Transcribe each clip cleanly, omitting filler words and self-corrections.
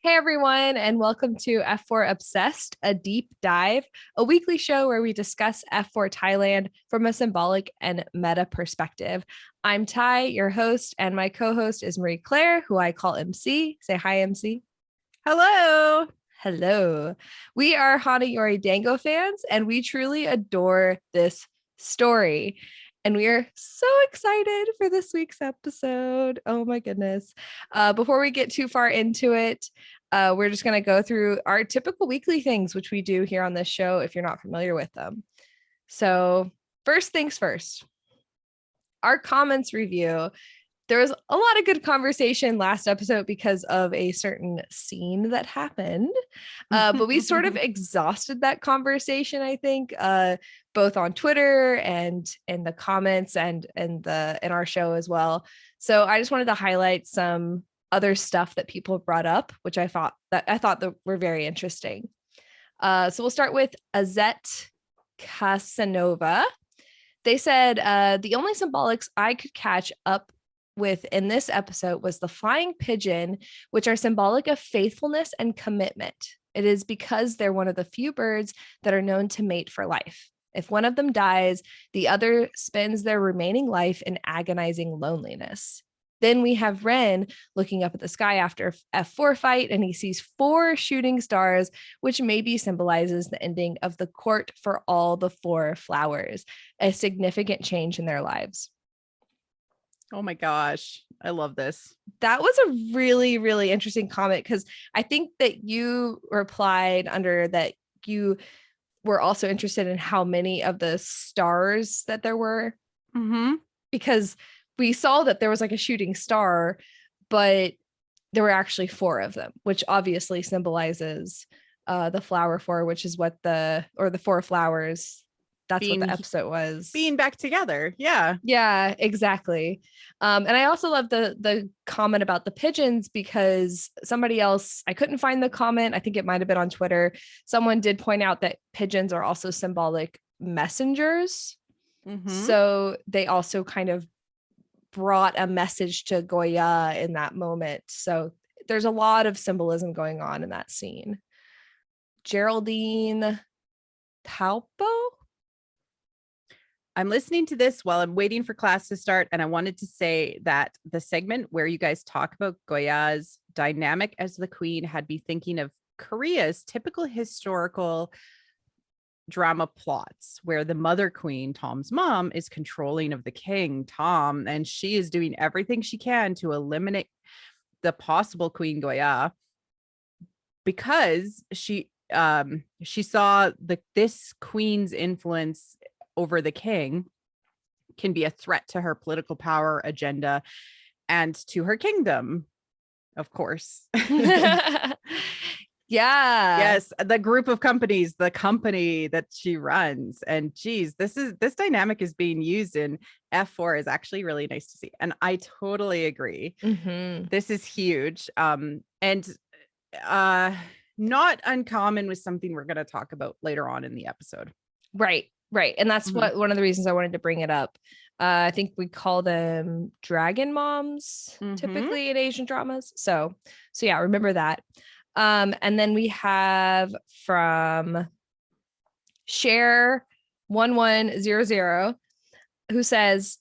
Hey everyone, and welcome to F4 Obsessed, a deep dive, a weekly show where we discuss F4 Thailand from a symbolic and meta perspective. I'm Ty, your host, and my co-host is Marie Claire, who I call MC. Say hi, MC. Hello. Hello. We are Hana Yori Dango fans, and we truly adore this story. And we are so excited for this week's episode. Oh my goodness. Before we get too far into it, we're just going to go through our typical weekly things, which we do here on this show if you're not familiar with them. So first things first, our comments review. There was a lot of good conversation last episode because of a certain scene that happened. But we sort of exhausted that conversation, I think, both on Twitter and in the comments and in our show as well. So I just wanted to highlight some other stuff that people brought up, which I thought that were very interesting. So we'll start with Azette Casanova. They said the only symbolics I could catch up with in this episode was the flying pigeon, which are symbolic of faithfulness and commitment. It is because they're one of the few birds that are known to mate for life. If one of them dies, the other spends their remaining life in agonizing loneliness. Then we have Ren looking up at the sky after F4 fight, and he sees 4 shooting stars, which maybe symbolizes the ending of the court for all the 4 flowers, a significant change in their lives. Oh my gosh, I love this. That was a really, really interesting comment because I think that you replied under that you were also interested in how many of the stars that there were. Because we saw that there was like a shooting star, but there were actually 4 of them, which obviously symbolizes the flower 4, which is what the 4 flowers. That's what the episode was. Being back together. Yeah. Yeah, exactly. And I also love the comment about the pigeons because somebody else, I couldn't find the comment. I think it might have been on Twitter. Someone did point out that pigeons are also symbolic messengers. So they also kind of brought a message to Gorya in that moment. So there's a lot of symbolism going on in that scene. Geraldine Taupo? I'm listening to this while I'm waiting for class to start. And I wanted to say that the segment where you guys talk about Gorya's dynamic as the queen had me thinking of Korea's typical historical drama plots where the mother queen, Tom's mom, is controlling of the king, Tom, and she is doing everything she can to eliminate the possible Queen Gorya because she saw this queen's influence over the king can be a threat to her political power agenda and to her kingdom, of course. Yeah. Yes, the group of companies, the company that she runs. And geez, this dynamic is being used in F4 is actually really nice to see. And I totally agree. This is huge. And not uncommon with something we're going to talk about later on in the episode. Right. And that's what one of the reasons I wanted to bring it up. I think we call them dragon moms typically in Asian dramas. So yeah, remember that. And then we have from Share 1100 who says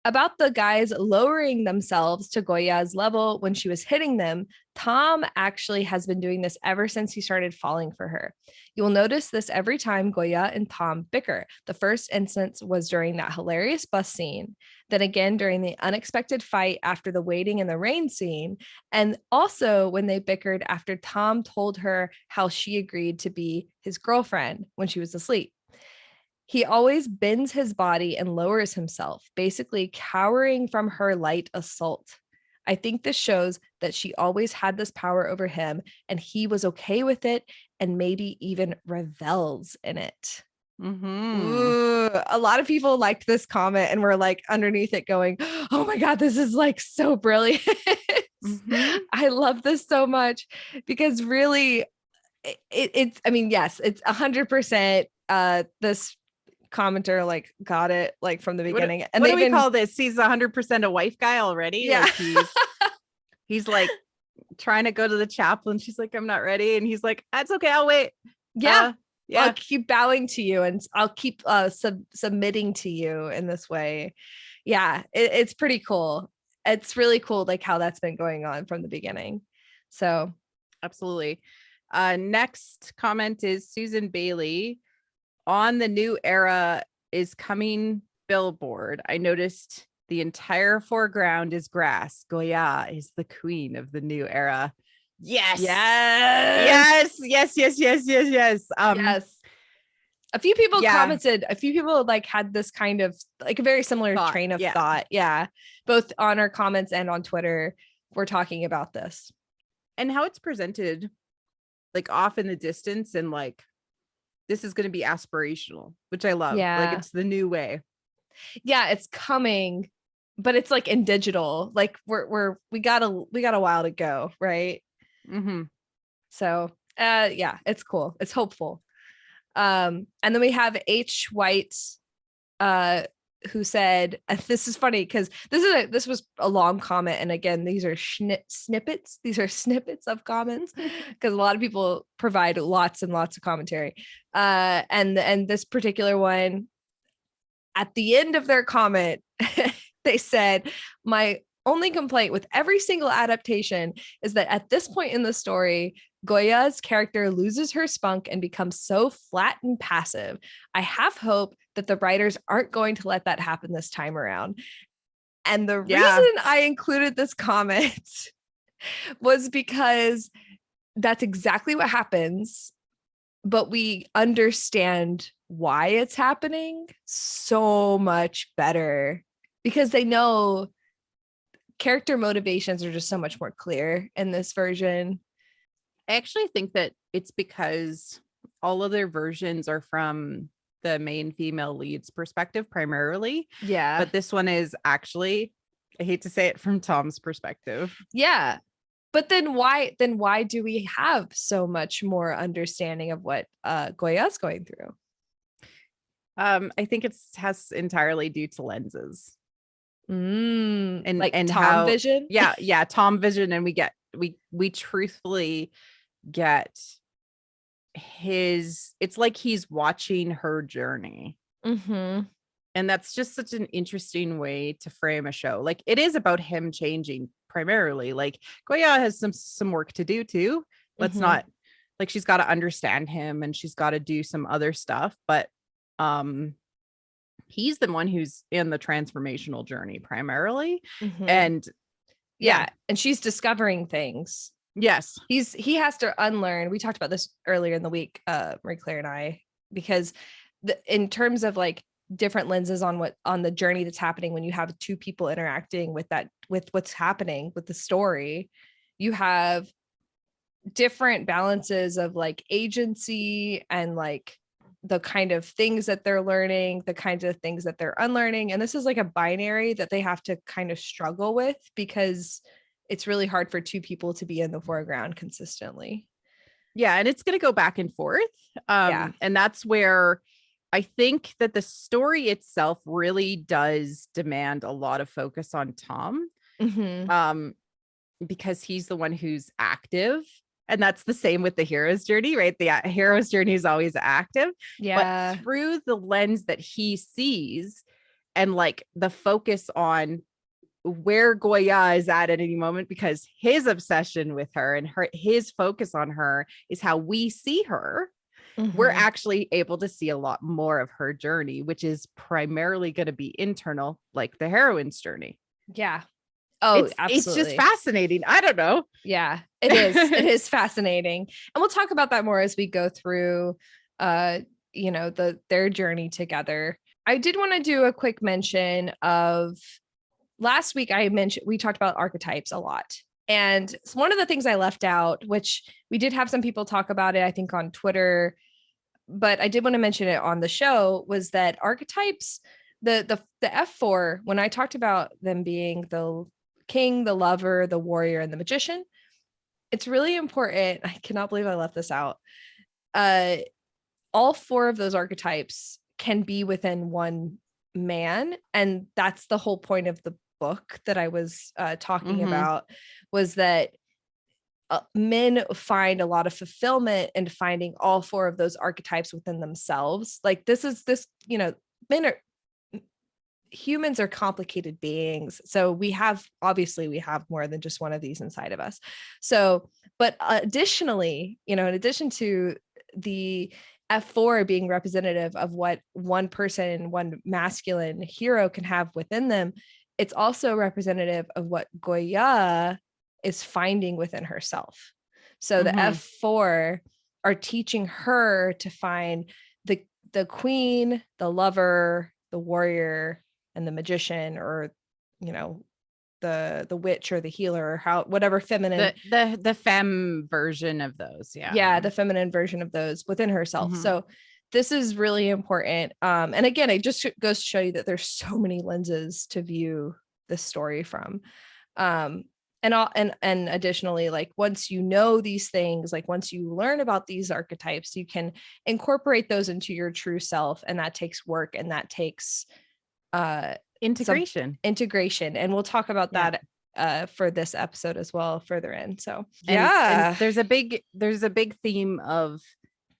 about the guys lowering themselves to Gorya's level when she was hitting them. Tom actually has been doing this ever since he started falling for her. You will notice this every time Gorya and Tom bicker. The first instance was during that hilarious bus scene. Then again during the unexpected fight after the waiting in the rain scene. And also when they bickered after Tom told her how she agreed to be his girlfriend when she was asleep. He always bends his body and lowers himself, basically cowering from her light assault. I think this shows that she always had this power over him and he was okay with it and maybe even revels in it. Ooh, a lot of people liked this comment and were like underneath it going, oh my God, this is like so brilliant. I love this so much because really it's, I mean, yes, it's 100% this commenter like got it like from the beginning. What do we call this? He's 100% a wife guy already. Yeah. Like he's like trying to go to the chapel, and she's like, I'm not ready. And he's like, that's okay, I'll wait. Yeah. Yeah. I'll keep bowing to you and I'll keep submitting to you in this way. Yeah, it's pretty cool. It's really cool, like how that's been going on from the beginning. So absolutely. Next comment is Susan Bailey. On the new era is coming billboard. I noticed the entire foreground is grass. Gorya is the queen of the new era. Yes. Yes. Yes. Yes. A few people commented, a few people like had this kind of like a very similar train of thought. Yeah. Both on our comments and on Twitter, we're talking about this. And how it's presented like off in the distance and like this is going to be aspirational, which I love. Yeah. Like it's the new way. Yeah, it's coming, but it's like in digital. Like we got a while to go, right? Mm-hmm. So yeah, it's cool. It's hopeful. And then we have H White who said, this is funny because this was a long comment, and again, these are snippets. These are snippets of comments because a lot of people provide lots and lots of commentary. And this particular one, at the end of their comment, they said, my only complaint with every single adaptation is that at this point in the story, Gorya's character loses her spunk and becomes so flat and passive. I have hope that the writers aren't going to let that happen this time around. And the reason I included this comment was because that's exactly what happens, but we understand why it's happening so much better because they know character motivations are just so much more clear in this version. I actually think that it's because all of their versions are from the main female lead's perspective primarily. Yeah. But this one is actually, I hate to say it, from Tom's perspective. Yeah. But then why do we have so much more understanding of what Gorya's going through? I think has entirely due to lenses. And like and Tom how, vision. Yeah, Tom vision, and we truthfully get it's like he's watching her journey. Mm-hmm. And that's just such an interesting way to frame a show. Like it is about him changing primarily. Like Gorya has some work to do too. Let's not, like, she's got to understand him and she's got to do some other stuff, but he's the one who's in the transformational journey primarily. And and she's discovering things. Yes, he has to unlearn. We talked about this earlier in the week, Marie Claire and I, because in terms of like different lenses on the journey that's happening when you have two people interacting with what's happening with the story, you have different balances of like agency and like the kind of things that they're learning, the kinds of things that they're unlearning. And this is like a binary that they have to kind of struggle with because it's really hard for two people to be in the foreground consistently. Yeah. And it's going to go back and forth. And that's where I think that the story itself really does demand a lot of focus on Tom. Because he's the one who's active. And that's the same with the hero's journey, right? The hero's journey is always active. Yeah. But through the lens that he sees and like the focus on where Gorya is at any moment, because his obsession with her and his focus on her is how we see her. We're actually able to see a lot more of her journey, which is primarily going to be internal, like the heroine's journey. Yeah. Oh, absolutely. It's just fascinating. I don't know. Yeah, it is. It is fascinating. And we'll talk about that more as we go through, their journey together. I did want to do a quick mention of last week. We talked about archetypes a lot. And one of the things I left out, which we did have some people talk about it, I think on Twitter, but I did want to mention it on the show, was that archetypes, the F4, when I talked about them being the king, the lover, the warrior, and the magician, it's really important. I cannot believe I left this out. All four of those archetypes can be within one man. And that's the whole point of the book that I was talking about, was that men find a lot of fulfillment in finding all 4 of those archetypes within themselves. Like humans are complicated beings. So we have more than just one of these inside of us. So, but additionally, in addition to the F4 being representative of what one person, one masculine hero can have within them, it's also representative of what Gorya is finding within herself. So the F4 are teaching her to find the queen, the lover, the warrior, and the magician, or the witch or the healer, or whatever feminine, the femme version of those. The feminine version of those within herself. So this is really important. And again, it just goes to show you that there's so many lenses to view this story from. And additionally, like once you know these things, like once you learn about these archetypes, you can incorporate those into your true self, and that takes work, and that takes integration. And we'll talk about that for this episode as well further in. So and there's a big theme of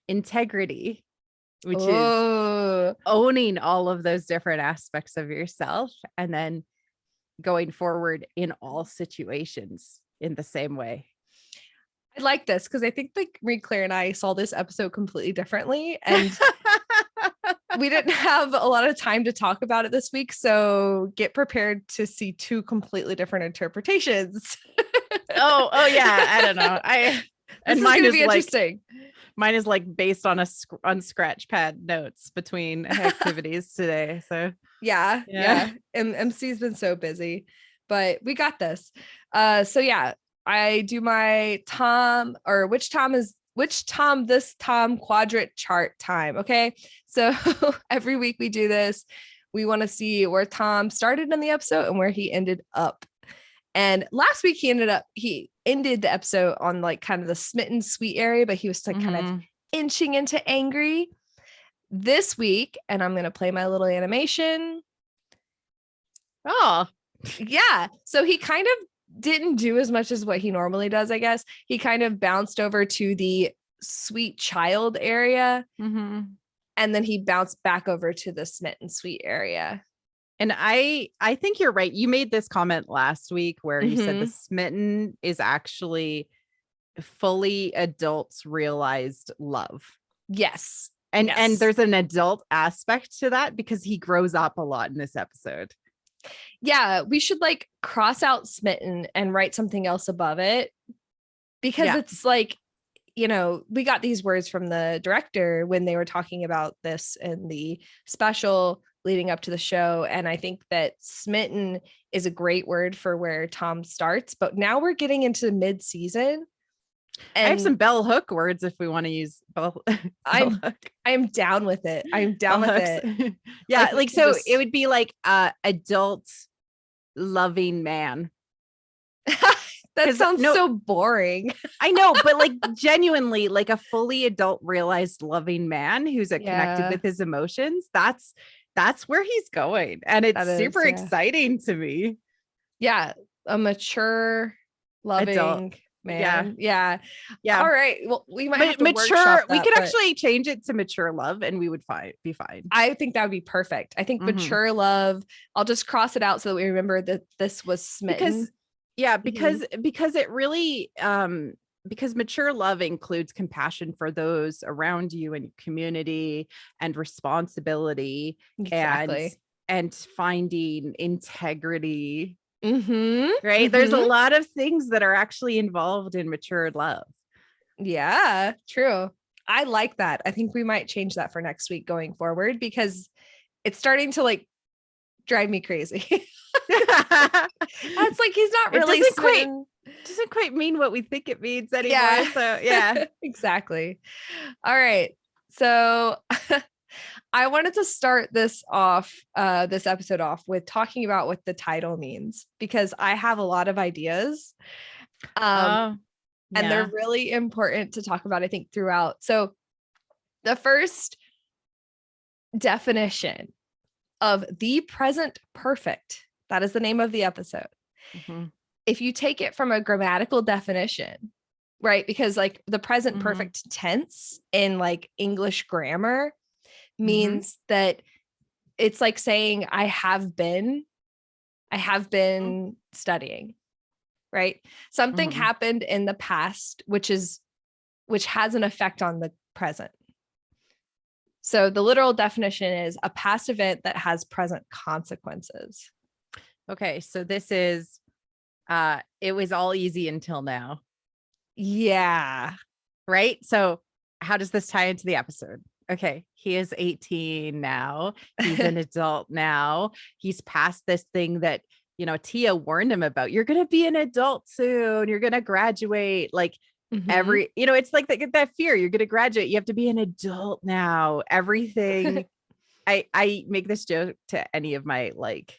integrity, which is owning all of those different aspects of yourself, and then going forward in all situations in the same way. I like this because I think like Claire and I saw this episode completely differently, and we didn't have a lot of time to talk about it this week. So get prepared to see 2 completely different interpretations. oh yeah. I don't know. And mine is interesting. Mine is like based on scratch pad notes between activities today. So yeah. MC's been so busy, but we got this. So yeah, I do my Tom, or which Tom this Tom quadrant chart time. Okay. So every week we do this. We want to see where Tom started in the episode and where he ended up. And last week he ended the episode on like kind of the smitten sweet area, but he was like kind of inching into angry. This week, and I'm going to play my little animation. Oh, yeah. So he kind of didn't do as much as what he normally does, I guess. He kind of bounced over to the sweet child area. And then he bounced back over to the smitten sweet area. And I think you're right. You made this comment last week where you said the smitten is actually fully adults realized love. Yes. And there's an adult aspect to that because he grows up a lot in this episode. Yeah, we should like cross out smitten and write something else above it, because it's like, we got these words from the director when they were talking about this in the special leading up to the show. And I think that smitten is a great word for where Tom starts, but now we're getting into mid-season. And I have some bell hook words if we want to use bell. I'm down with it. I'm down with it. Yeah, like so it would be like adult loving man. That sounds so boring. I know, but like genuinely like a fully adult realized loving man who's connected with his emotions. That's where he's going. And it's super exciting to me. Yeah. A mature, loving adult man. Yeah. All right. Well, we might have to mature. We could actually change it to mature love and we would be fine. I think that would be perfect. I think mature love, I'll just cross it out so that we remember that this was smitten. Because it really because mature love includes compassion for those around you and community and responsibility and finding integrity. Right. There's a lot of things that are actually involved in mature love. Yeah, true. I like that. I think we might change that for next week going forward, because it's starting to like drive me crazy. It's like he's not really doesn't quite mean what we think it means anymore. Yeah. So yeah. Exactly. All right. So I wanted to start this episode off with talking about what the title means, because I have a lot of ideas. And they're really important to talk about, I think, throughout. So the first definition of the present perfect, that is the name of the episode. If you take it from a grammatical definition, right? Because like the present Mhm. perfect tense in like English grammar Mhm. means that it's like saying I have been studying, right? Something Mhm. happened in the past, which has an effect on the present. So the literal definition is a past event that has present consequences. Okay, so this is it was all easy until now, Yeah. right? So how does this tie into the episode? Okay, he is 18 now. He's an adult now. He's past this thing that, Tia warned him about. You're going to be an adult soon. You're going to graduate. Like Mhm. it's like that fear. You're going to graduate. You have to be an adult now. Everything. I make this joke to any of my like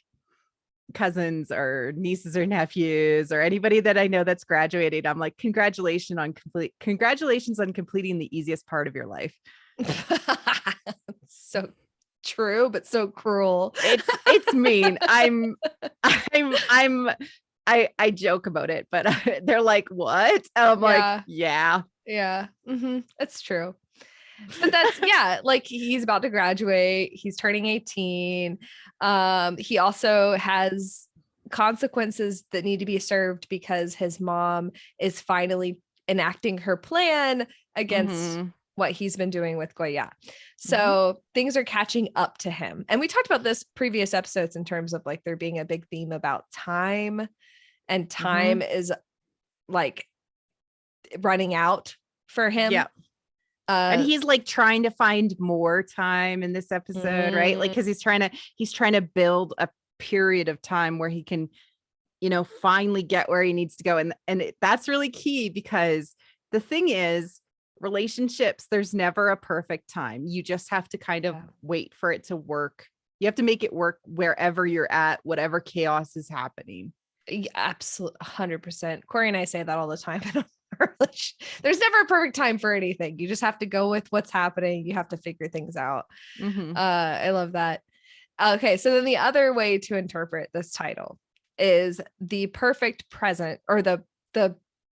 cousins or nieces or nephews or anybody that I know that's graduated. I'm like, congratulations on completing the easiest part of your life. So true, but so cruel. It's mean. I joke about it, but they're like, what? And I'm like, yeah. Yeah. It's true. But that's like he's about to graduate. He's turning 18. He also has consequences that need to be served because his mom is finally enacting her plan against what he's been doing with Gorya. So things are catching up to him. And we talked about this previous episodes in terms of like there being a big theme about time, and time is like running out for him. Yeah. And he's like trying to find more time in this episode, right? Like, because he's trying to build a period of time where he can, finally get where he needs to go. And that's really key, because the thing is, relationships, there's never a perfect time. You just have to kind of wait for it to work. You have to make it work wherever you're at, whatever chaos is happening. Yeah, absolutely, 100%. Corey and I say that all the time. There's never a perfect time for anything. You just have to go with what's happening. You have to figure things out. I love that. Okay, so then the other way to interpret this title is the perfect present, or the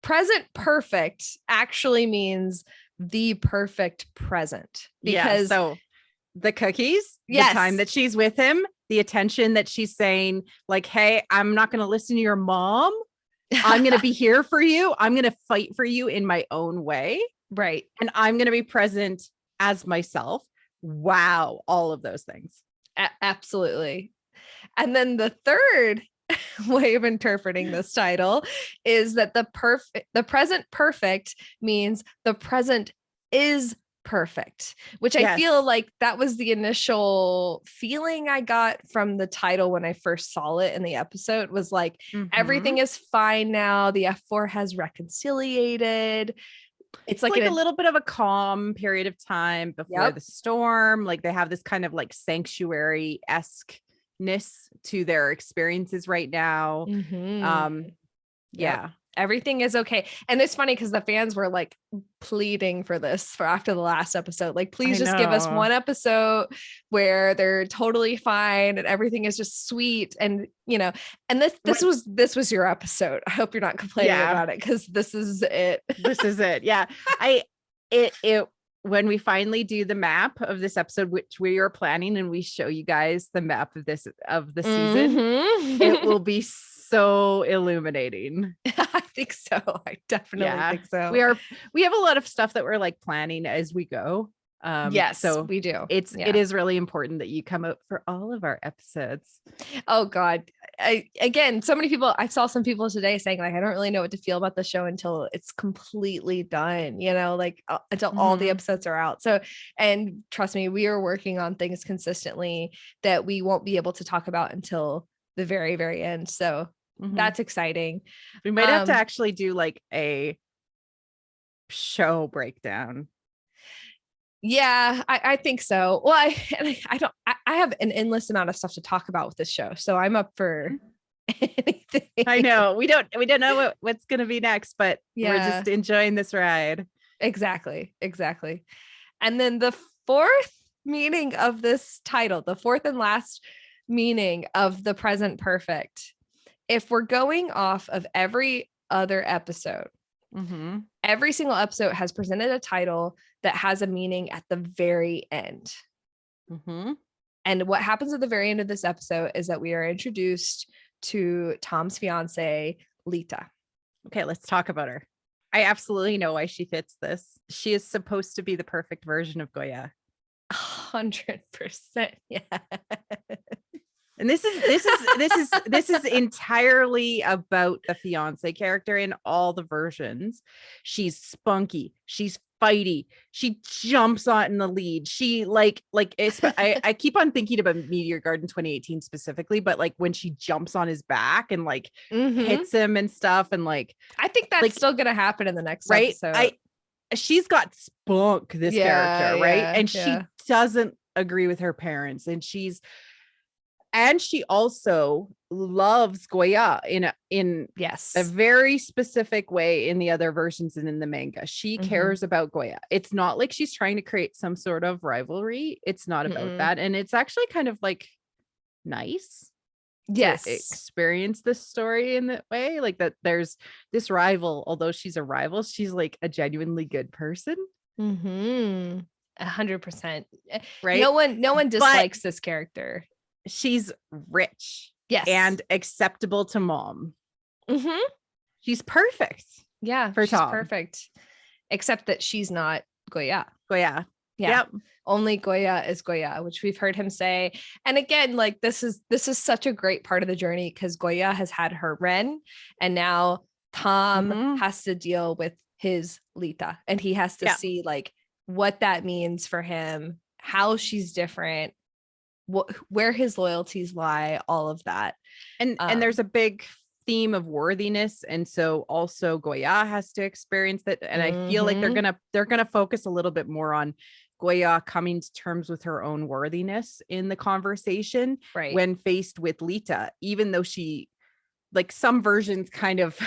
present perfect actually means the perfect present, because so the cookies, the time that she's with him, the attention that she's saying, like, hey, I'm not going to listen to your mom. I'm going to be here for you. I'm going to fight for you in my own way. Right. And I'm going to be present as myself. Wow. All of those things. Absolutely. And then the third way of interpreting this title is that the present perfect means the present is perfect, which I feel like that was the initial feeling I got from the title when I first saw it in the episode, was like, everything is fine now. The F4 has reconciliated. It's like a little bit of a calm period of time before the storm. Like they have this kind of like sanctuary-esque-ness to their experiences right now. Everything is okay. And it's funny because the fans were like pleading for this for after the last episode. Like, please just give us one episode where they're totally fine and everything is just sweet. And, and this was your episode. I hope you're not complaining about it, because this is it. This is it. Yeah. When we finally do the map of this episode, which we are planning, and we show you guys the map of the season, it will be so illuminating. I think so. I definitely think so. We have a lot of stuff that we're like planning as we go. Yes, so we do. It is really important that you come out for all of our episodes. Oh God. So many people, I saw some people today saying like, I don't really know what to feel about the show until it's completely done, like until all the episodes are out. So, and trust me, we are working on things consistently that we won't be able to talk about until the very, very end. So that's exciting. We might have to actually do like a show breakdown. Yeah, I think so. Well, I have an endless amount of stuff to talk about with this show, so I'm up for anything. I know we don't know what's going to be next, but we're just enjoying this ride. Exactly. And then the fourth meaning of this title, the fourth and last meaning of the present perfect, if we're going off of every other episode, Mm-hmm. Every single episode has presented a title that has a meaning at the very end. Mm-hmm. And what happens at the very end of this episode is that we are introduced to Tom's fiance, Lita. Okay, let's talk about her. I absolutely know why she fits this. She is supposed to be the perfect version of Gorya. 100%. Yeah. And this is entirely about the fiance character in all the versions. She's spunky, she's fighty, she jumps on in the lead. She I keep on thinking about Meteor Garden 2018 specifically, but like when she jumps on his back and like hits him and stuff, and like I think that's still gonna happen in the next episode. She's got spunk, this character, right? Yeah, and she doesn't agree with her parents, and she also loves Gorya in a very specific way in the other versions and in the manga. She cares about Gorya. It's not like she's trying to create some sort of rivalry. It's not about that. And it's actually kind of like nice to experience this story in that way. Like that there's this rival, although she's a rival, she's like a genuinely good person. 100%. Right? No one dislikes this character. She's rich, and acceptable to mom. She's perfect. Yeah, for she's Tom. perfect, except that she's not Gorya. Yeah. Yep. Only Gorya is Gorya, which we've heard him say. And again, like this is such a great part of the journey because Gorya has had her Ren, and now Tom has to deal with his Lita, and he has to see like what that means for him, how she's different, where his loyalties lie, all of that. And there's a big theme of worthiness, and so also Gorya has to experience that. And I feel like they're gonna focus a little bit more on Gorya coming to terms with her own worthiness in the conversation, right, when faced with Lita, even though she, like, some versions kind of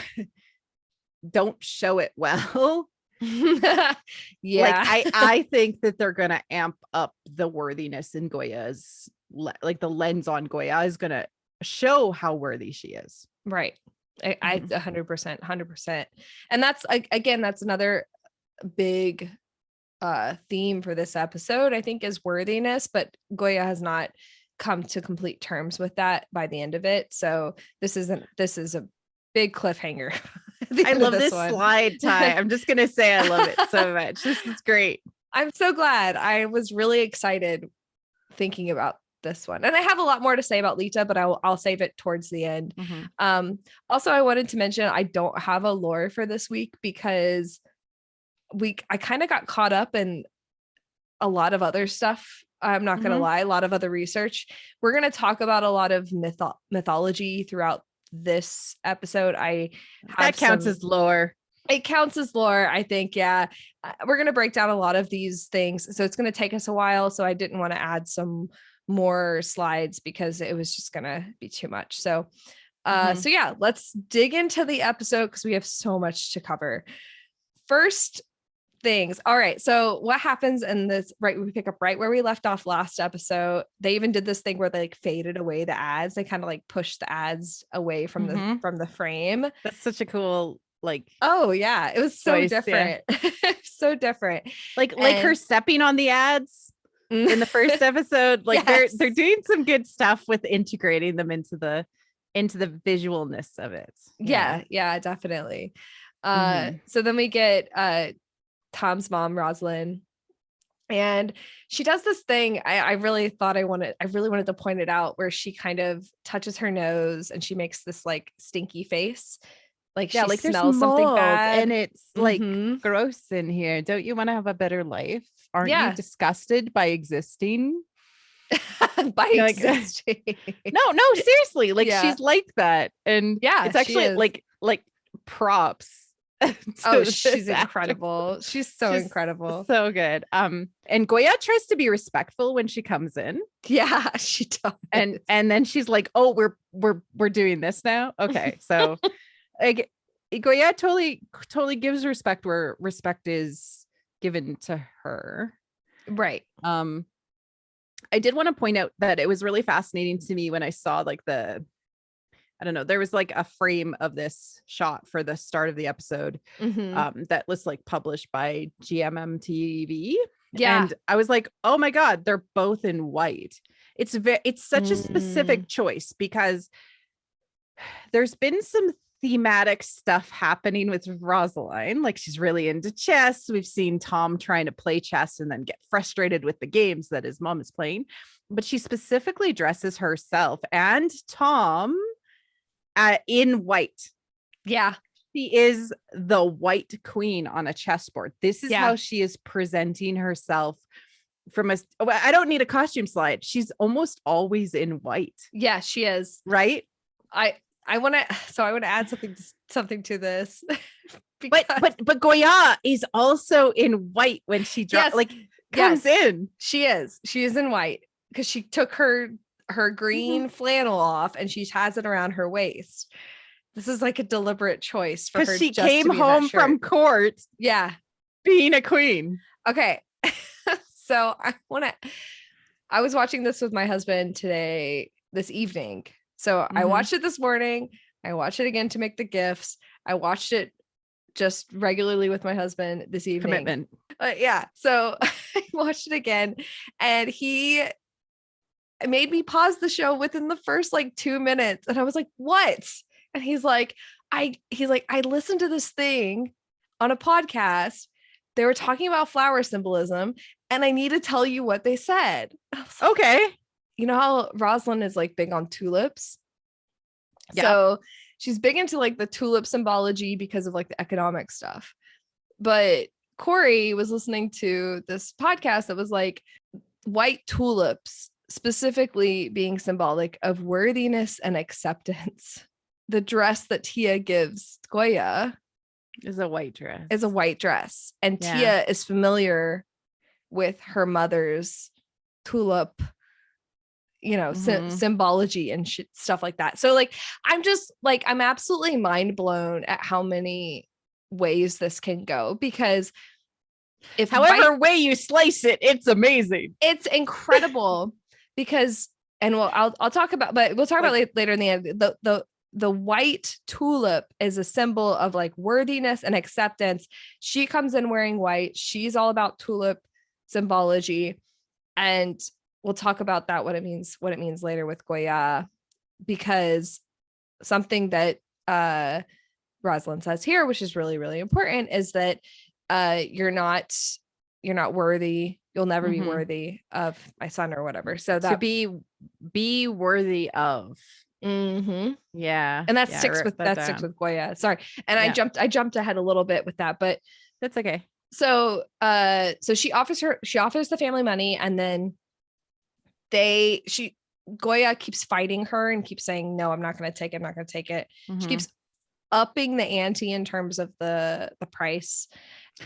don't show it well. Like I think that they're gonna amp up the worthiness in Goya's, like the lens on Gorya is gonna show how worthy she is. Right. I 100%. And that's again, that's another big theme for this episode, I think, is worthiness, but Gorya has not come to complete terms with that by the end of it. So this is a big cliffhanger. I love this slide, Ty. I'm just gonna say I love it so much. This is great. I'm so glad. I was really excited thinking about this one, and I have a lot more to say about Lita, but I'll save it towards the end. Also, I wanted to mention I don't have a lore for this week because I kind of got caught up in a lot of other stuff. I'm not gonna lie, a lot of other research. We're gonna talk about a lot of mythology throughout this episode. That counts as lore. It counts as lore, I think. Yeah, we're going to break down a lot of these things, so it's going to take us a while. So I didn't want to add some more slides because it was just going to be too much. So so yeah, let's dig into the episode because we have so much to cover. First things. All right, so what happens in this, right, we pick up right where we left off last episode. They even did this thing where they like faded away the ads. They kind of like pushed the ads away from the frame. That's such a cool, like, oh yeah, it was so different. So different. Like her stepping on the ads in the first episode. Like they're doing some good stuff with integrating them into the visualness of it. Yeah, definitely. So then we get Tom's mom, Rosalyn, and she does this thing. I really wanted to point it out, where she kind of touches her nose and she makes this like stinky face, like she smells something bad, and it's like gross in here. Don't you want to have a better life? Aren't you disgusted by existing? Existing? No, seriously, like she's like that, and it's actually like props. She's incredible. She's incredible. So good. And Gorya tries to be respectful when she comes in. Yeah, she does. And then she's like, "Oh, we're doing this now." Okay. So like Gorya totally gives respect where respect is given to her. Right. I did want to point out that it was really fascinating to me when I saw like the I don't know. There was like a frame of this shot for the start of the episode that was like published by GMMTV. Yeah. And I was like, oh my God, they're both in white. It's such a specific choice because there's been some thematic stuff happening with Rosalyn. Like she's really into chess. We've seen Tom trying to play chess and then get frustrated with the games that his mom is playing. But she specifically dresses herself and Tom in white. Yeah. She is the white queen on a chessboard. This is how she is presenting herself from I don't need a costume slide. She's almost always in white. Yeah, she is. Right. I want to add something to this. but Gorya is also in white when she comes in. She is in white because she took her green flannel off and she has it around her waist. This is like a deliberate choice for her because she came home from court. Yeah, being a queen. Okay. So I was watching this with my husband this evening. So I watched it this morning. I watched it again to make the gifts. I watched it just regularly with my husband this evening. Commitment. Yeah. So I watched it again and he made me pause the show within the first like 2 minutes. And I was like, what? And he's like, I listened to this thing on a podcast. They were talking about flower symbolism and I need to tell you what they said. Okay. You know how Rosalyn is like big on tulips? Yeah. So she's big into like the tulip symbology because of like the economic stuff. But Corey was listening to this podcast that was like white tulips specifically being symbolic of worthiness and acceptance. The dress that Tia gives Gorya is a white dress. And Tia is familiar with her mother's tulip, symbology and stuff like that. So like, I'm absolutely mind blown at how many ways this can go, because however way you slice it, it's amazing. It's incredible because, and I'll talk about, but we'll talk about later in the end. The white tulip is a symbol of like worthiness and acceptance. She comes in wearing white. She's all about tulip symbology. And we'll talk about that, what it means later with Gorya, because something that Rosalyn says here, which is really, really important, is that you're not worthy. You'll never be worthy of my son or whatever. So that to be worthy of. Yeah. And that sticks with Gorya. Sorry. And I jumped ahead a little bit with that, but that's okay. So she offers the family money, and then Gorya keeps fighting her and keeps saying, no, I'm not going to take it. She keeps upping the ante in terms of the price.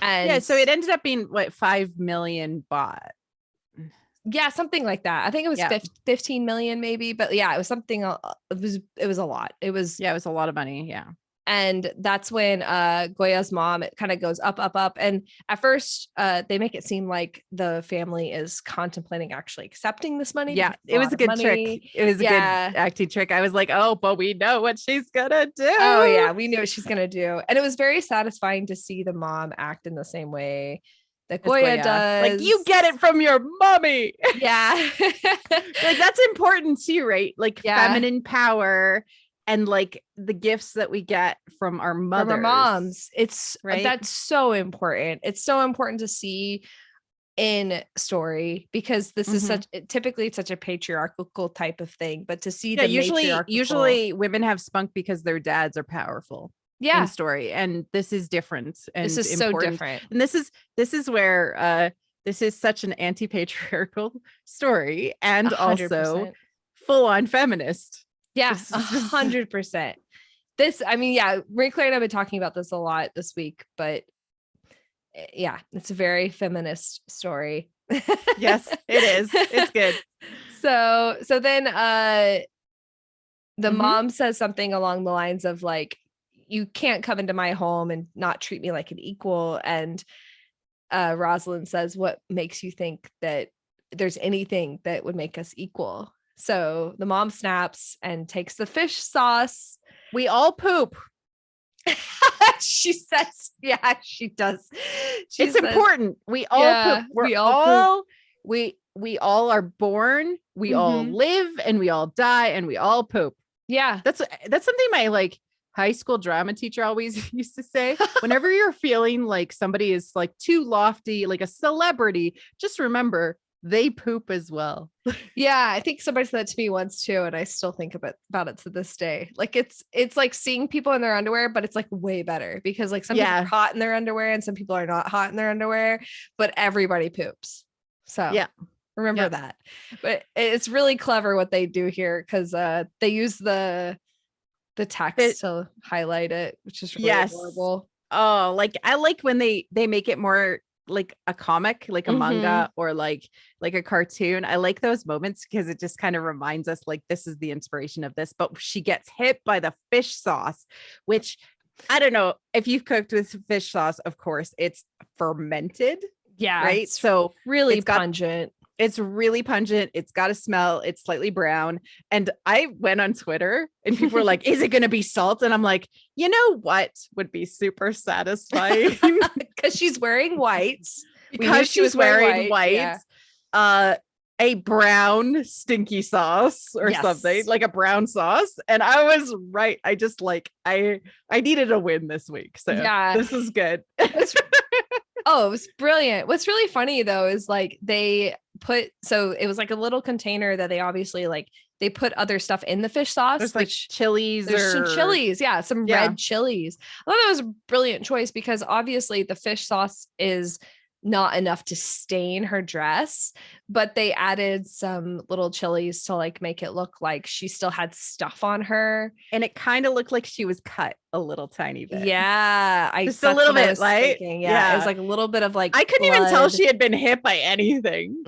And so it ended up being 5 million baht. Yeah, something like that. I think it was 15 million maybe, but yeah, it was something. It was a lot. It was a lot of money. Yeah. And that's when Gorya's mom, it kind of goes up. And at first they make it seem like the family is contemplating actually accepting this money. Yeah, it was a good trick. It was a good acting trick. I was like, oh, but we know what she's gonna do. Oh yeah, we knew what she's gonna do. And it was very satisfying to see the mom act in the same way that Gorya does. Like, you get it from your mommy. Yeah. Like, that's important too, right? Like feminine power. And like the gifts that we get from our mothers, from our moms, it's right. That's so important. It's so important to see in story, because this is typically such a patriarchal type of thing, but to see usually women have spunk because their dads are powerful. In story, and this is different. And this is important. So different. And this is where this is such an anti-patriarchal story, and 100%. Also full on feminist. Yeah, 100%. This, I mean, Marie Claire and I have been talking about this a lot this week, but yeah, it's a very feminist story. Yes, it is. It's good. So then the mom says something along the lines of like, you can't come into my home and not treat me like an equal. And Rosalyn says, what makes you think that there's anything that would make us equal? So the mom snaps and takes the fish sauce. We all poop. She says, yeah, she does. It's important. We all poop. We all are born, we all live, and we all die, and we all poop. Yeah. That's something my like high school drama teacher always used to say. Whenever you're feeling like somebody is like too lofty, like a celebrity, just remember they poop as well. Yeah, I think somebody said that to me once too, and I still think about it to this day. Like it's like seeing people in their underwear, but it's like way better because like some people are hot in their underwear and some people are not hot in their underwear, but everybody poops. So yeah, remember that. But it's really clever what they do here because they use the text to highlight it, which is really adorable. Oh, like I like when they make it more like a comic, like a manga or like a cartoon. I like those moments because it just kind of reminds us like this is the inspiration of this. But she gets hit by the fish sauce, which I don't know if you've cooked with fish sauce. Of course, it's fermented. Yeah, right. So really pungent. It's really pungent. It's got a smell. It's slightly brown. And I went on Twitter and people were like, is it going to be salt? And I'm like, you know what would be super satisfying? Because she's wearing white. Because she was wearing white. Yeah. A brown stinky sauce or something, like a brown sauce. And I was right. I just like, I needed a win this week. So this is good. Oh, it was brilliant. What's really funny though is like it was like a little container that they obviously like they put other stuff in the fish sauce. There's like chilies. There's some chilies. Yeah. Some red chilies. I thought that was a brilliant choice because obviously the fish sauce is not enough to stain her dress, but they added some little chilies to like make it look like she still had stuff on her. And it kind of looked like she was cut a little tiny bit. Yeah. Just a little bit, like, yeah. It was like a little bit of like, I couldn't even tell she had been hit by anything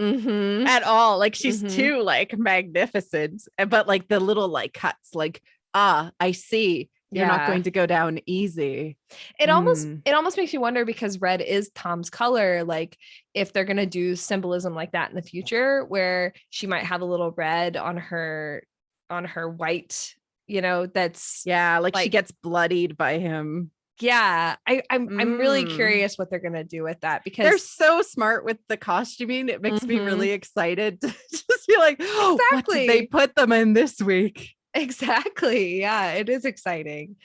at all. Like she's too like magnificent, but like the little like cuts, like, I see. You're not going to go down easy. It almost makes you wonder because red is Tom's color. Like if they're going to do symbolism like that in the future, where she might have a little red on her white, that's like she gets bloodied by him. Yeah. I'm really curious what they're going to do with that because they're so smart with the costuming. It makes me really excited to just be like, what did they put them in this week? Exactly. Yeah, it is exciting.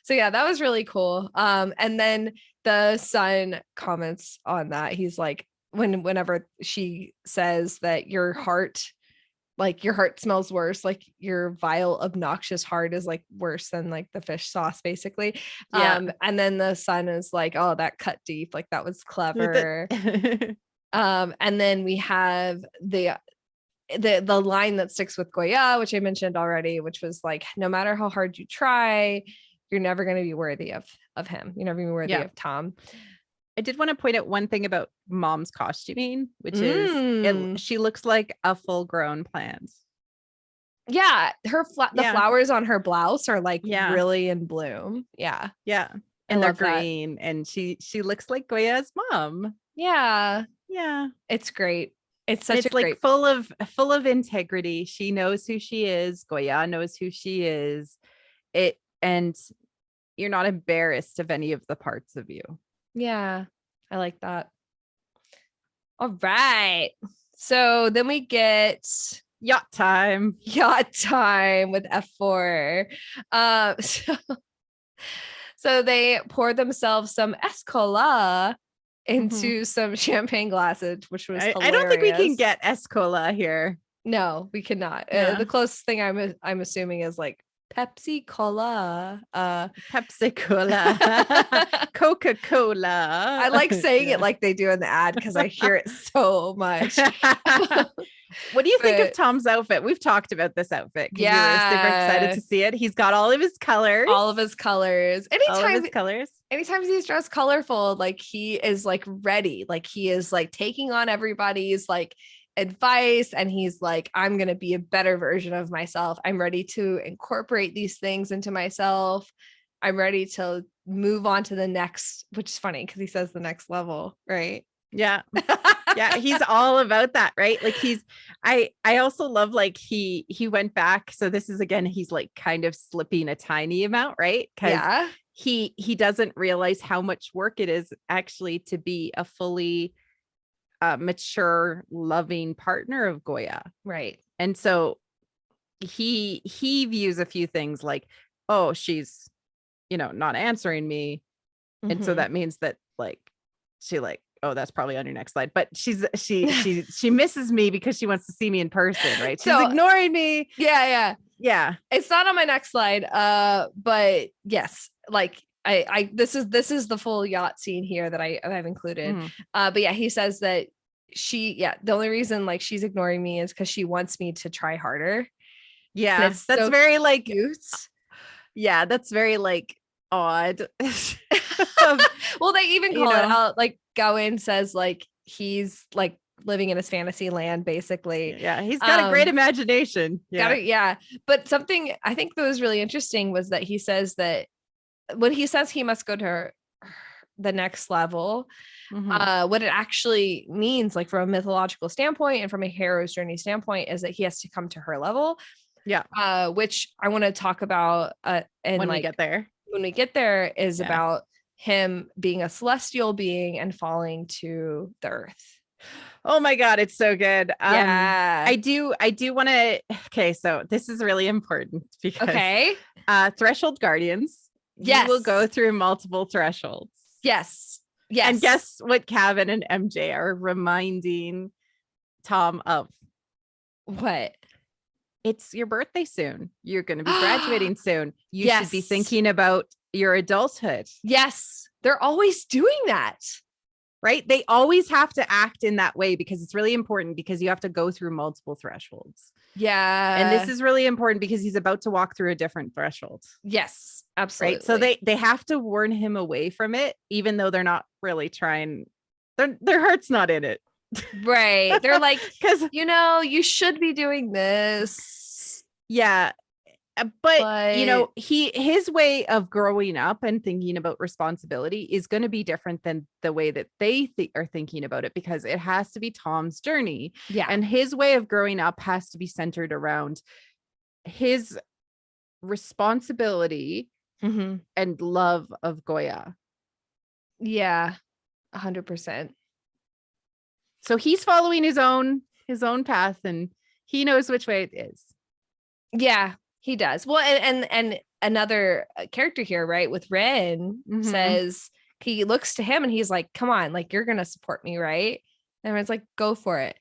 So yeah, that was really cool. And then the son comments on that. He's like, whenever she says that your heart smells worse, like your vile, obnoxious heart is like worse than like the fish sauce, basically. And then the son is like, oh, that cut deep. Like that was clever. And then we have the line that sticks with Gorya, which I mentioned already, which was like, no matter how hard you try, you're never going to be worthy of him. You're never going to be worthy of Tom. I did want to point out one thing about mom's costuming, which is she looks like a full grown plant. Yeah. The flowers on her blouse are like really in bloom. Yeah. Yeah. And they're green. And she looks like Gorya's mom. Yeah. Yeah. It's great. It's like full of integrity. She knows who she is. Gorya knows who she is. And you're not embarrassed of any of the parts of you. Yeah, I like that. All right. So then we get yacht time with F4. So they pour themselves some escola into some champagne glasses, which was hilarious. I don't think we can get escola here. No, we cannot. The closest thing I'm assuming is like Pepsi Cola, Coca-Cola. I like saying it like they do in the ad because I hear it so much. What do you think of Tom's outfit? We've talked about this outfit. Yeah, we were super excited to see it. He's got all of his colors. Anytime he's dressed colorful, like he is like ready. Like he is like taking on everybody's like advice, and he's like, I'm gonna be a better version of myself. I'm ready to incorporate these things into myself. I'm ready to move on to the next, which is funny because he says the next level, right? Yeah. Yeah, he's all about that, right? Like I also love like he went back. So this is again, he's like kind of slipping a tiny amount, right? Because he doesn't realize how much work it is actually to be a fully mature, loving partner of Gorya. Right. And so he views a few things like, oh, she's, not answering me. And so that means that like she like, oh, that's probably on your next slide. But she misses me because she wants to see me in person, right? She's ignoring me. Yeah. It's not on my next slide. But yes, like this is the full yacht scene here that I've included. But yeah, he says that the only reason like she's ignoring me is because she wants me to try harder. Yeah, that's so very like cute. Yeah, that's very like odd. Well, they even call it out. Like Gawain says, like he's like living in his fantasy land, basically. Yeah, he's got a great imagination. Yeah. But something I think that was really interesting was that he says that when he says he must go to the next level, what it actually means, like from a mythological standpoint and from a hero's journey standpoint, is that he has to come to her level. Yeah. Which I want to talk about and when we get there. When we get there is about him being a celestial being and falling to the earth. Oh my God, it's so good. I do want to. Okay, so this is really important because threshold guardians. You will go through multiple thresholds. Yes. And guess what Kevin and MJ are reminding Tom of? What? It's your birthday soon. You're going to be graduating soon. You should be thinking about your adulthood. Yes. They're always doing that. Right? They always have to act in that way because it's really important because you have to go through multiple thresholds. Yeah. And this is really important because he's about to walk through a different threshold. Yes, absolutely. Right. So they have to warn him away from it, even though they're not really trying. Their heart's not in it. Right. They're like, because you should be doing this. Yeah. But his way of growing up and thinking about responsibility is going to be different than the way that they are thinking about it, because it has to be Tom's journey. Yeah. And his way of growing up has to be centered around his responsibility and love of Gorya. Yeah. 100%. So he's following his own path and he knows which way it is. Yeah. He does. Well, and another character here, right, with Ren says, he looks to him and he's like, come on, like, you're going to support me, right? And Ren's like, go for it.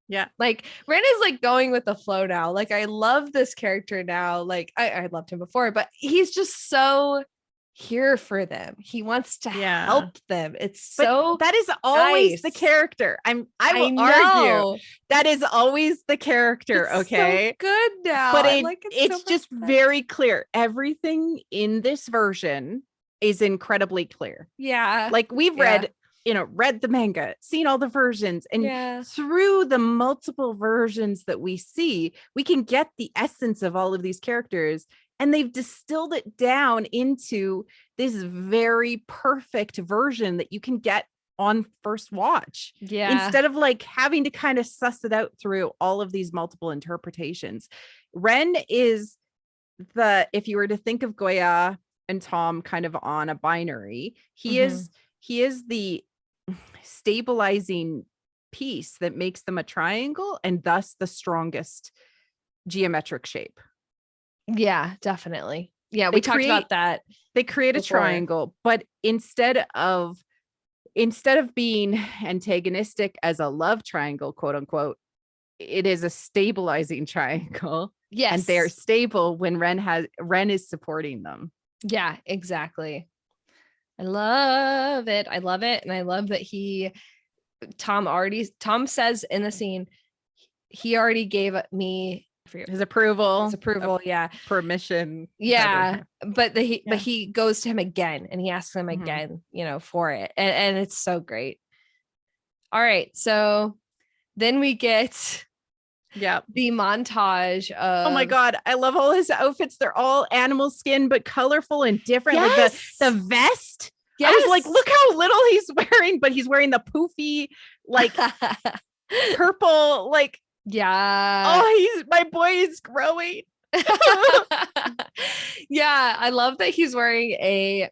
Yeah. Like, Ren is like going with the flow now. Like, I love this character now. Like, I loved him before, but he's just so here for them. He wants to help them. That is always the character. I will argue that is always the character. It's okay, so good now, but it's so just very clear. Everything in this version is incredibly clear. Yeah, like we've read the manga, seen all the versions, and through the multiple versions that we see, we can get the essence of all of these characters. And they've distilled it down into this very perfect version that you can get on first watch. Yeah. Instead of like having to kind of suss it out through all of these multiple interpretations. Ren is if you were to think of Gorya and Tom kind of on a binary, he is the stabilizing piece that makes them a triangle and thus the strongest geometric shape. Yeah, definitely. Yeah, we talked about that. They create a triangle, but instead of being antagonistic as a love triangle, quote unquote, it is a stabilizing triangle. Yes. And they're stable when Ren is supporting them. Yeah, exactly. I love it. And I love that Tom says in the scene, he already gave me his approval, permission. Yeah. But he goes to him again and he asks him again, for it. And it's so great. All right. So then we get the montage of, oh my God, I love all his outfits. They're all animal skin, but colorful and different. Yes. Like the vest. I was like, look how little he's wearing, but he's wearing the poofy, like purple, like, yeah. oh, my boy is growing. Yeah, I love that he's wearing a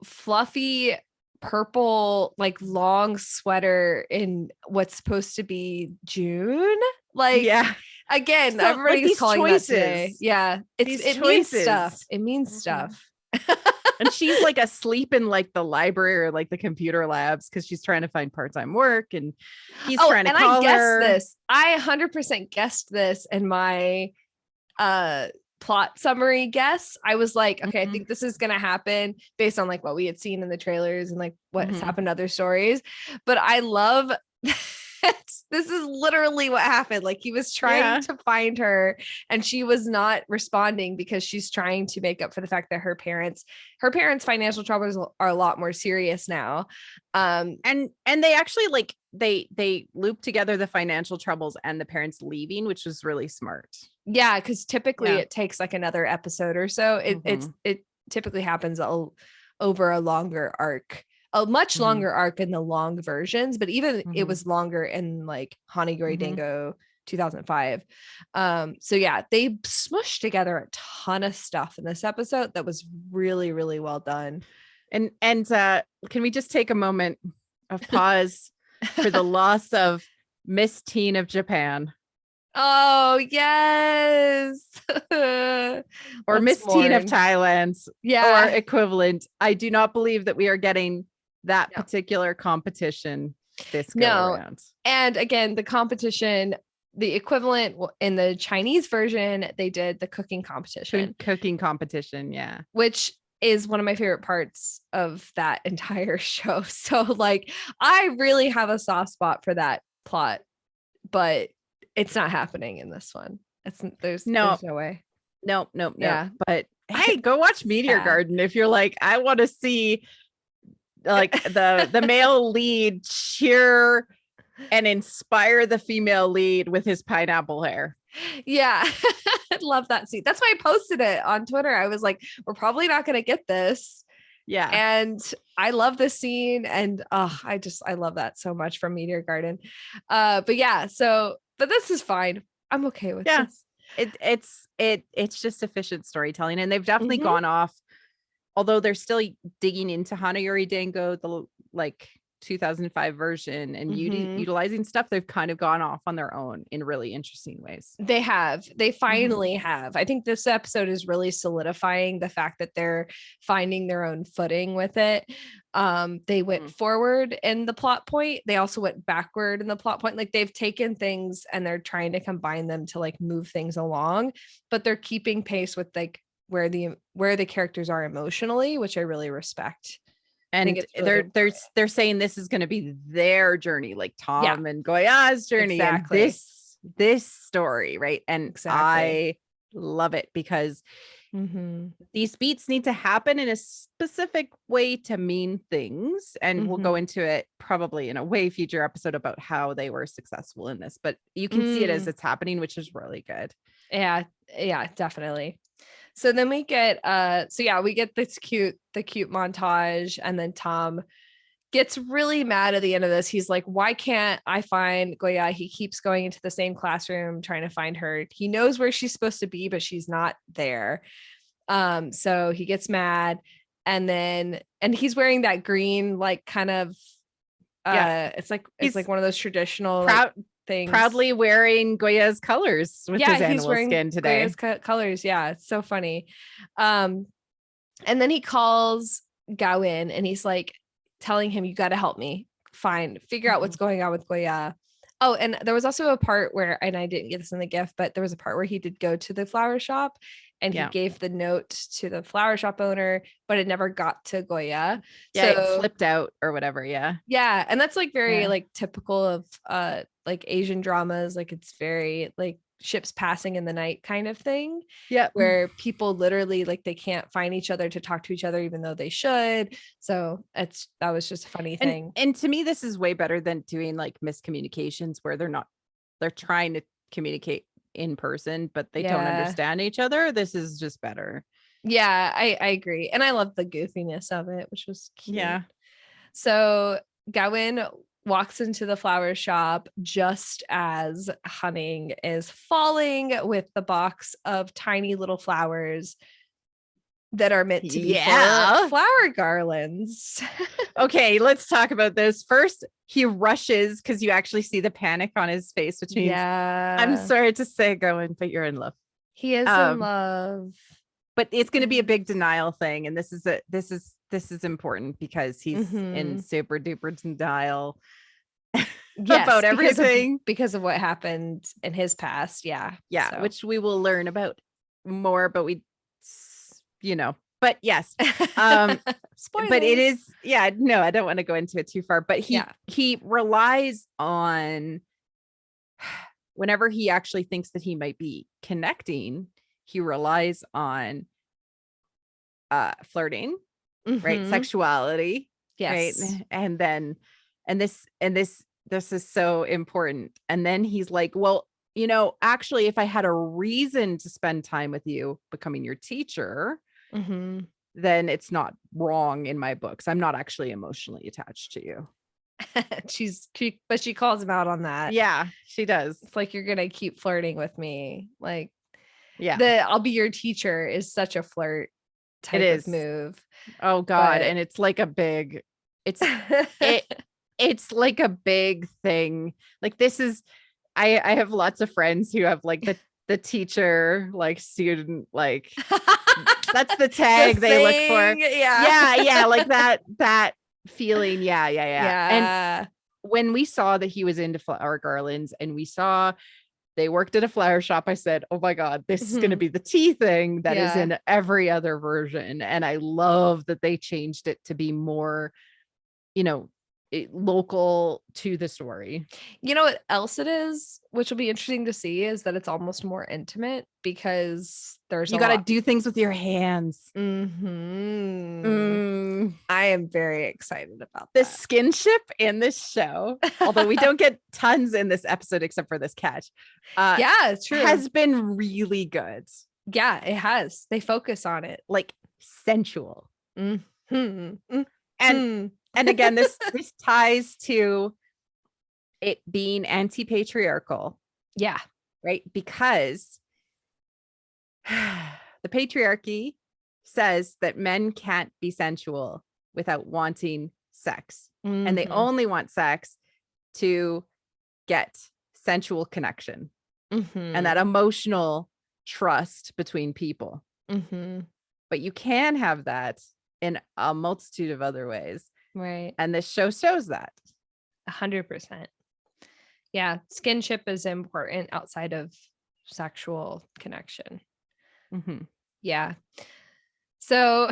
fluffy purple, like long sweater in what's supposed to be June. Like, yeah. Again, So, everybody's like, calling choices. that today. Yeah, it means stuff. It means stuff. And she's like asleep in like the library or like the computer labs because she's trying to find part-time work, and he's trying to call I guessed her. This. I 100% guessed this in my plot summary guess. I was like, okay, I think this is gonna happen based on like what we had seen in the trailers and like what's happened in other stories. But I love this is literally what happened. Like, he was trying to find her and she was not responding because she's trying to make up for the fact that her parents financial troubles are a lot more serious now. And they actually like they loop together the financial troubles and the parents leaving, which was really smart. Yeah, because typically it takes like another episode or so. It typically happens over a longer arc. A much longer arc in the long versions, but even it was longer in like Hana Yori Dango 2005. So yeah, they smushed together a ton of stuff in this episode that was really, really well done. And can we just take a moment of pause for the loss of Miss Teen of Japan? Oh yes. Or Miss Teen of Thailand, or equivalent. I do not believe that we are getting that particular competition this go around. And again, the competition, the equivalent in the Chinese version, they did the cooking competition. Yeah. Which is one of my favorite parts of that entire show. So like, I really have a soft spot for that plot, but it's not happening in this one. There's no way. No. Yeah. But hey, go watch Meteor Garden if you're like, I want to see like the male lead cheer and inspire the female lead with his pineapple hair. Yeah. I love that scene. That's why I posted it on Twitter. I was like, we're probably not going to get this. Yeah. And I love this scene. And I love that so much from Meteor Garden. But this is fine. I'm okay with this. It's just efficient storytelling. And they've definitely gone off, although they're still digging into Hana Yori Dango, the like 2005 version, and utilizing stuff. They've kind of gone off on their own in really interesting ways. They finally have. I think this episode is really solidifying the fact that they're finding their own footing with it. They went forward in the plot point. They also went backward in the plot point. Like, they've taken things and they're trying to combine them to like move things along, but they're keeping pace with like where the characters are emotionally, which I really respect. And they're saying this is going to be their journey, like Tom and Gorya's journey, and this story, right? And I love it because these beats need to happen in a specific way to mean things, and we'll go into it probably in a way future episode about how they were successcul in this, but you can see it as it's happening, which is really good. Yeah, definitely. So then we get we get the cute montage, and then Tom gets really mad at the end of this. He's like, why can't I find Gorya? He keeps going into the same classroom trying to find her. He knows where she's supposed to be, but she's not there. So he gets mad, and he's wearing that green, like, kind of it's like one of those traditional things. Proudly wearing Gorya's colors with his animal skin today. Gorya's colors. Yeah, it's so funny. And then he calls Gao in, and he's like telling him, you got to help me figure out what's going on with Gorya. Oh, and there was also a part where, and I didn't get this in the gift, but there was a part where he did go to the flower shop, and he gave the note to the flower shop owner, but it never got to Gorya. Yeah, it flipped out or whatever. Yeah. Yeah. And that's like very like typical of like Asian dramas. Like, it's very like ships passing in the night kind of thing. Yeah. Where people literally like they can't find each other to talk to each other, even though they should. So that was just a funny thing. And to me, this is way better than doing like miscommunications where they're trying to communicate in person, but they don't understand each other. This is just better. Yeah, I agree. And I love the goofiness of it, which was cute. Yeah. So Gawain walks into the flower shop just as Hunning is falling with the box of tiny little flowers that are meant to be for flower garlands. Okay, let's talk about this. First, he rushes because you actually see the panic on his face, which means I'm sorry to say, Gawain, but you're in love. He is in love. But it's going to be a big denial thing, and this is important because he's in super duper denial about everything because of what happened in his past. Yeah, so. Which we will learn about more, but but yes, but it is, no, I don't want to go into it too far, but he relies on, whenever he actually thinks that he might be connecting, he relies on flirting, right? Sexuality, right? And this is so important. And then he's like, well, actually, if I had a reason to spend time with you becoming your teacher, then it's not wrong in my books. I'm not actually emotionally attached to you. But she calls him out on that. Yeah, she does. It's like, you're gonna keep flirting with me. Like, I'll be your teacher is such a flirt type of move. Oh God. And it's like a big, it's like a big thing. Like, this is, I have lots of friends who have like the teacher, like student, like that's the tag they look for. Yeah. Like that feeling. Yeah. And when we saw that he was into flower garlands and we saw they worked at a flower shop, I said, oh my God, this is going to be the tea thing that is in every other version. And I love that they changed it to be more, local to the story. You know what else it is, which will be interesting to see, is that it's almost more intimate because you got to do things with your hands. I am very excited about the skinship in this show, although we don't get tons in this episode except for this catch. It's true, has been really good. Yeah, it has. They focus on it, like sensual. And again, this ties to it being anti-patriarchal. Yeah. Right. Because the patriarchy says that men can't be sensual without wanting sex. And they only want sex to get sensual connection and that emotional trust between people. But you can have that in a multitude of other ways. Right. And this show shows that. 100%. Yeah. Skinship is important outside of sexual connection. Yeah. So,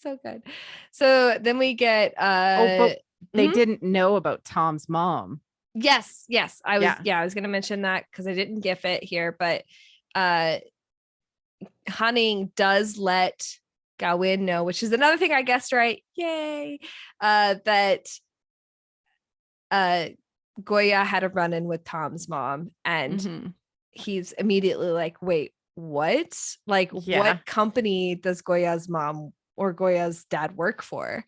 so good. So then we get, but they didn't know about Tom's mom. Yes. I was going to mention that because I didn't gif it here, but, Hunning does let Gawain know, which is another thing I guessed right. Yay. That Gorya had a run-in with Tom's mom, and he's immediately like, wait, what? Like, what company does Gorya's mom or Gorya's dad work for?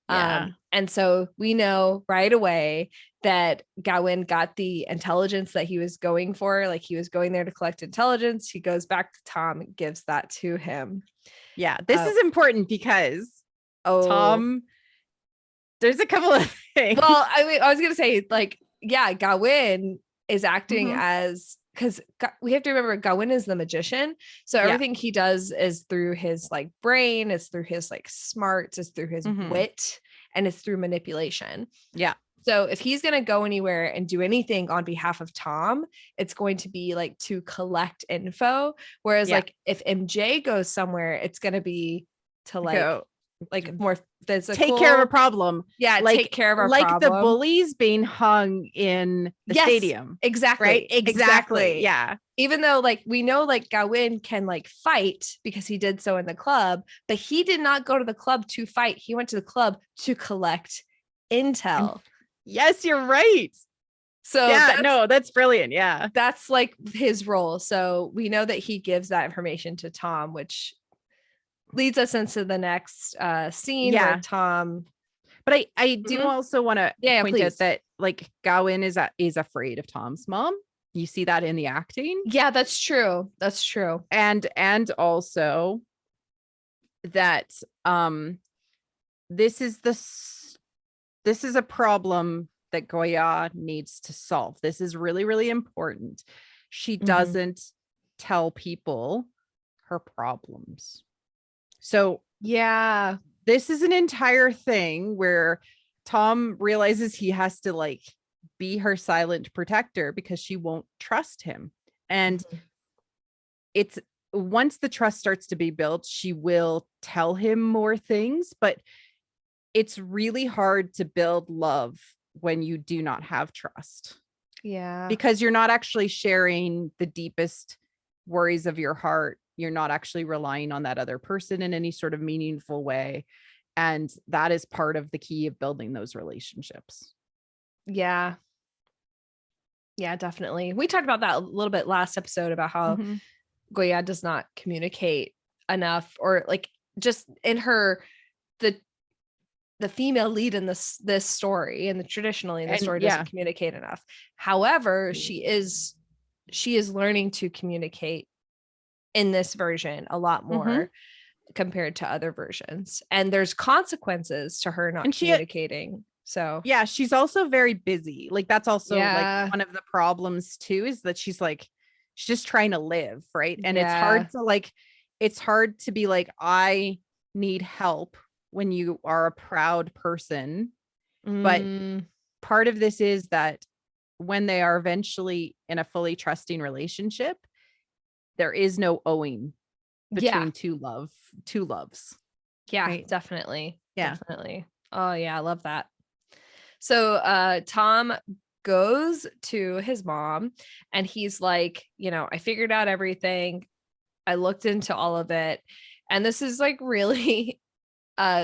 And so we know right away that Gawain got the intelligence that he was going for. Like, he was going there to collect intelligence. He goes back to Tom and gives that to him. Yeah, this is important because Tom, there's a couple of things. Well, I mean, I was gonna say, like, Gawain is acting as, because we have to remember Gawain is the magician, so everything he does is through his like brain, it's through his like smarts, it's through his wit, and it's through manipulation. Yeah. So if he's going to go anywhere and do anything on behalf of Tom, it's going to be like to collect info. Whereas like if MJ goes somewhere, it's going to be to like more physical. Take care of a problem. Yeah. Like, take care of our like problem. the bullies being hung in the stadium. Exactly. Right. Exactly. Yeah. Even though like we know like Gawain can like fight because he did so in the club, but he did not go to the club to fight. He went to the club to collect intel. Yes, you're right. So that's brilliant. Yeah. That's like his role. So we know that he gives that information to Tom, which leads us into the next scene where Tom. But I do also want to point out that like Gawain is afraid of Tom's mom. You see that in the acting. Yeah, that's true. That's true. And also that this is a problem that Gorya needs to solve. This is really, really important. She doesn't tell people her problems. So yeah, this is an entire thing where Tom realizes he has to like be her silent protector because she won't trust him. And it's once the trust starts to be built, she will tell him more things, but it's really hard to build love when you do not have trust. Yeah. Because you're not actually sharing the deepest worries of your heart. You're not actually relying on that other person in any sort of meaningful way. And that is part of the key of building those relationships. Yeah. Yeah, definitely. We talked about that a little bit last episode about how Gorya does not communicate enough, or like just in her, the female lead in this story, and traditionally in the story doesn't communicate enough. However, she is learning to communicate in this version a lot more compared to other versions, and there's consequences to her not communicating. So yeah, she's also very busy. Like that's also like one of the problems too, is that she's just trying to live, right? And it's hard to be like, I need help when you are a proud person. But part of this is that when they are eventually in a fully trusting relationship, there is no owing between two loves. Yeah, right? Definitely. Yeah, definitely. Oh yeah, I love that. So Tom goes to his mom and he's like, I figured out everything. I looked into all of it. And this is like really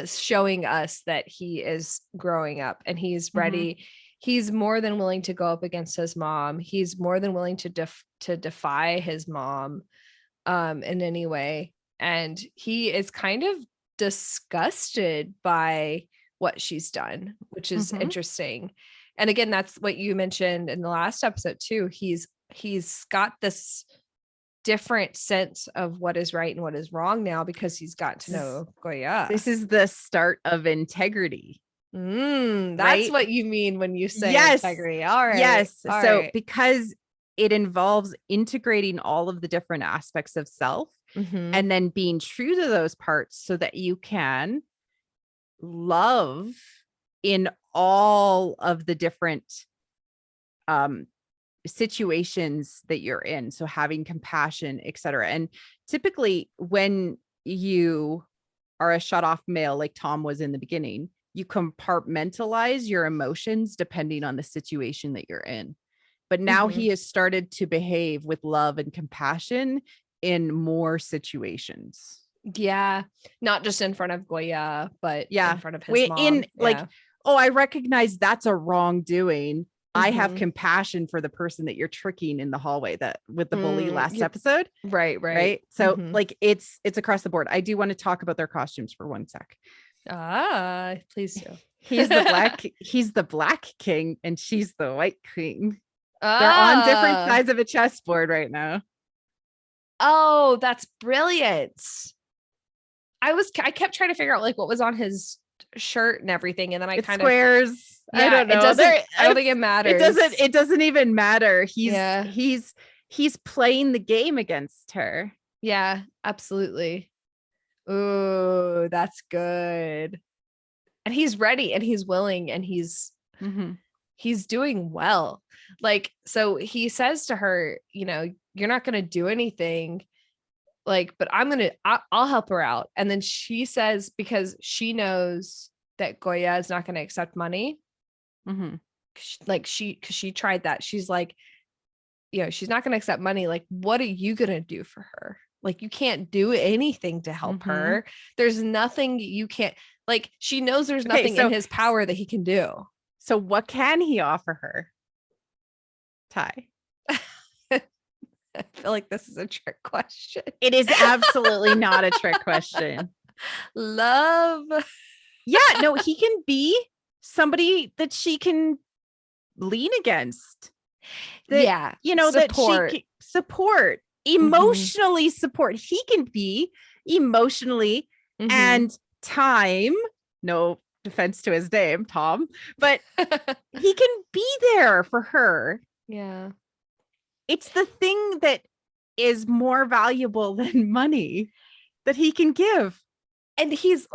showing us that he is growing up and he's ready. He's more than willing to go up against his mom. He's more than willing to defy his mom in any way. And he is kind of disgusted by what she's done, which is interesting. And again, that's what you mentioned in the last episode too. He's got this different sense of what is right and what is wrong now because he's got to know Gorya. This is the start of integrity. That's right? What you mean when you say integrity. All right. Yes. Because it involves integrating all of the different aspects of self and then being true to those parts so that you can love in all of the different situations that you're in. So having compassion, etc. And typically when you are a shut off male, like Tom was in the beginning, you compartmentalize your emotions depending on the situation that you're in. But now he has started to behave with love and compassion in more situations. Yeah. Not just in front of Gorya, but in front of his mom. I recognize that's a wrongdoing. I have compassion for the person that you're tricking in the hallway with the bully last episode. Right. So like it's across the board. I do want to talk about their costumes for one sec. Please do. He's the black king and she's the white queen. They're on different sides of a chessboard right now. Oh, that's brilliant. I kept trying to figure out like what was on his shirt and everything, and then I kind squares. I don't know. I don't think it matters. It doesn't even matter. He's playing the game against her. Yeah, absolutely. Ooh, that's good. And he's ready and he's willing and he's doing well. Like, so he says to her, you're not going to do anything, like, but I'll help her out. And then she says, because she knows that Gorya is not going to accept money. Because she tried that. She's like, she's not going to accept money. Like, what are you going to do for her? Like, you can't do anything to help her. There's nothing you can't, like, she knows there's nothing in his power that he can do. So what can he offer her? Ty. I feel like this is a trick question. It is absolutely not a trick question. Love. Yeah, no, he can be somebody that she can lean against. That, Yeah. you know, Support. that she can support, emotionally support. He can be emotionally and time, no defense to his name, Tom, but he can be there for her. Yeah. It's the thing that is more valuable than money that he can give. And he's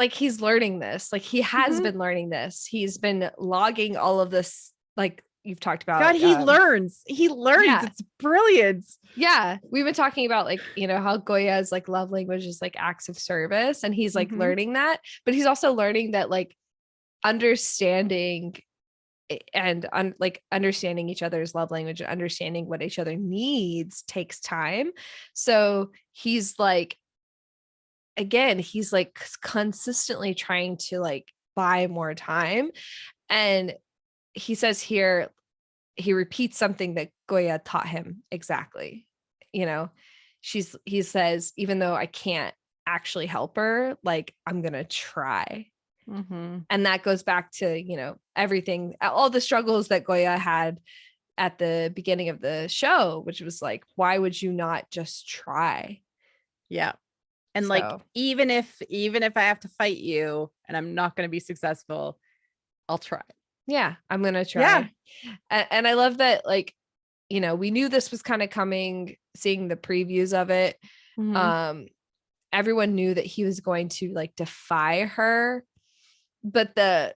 learning this. Like he has been learning this. He's been logging all of this, like you've talked about. God, he learns. Yeah. It's brilliant. Yeah. We've been talking about like, you know, how Gorya's like love language is like acts of service. And he's like learning that, but he's also learning that like understanding and understanding each other's love language and understanding what each other needs takes time. So he's like, again, he's like consistently trying to like buy more time. And he says here, he repeats something that Gorya taught him exactly. You know, he says, even though I can't actually help her, like I'm going to try. And that goes back to, you know, everything, all the struggles that Gorya had at the beginning of the show, which was like, why would you not just try? Yeah. And like, even if I have to fight you and I'm not going to be successful, I'll try. Yeah, I'm going to try. Yeah. And I love that, like, you know, we knew this was kind of coming, seeing the previews of it. Everyone knew that he was going to like defy her, but the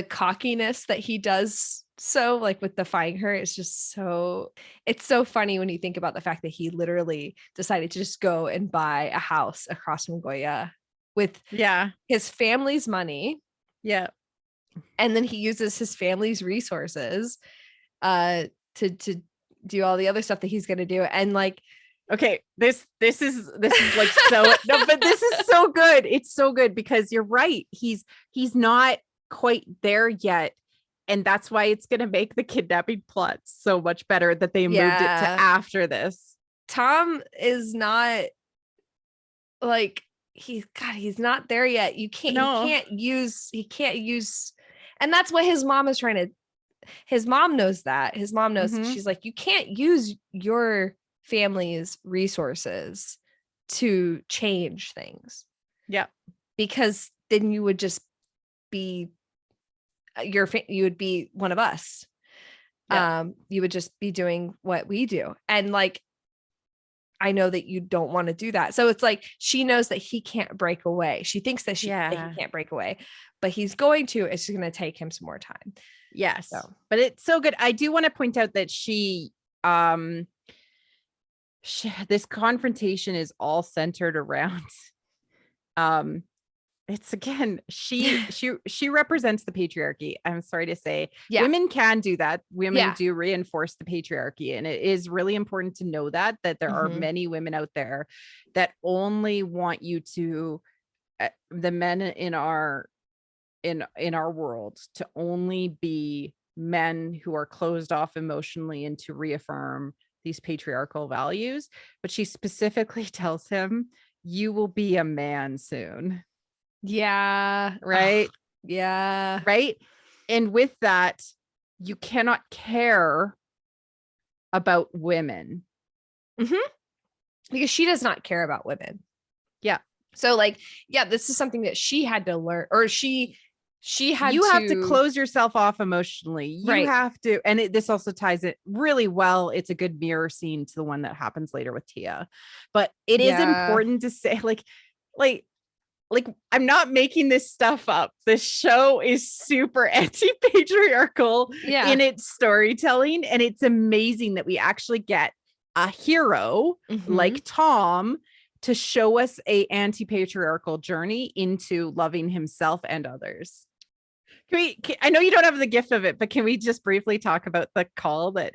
cockiness that he does so like with defying her is just so, it's so funny when you think about the fact that he literally decided to just go and buy a house across from Gorya with his family's money. Yeah. And then he uses his family's resources to do all the other stuff that he's going to do. And like, okay, this is like so no, but this is so good. It's so good because you're right. He's not quite there yet. And that's why it's going to make the kidnapping plot so much better that they moved it to after this. Tom is not like, he's not there yet. He can't use, and that's what his mom is trying to, his mom knows that. His mom knows, she's like, you can't use your family's resources to change things. Yeah. Because then you would just be you would be one of us. You would just be doing what we do. And like, I know that you don't want to do that. So it's like, she knows that he can't break away. She thinks that that he can't break away, but he's going to, it's just going to take him some more time. Yes. But it's so good. I do want to point out that this confrontation is all centered around, it's again, she represents the patriarchy. I'm sorry to say, women can do that. Women do reinforce the patriarchy. And it is really important to know that there are many women out there that only want you to, the men in our world, to only be men who are closed off emotionally and to reaffirm these patriarchal values. But she specifically tells him, you will be a man soon. Yeah. Right. Yeah. Right. And with that, you cannot care about women. Because she does not care about women. Yeah. So like, this is something that she had to learn, or she had you have to close yourself off emotionally. You have to, and this also ties it really well. It's a good mirror scene to the one that happens later with Tia, but it is important to say, like, I'm not making this stuff up. This show is super anti-patriarchal in its storytelling. And it's amazing that we actually get a hero like Tom to show us a anti-patriarchal journey into loving himself and others. I know you don't have the gift of it, but can we just briefly talk about the call that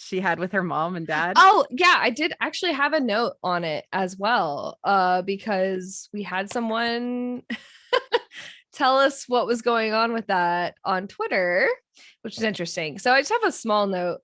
she had with her mom and dad? Oh yeah, I did actually have a note on it as well, because we had someone tell us what was going on with that on Twitter, which is interesting. So I just have a small note.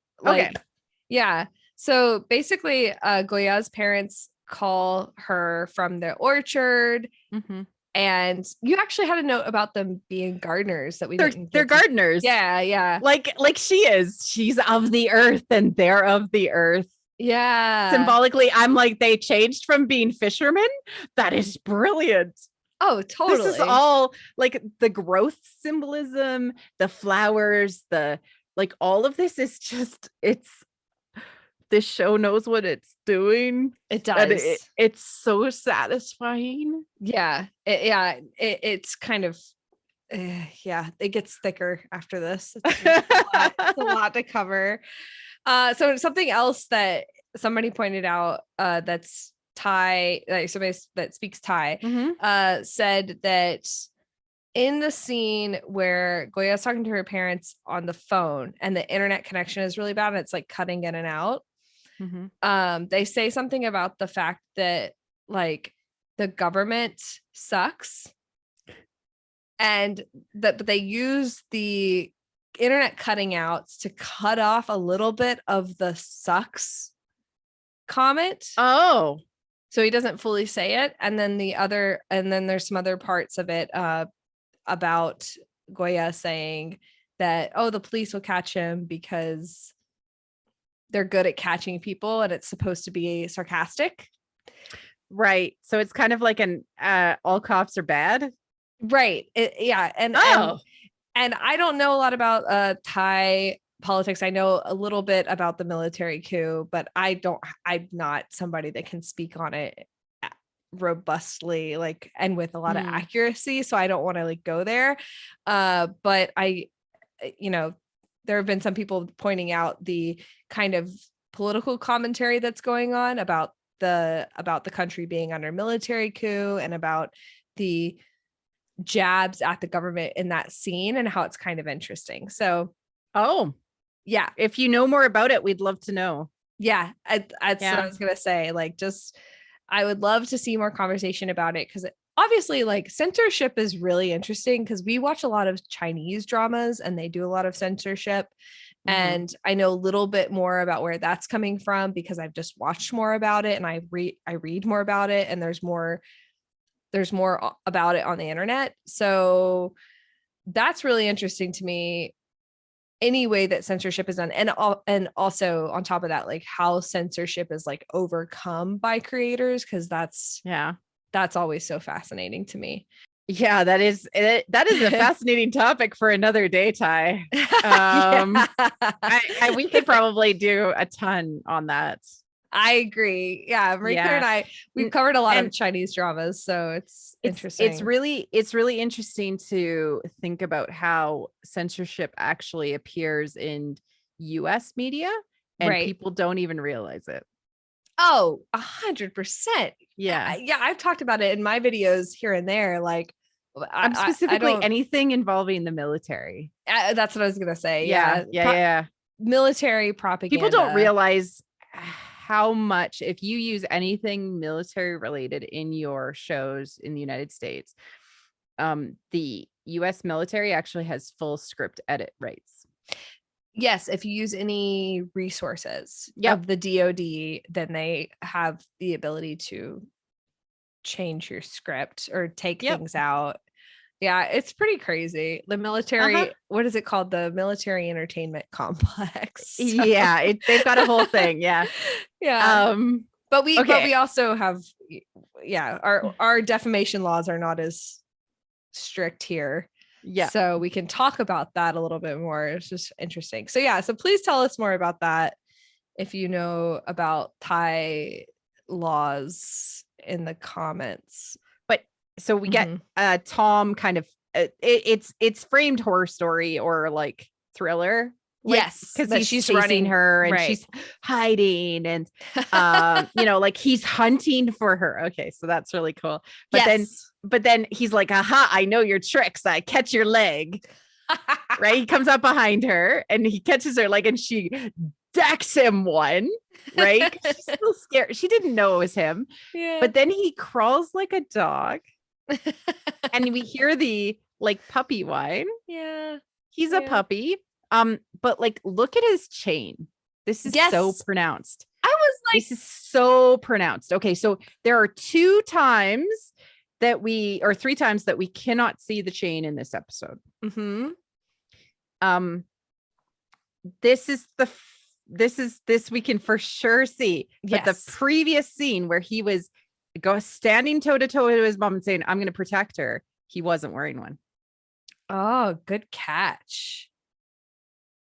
So basically, Gorya's parents call her from the orchard. Mm-hmm. And you actually had a note about them being gardeners that we didn't. They're gardeners. Yeah. Like she's of the earth and they're of the earth. Yeah. Symbolically, I'm like, they changed from being fishermen. That is brilliant. Oh, totally. This is all like the growth symbolism, the flowers, the like all of this is just this show knows what it's doing. It does. It's so satisfying. Yeah. It's kind of it gets thicker after this. It's a lot to cover. So something else that somebody pointed out that's Thai, like somebody that speaks Thai, said that in the scene where Gorya is talking to her parents on the phone and the internet connection is really bad and it's like cutting in and out, they say something about the fact that like the government sucks and that they use the internet cutting outs to cut off a little bit of the sucks comment. Oh, so he doesn't fully say it. And then there's some other parts of it about Gorya saying that, oh, the police will catch him because they're good at catching people and it's supposed to be sarcastic. Right. So it's kind of like an all cops are bad. Right. And I don't know a lot about Thai politics. I know a little bit about the military coup, but I'm not somebody that can speak on it robustly, like, and with a lot of accuracy. So I don't want to like go there. But there have been some people pointing out the kind of political commentary that's going on about the country being under military coup and about the jabs at the government in that scene and how it's kind of interesting. So, yeah, if you know more about it, we'd love to know. Yeah, that's what I was gonna say. Like, I would love to see more conversation about it because obviously, like, censorship is really interesting because we watch a lot of Chinese dramas and they do a lot of censorship. And I know a little bit more about where that's coming from because I've just watched more about it and I read more about it, and there's more about it on the internet. So that's really interesting to me, any way that censorship is done. And also on top of that, like how censorship is like overcome by creators, because that's always so fascinating to me. Yeah, that is a fascinating topic for another day, Ty. We could probably do a ton on that. I agree. Yeah, Marika and we've covered a lot of Chinese dramas, so it's interesting. It's really interesting to think about how censorship actually appears in US media and people don't even realize it. Oh, 100%. Yeah. I've talked about it in my videos here and there. Like, I'm specifically anything involving the military. That's what I was gonna say. Yeah. Military propaganda. People don't realize how much, if you use anything military related in your shows in the United States, the US military actually has full script edit rights. Yes, if you use any resources of the DoD, then they have the ability to change your script or take things out. Yeah, it's pretty crazy. The military, what is it called? The military entertainment complex. So. Yeah, they've got a whole thing. Yeah. Yeah. But we also have, our defamation laws are not as strict here. Yeah. So we can talk about that a little bit more. It's just interesting. So so please tell us more about that if you know about Thai laws in the comments. But so we get Tom kind of it's framed horror story or like thriller. Yes, because she's chasing her and she's hiding and like he's hunting for her. Okay, so that's really cool. But then he's like, aha, I know your tricks. I catch your leg. Right? He comes up behind her and he catches her leg and she decks him one. Right? She's still scared. She didn't know it was him. Yeah. But then he crawls like a dog. And we hear the like puppy whine. Yeah. He's a puppy. But like, look at his chain. This is so pronounced. I was this is so pronounced. Okay, so there are 3 times that we cannot see the chain in this episode. This we can for sure see. But the previous scene where he was standing toe to toe with his mom and saying, "I'm going to protect her," he wasn't wearing one. Oh, good catch.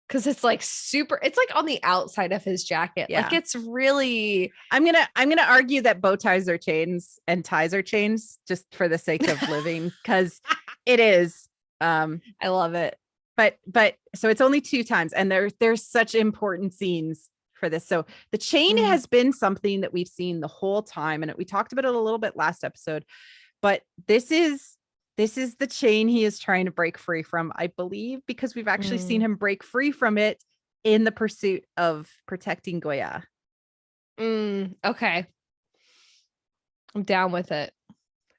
Because it's like it's like on the outside of his jacket. Yeah. Like it's really. I'm gonna argue that bow ties are chains and ties are chains just for the sake of living, because it is. I love it. But so it's only 2 times, and there's such important scenes for this. So the chain has been something that we've seen the whole time, and we talked about it a little bit last episode, but this is the chain he is trying to break free from, I believe, because we've actually seen him break free from it in the pursuit of protecting Gorya. Okay. I'm down with it.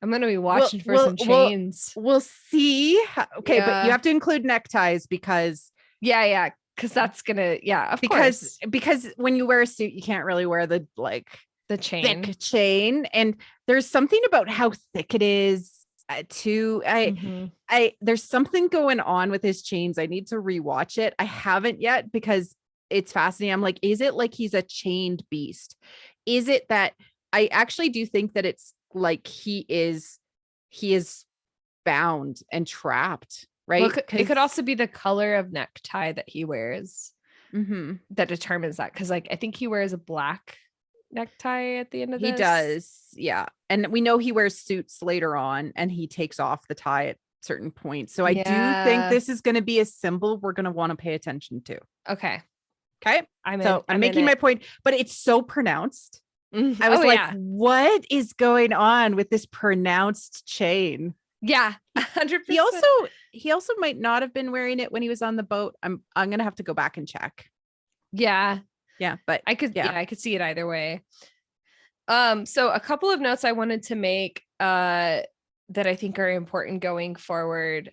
I'm going to be watching for some chains. We'll see. Okay, but you have to include neckties because... Yeah. Because that's going to... Yeah, of course. Because when you wear a suit, you can't really wear the chain. Thick chain. And there's something about how thick it is too. There's something going on with his chains. I need to rewatch it. I haven't yet because it's fascinating. I'm like, is it like he's a chained beast? Is it that... I actually do think that it's like he is bound and trapped, right? Well, it could also be the color of necktie that he wears that determines that, because like I think he wears a black necktie at the end of this. He does, yeah. And we know he wears suits later on, and he takes off the tie at certain points. So I do think this is going to be a symbol we're going to want to pay attention to. Okay, I'm making my point, but it's so pronounced. I was what is going on with this pronounced chain? Yeah, 100%. He also might not have been wearing it when he was on the boat. I'm gonna have to go back and check. Yeah, but I could see it either way. So a couple of notes I wanted to make that I think are important going forward,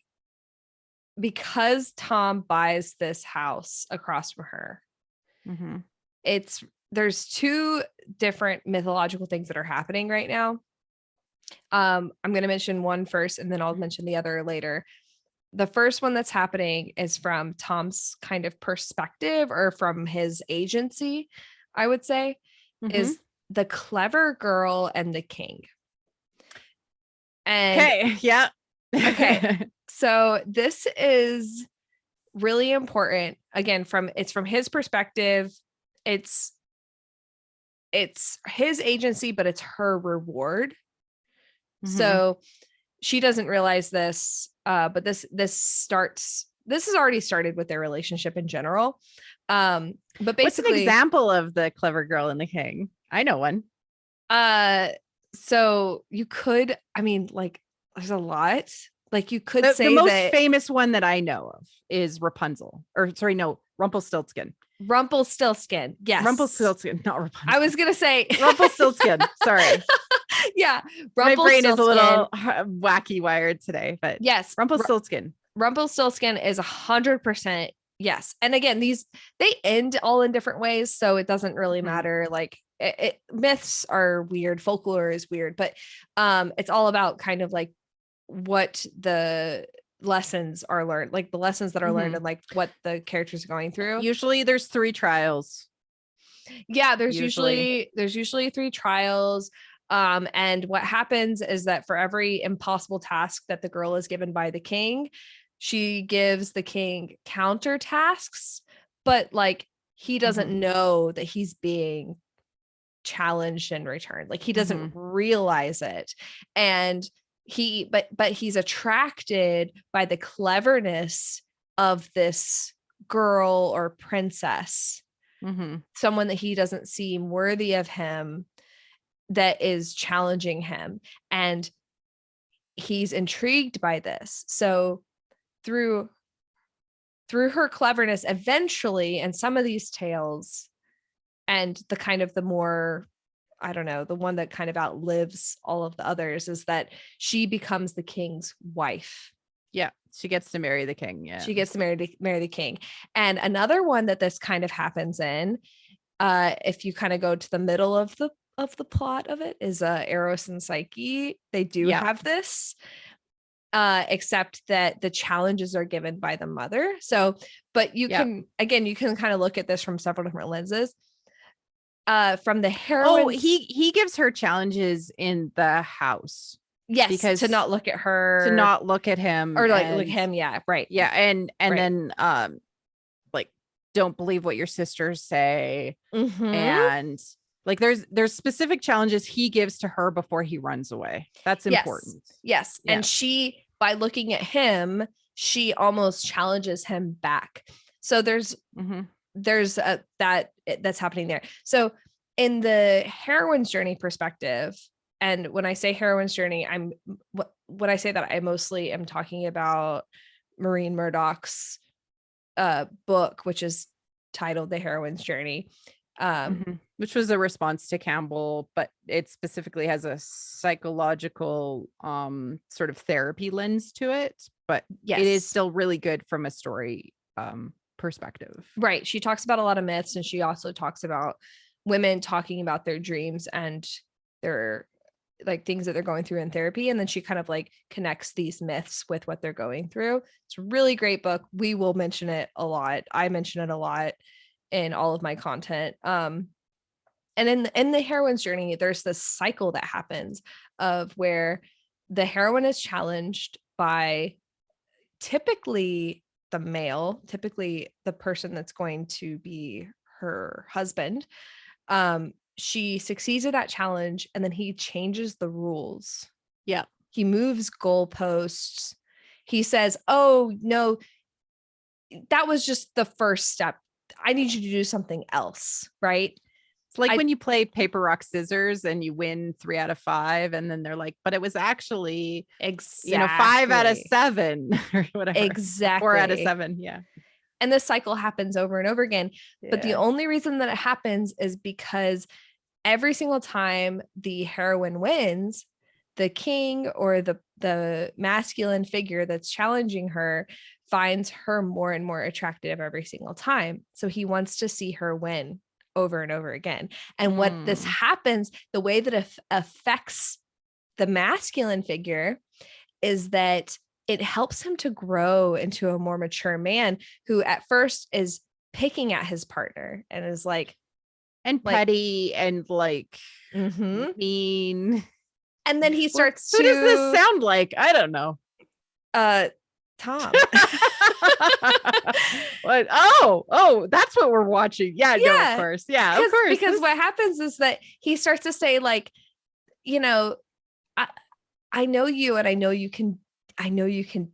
because Tom buys this house across from her. There's 2 different mythological things that are happening right now. I'm going to mention one first, and then I'll mention the other later. The first one that's happening is from Tom's kind of perspective, or from his agency, I would say, is the clever girl and the king. And okay. So this is really important. Again, it's from his perspective. It's his agency, but it's her reward. So she doesn't realize this, but this has already started with their relationship in general. But basically, what's an example of the clever girl and the king? I know one. So you could, there's a lot. Like you could say the most famous one that I know of is Rumpelstiltskin. Rumpelstiltskin. Yes. Rumpelstiltskin, not Rapunzel. I was going to say Rumpelstiltskin. Sorry. Yeah. My brain is a little wacky wired today, but yes. Rumpelstiltskin. Rumpelstiltskin is 100%. Yes. And again, they end all in different ways. So it doesn't really matter. Like myths are weird. Folklore is weird, but it's all about kind of like what the lessons are learned, like the lessons that are learned, and like what the characters are going through. Usually there's 3 trials. Yeah, there's usually 3 trials. And what happens is that for every impossible task that the girl is given by the king, she gives the king counter tasks, but like he doesn't know that he's being challenged in return. Like he doesn't realize it. And but he's attracted by the cleverness of this girl or princess, someone that he doesn't seem worthy of him, that is challenging him, and he's intrigued by this. So through her cleverness, eventually, and some of these tales, and the kind of the more, I don't know, the one that kind of outlives all of the others, is that she becomes the king's wife. Yeah, she gets to marry the king. Yeah, she gets to marry the king. And another one that this kind of happens in If you kind of go to the middle of the plot of it is Eros and Psyche. They do have this, except that the challenges are given by the mother. So, but you can kind of look at this from several different lenses. From the heroine. Oh, he gives her challenges in the house. Yes, because to not look at her, to not look at him, or like look at him. Yeah, right. Yeah, and right. then like, don't believe what your sisters say, and like there's specific challenges he gives to her before he runs away. That's important. Yes. And she, by looking at him, she almost challenges him back. So there's that's happening there. So in the heroine's journey perspective, and when I say heroine's journey, when I say that, I mostly am talking about Maureen Murdoch's book, which is titled The Heroine's Journey, which was a response to Campbell, but it specifically has a psychological sort of therapy lens to it. But it is still really good from a story perspective. Right. She talks about a lot of myths, and she also talks about women talking about their dreams and their like things that they're going through in therapy. And then she kind of like connects these myths with what they're going through. It's a really great book. We will mention it a lot. I mention it a lot in all of my content. And in the heroine's journey, there's this cycle that happens of where the heroine is challenged by typically the male, typically the person that's going to be her husband. She succeeds at that challenge, and then he changes the rules. Yeah. He moves goalposts. He says, oh no, that was just the first step. I need you to do something else. Right. It's like when you play paper, rock, scissors and you win 3 out of 5. And then they're like, but it was actually, 5 out of 7 or whatever. Exactly. 4 out of 7. Yeah. And this cycle happens over and over again. But the only reason that it happens is because every single time the heroine wins, the king or the masculine figure that's challenging her finds her more and more attractive every single time. So he wants to see her win over and over again. And what this happens, the way that it affects the masculine figure is that it helps him to grow into a more mature man who at first is picking at his partner and is like, and petty and like mean. And then he starts Who does this sound like? I don't know. Tom. What? Oh, that's what we're watching. Yeah, no, of course. Yeah, of course. Because what happens is that he starts to say, like, I know you, and I know you can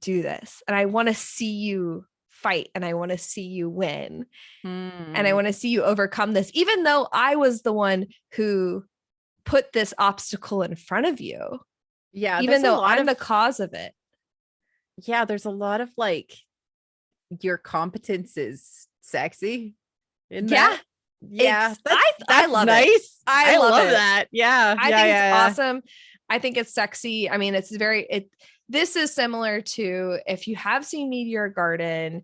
do this, and I want to see you fight, and I want to see you win, and I want to see you overcome this, even though I was the one who put this obstacle in front of you. Yeah, even though I'm the cause of it. Yeah, there's a lot of like, your competence is sexy. Yeah, I love nice. It. I love that. Yeah, I think it's awesome. I think it's sexy. I mean, this is similar to, if you have seen Meteor Garden,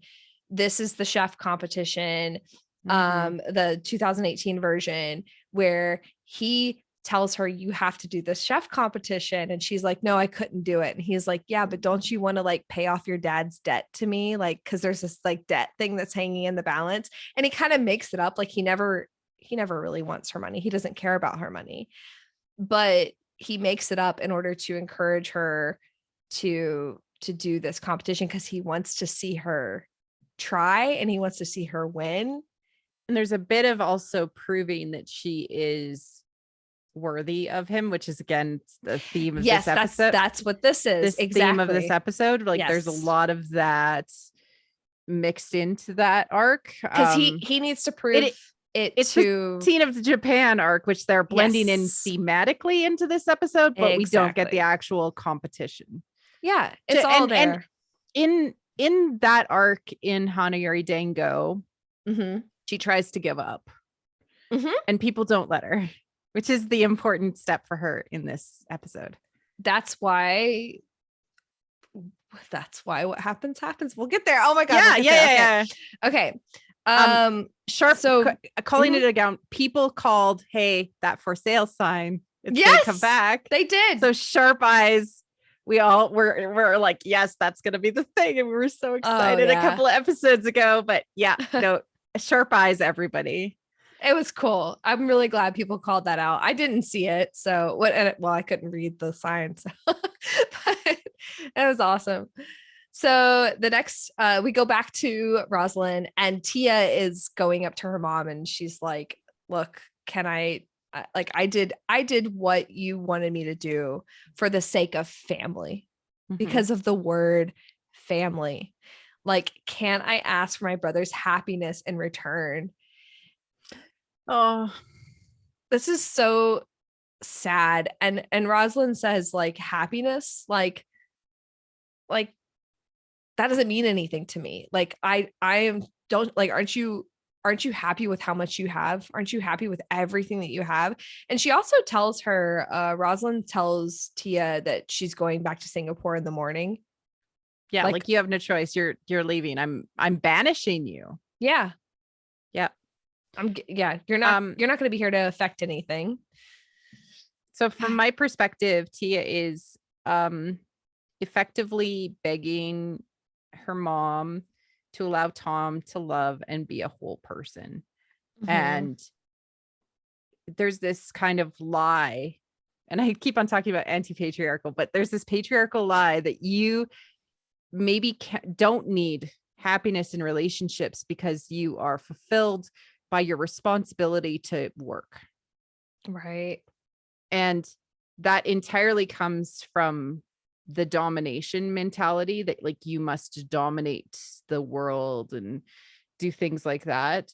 this is the chef competition, the 2018 version, where he tells her, you have to do this chef competition. And she's like, no, I couldn't do it. And he's like, yeah, but don't you want to like pay off your dad's debt to me? Like, cause there's this like debt thing that's hanging in the balance. And he kind of makes it up. Like he never really wants her money. He doesn't care about her money, but he makes it up in order to encourage her to do this competition, because he wants to see her try and he wants to see her win. And there's a bit of also proving that she is worthy of him, which is again the theme of this episode. That's what this is. This theme of this episode. Like there's a lot of that mixed into that arc, because he needs to prove it's the Teen of Japan arc, which they're blending in thematically into this episode, but we don't get the actual competition. Yeah, it's all there. And in that arc in Hana Yori Dango, she tries to give up, and people don't let her, which is the important step for her in this episode. That's why what happens. We'll get there. Oh my God. Yeah. Okay. Sharp. So Calling it again. People called, hey, that for sale sign. It's yes, gonna come back. They did. So sharp eyes. We all were like, yes, that's gonna be the thing, and we were so excited a couple of episodes ago. But yeah, no, sharp eyes, everybody. It was cool. I'm really glad people called that out. I didn't see it, so well, I couldn't read the sign, so but it was awesome. So the next, we go back to Rosalyn, and Tia is going up to her mom, and she's like, "Look, can I?" Like I did what you wanted me to do for the sake of family, because of the word family. Like, can I ask for my brother's happiness in return? Oh, this is so sad. And Rosalyn says, like, happiness, like that doesn't mean anything to me. Like, I don't like, aren't you happy with how much you have? Aren't you happy with everything that you have? And she also tells her, Rosalyn tells Tia that she's going back to Singapore in the morning. Yeah, like you have no choice. You're leaving. I'm banishing you. Yeah. Yeah. You're not going to be here to affect anything. So from my perspective, Tia is effectively begging her mom to allow Tom to love and be a whole person. And there's this kind of lie, and I keep on talking about anti-patriarchal, but there's this patriarchal lie that you maybe don't need happiness in relationships because you are fulfilled by your responsibility to work. Right. And that entirely comes from the domination mentality that, like, you must dominate the world and do things like that.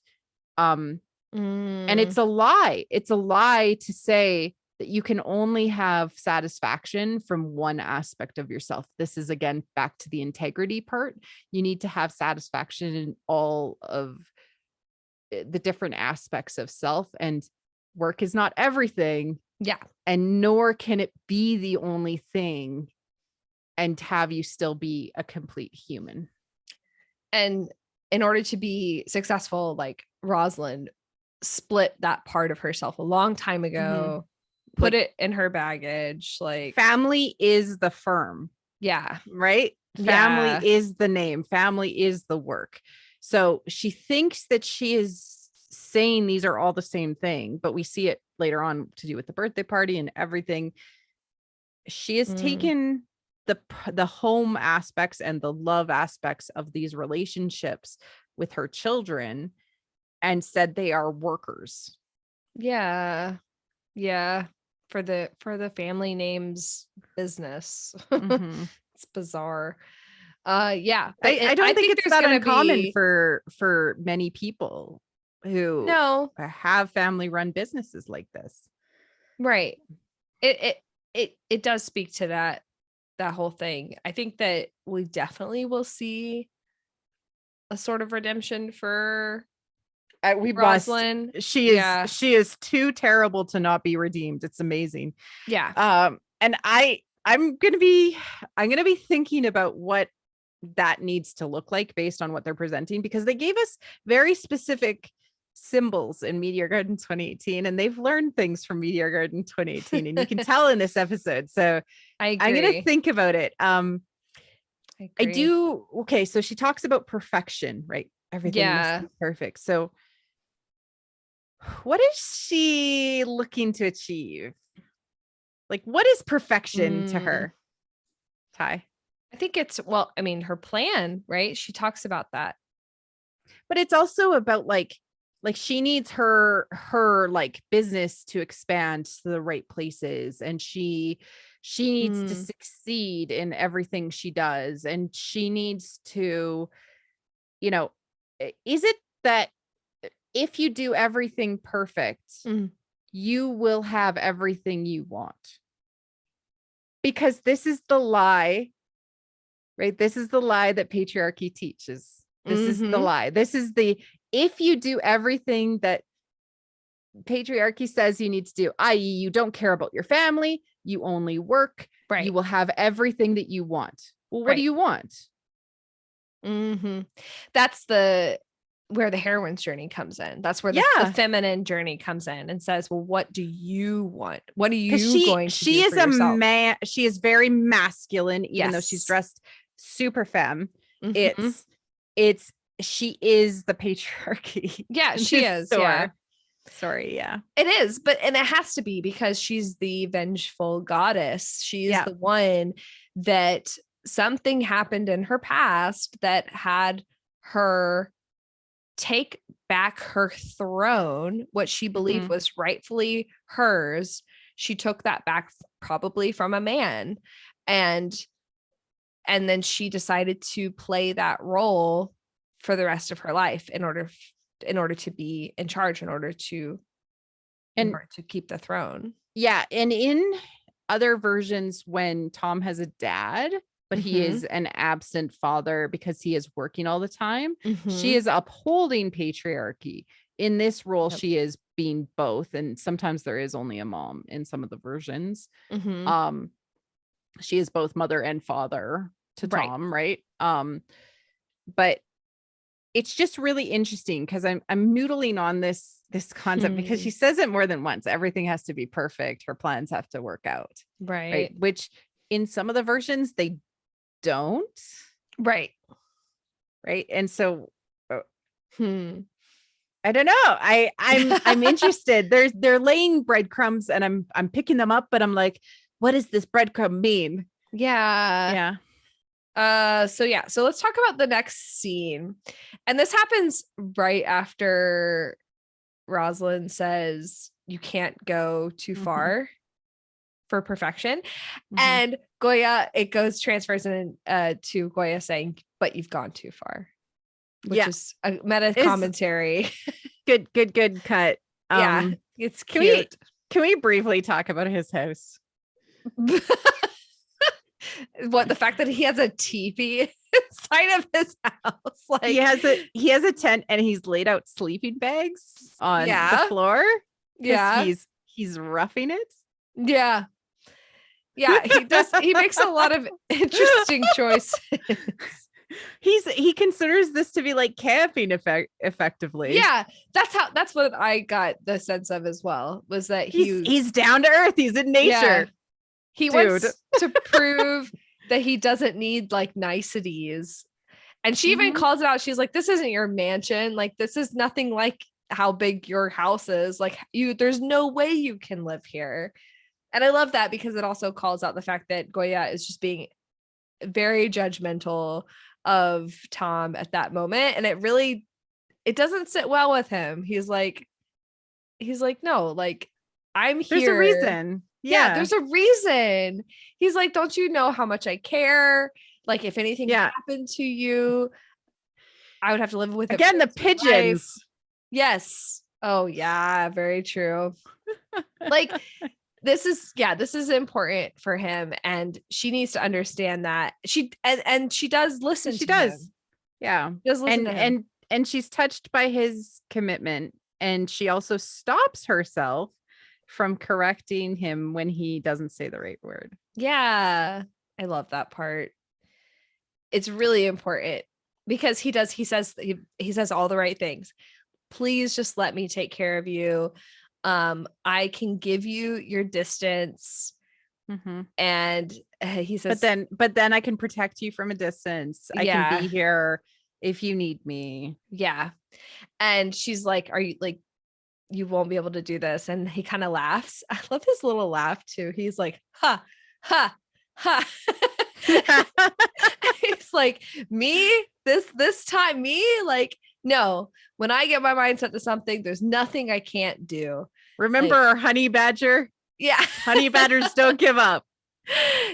And it's a lie. It's a lie to say that you can only have satisfaction from one aspect of yourself. This is, again, back to the integrity part. You need to have satisfaction in all of the different aspects of self, and work is not everything. Yeah. And nor can it be the only thing and have you still be a complete human. And in order to be successful, like, Rosalyn split that part of herself a long time ago, put it in her baggage. Like, family is the firm. Yeah. Right? Family is the name. Family is the work. So she thinks that she is saying these are all the same thing, but we see it later on to do with the birthday party and everything. She has taken the home aspects and the love aspects of these relationships with her children and said they are workers. Yeah. For the family name's business. It's bizarre. I don't think it's that uncommon for many people who have family run businesses like this. Right. It does speak to that whole thing. I think that we definitely will see a sort of redemption for Rosalyn. She is too terrible to not be redeemed. It's amazing. Yeah. And I'm gonna be thinking about what that needs to look like based on what they're presenting, because they gave us very specific symbols in Meteor Garden 2018, and they've learned things from Meteor Garden 2018, and you can tell in this episode. So I'm gonna think about it. I do. Okay, so she talks about perfection, right? Everything must be perfect. So what is she looking to achieve? Like, what is perfection to her, Ty? I think it's, her plan, right? She talks about that. But it's also about like she needs her like business to expand to the right places, and she needs to succeed in everything she does, and she needs to, is it that if you do everything perfect, you will have everything you want? Because this is the lie, right? This is the lie that patriarchy teaches. This is the lie. This is if you do everything that patriarchy says you need to do, i.e., you don't care about your family, you only work, right, you will have everything that you want. Well, what do you want? That's the where the heroine's journey comes in. That's where the feminine journey comes in and says, well, what do you want? What are you going to do for yourself? Man. She is very masculine, even though she's dressed super femme. She is the patriarchy. Yeah, she is. Yeah. Sorry. Yeah. It is. And it has to be because she's the vengeful goddess. She is the one that something happened in her past that had her take back her throne, what she believed was rightfully hers. She took that back probably from a man, and then she decided to play that role for the rest of her life in order to be in charge, in order to keep the throne. Yeah. And in other versions, when Tom has a dad, but he is an absent father because he is working all the time, she is upholding patriarchy. In this role, she is being both. And sometimes there is only a mom in some of the versions. She is both mother and father to Tom, right? But it's just really interesting because I'm noodling on this concept because she says it more than once. Everything has to be perfect. Her plans have to work out. Right. Which in some of the versions, they don't. Right. And so I don't know. I'm interested. They're laying breadcrumbs and I'm picking them up, but I'm like, what does this breadcrumb mean? Yeah. So let's talk about the next scene. And this happens right after Rosalyn says you can't go too far for perfection. And Gorya, it transfers in to Gorya saying, but you've gone too far. Which is a meta commentary. Good cut. It's cute. Can we briefly talk about his house? What, the fact that he has a teepee inside of his house? Like he has a tent and he's laid out sleeping bags on the floor. Yeah, he's roughing it. Yeah, he makes a lot of interesting choices. He considers this to be like camping effectively. Yeah, that's what I got the sense of as well, was that he's down to earth. He's in nature. Yeah. He wants to prove that he doesn't need like niceties. And she even calls it out. She's like, this isn't your mansion. Like, this is nothing like how big your house is. Like, there's no way you can live here. And I love that because it also calls out the fact that Gorya is just being very judgmental of Tom at that moment. And it doesn't sit well with him. He's like, no, like, I'm here. There's a reason. Yeah, there's a reason. He's like, don't you know how much I care? Like, if anything happened to you, I would have to live with it. Again, the pigeons. Life. Yes. Oh, yeah, very true. Like, this is important for him, and she needs to understand that. She does listen. She does. Him. Yeah. She does listen to him. And she's touched by his commitment, and she also stops herself from correcting him when he doesn't say the right word. Yeah, I love that part. It's really important because he says all the right things. Please just let me take care of you. I can give you your distance. And he says, but then I can protect you from a distance. I can be here if you need me. Yeah. And she's like, are you like, you won't be able to do this? And he kind of laughs. I love his little laugh too. He's like, ha, ha, ha. It's like, me, this time, me, like, no, when I get my mind set to something, there's nothing I can't do. Remember our honey badger? Yeah. Honey badgers don't give up.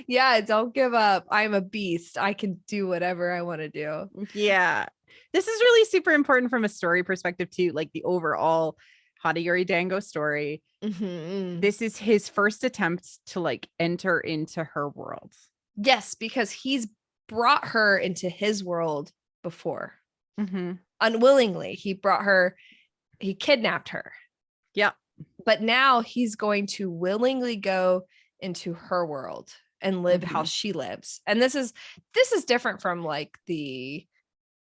Yeah, don't give up. I'm a beast. I can do whatever I want to do. Yeah. This is really super important from a story perspective too, like the overall Hana Yori Dango story. This is his first attempt to like enter into her world. Yes, because he's brought her into his world before. Unwillingly. He kidnapped her. Yeah. But now he's going to willingly go into her world and live how she lives. And this is different from like the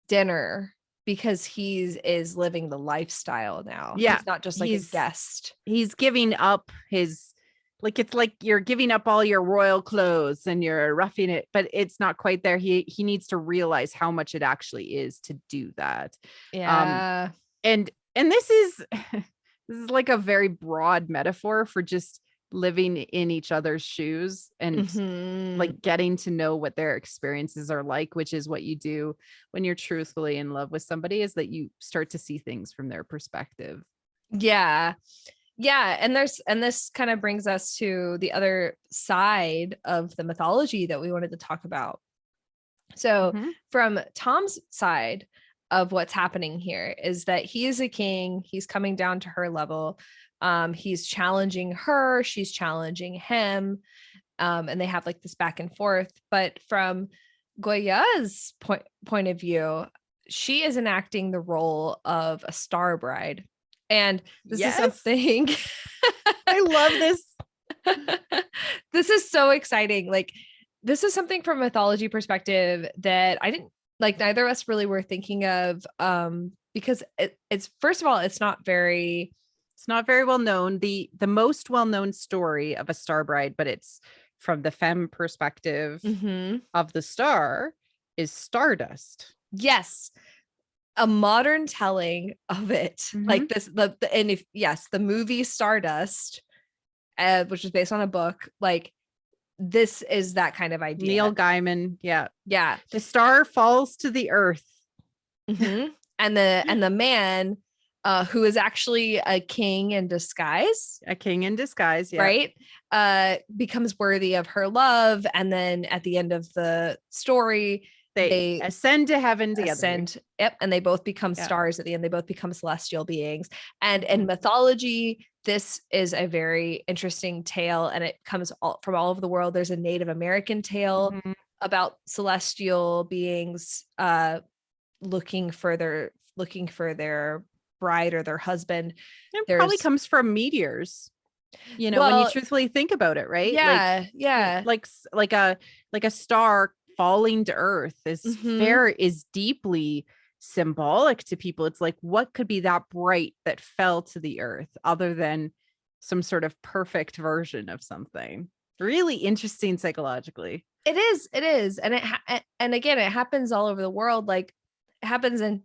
dinner because is living the lifestyle now. Yeah, He's not just like a guest. He's giving up his, like, it's like you're giving up all your royal clothes and you're roughing it, but it's not quite there. He needs to realize how much it actually is to do that. Yeah. And this is like a very broad metaphor for just living in each other's shoes and like getting to know what their experiences are like, which is what you do when you're truthfully in love with somebody, is that you start to see things from their perspective. Yeah. And this kind of brings us to the other side of the mythology that we wanted to talk about. So from Tom's side of what's happening here is that he is a king. He's coming down to her level. He's challenging her. She's challenging him. And they have like this back and forth. But from Gorya's point of view, she is enacting the role of a star bride. And this is something I love this. This is so exciting. Like, this is something from a mythology perspective that I didn't like, neither of us really were thinking of, because it's first of all, it's not very well known. The most well-known story of a star bride, but it's from the femme perspective of the star, is Stardust. Yes. A modern telling of it, like this, the movie Stardust, which is based on a book, like this is that kind of idea. Neil Gaiman. Yeah. The star falls to the earth. And the man, who is actually a king in disguise. Right. Becomes worthy of her love. And then at the end of the story, they ascend to heaven together. And they both become stars at the end. They both become celestial beings. And in mythology, this is a very interesting tale, and it comes from all over the world. There's a Native American tale about celestial beings looking for their bride or their husband. It probably comes from meteors. You know, when you truthfully think about it, right? Like a star falling to earth is deeply symbolic to people. It's like, what could be that bright that fell to the earth other than some sort of perfect version of something? Really interesting psychologically. It is. And again, it happens all over the world. Like, it happens in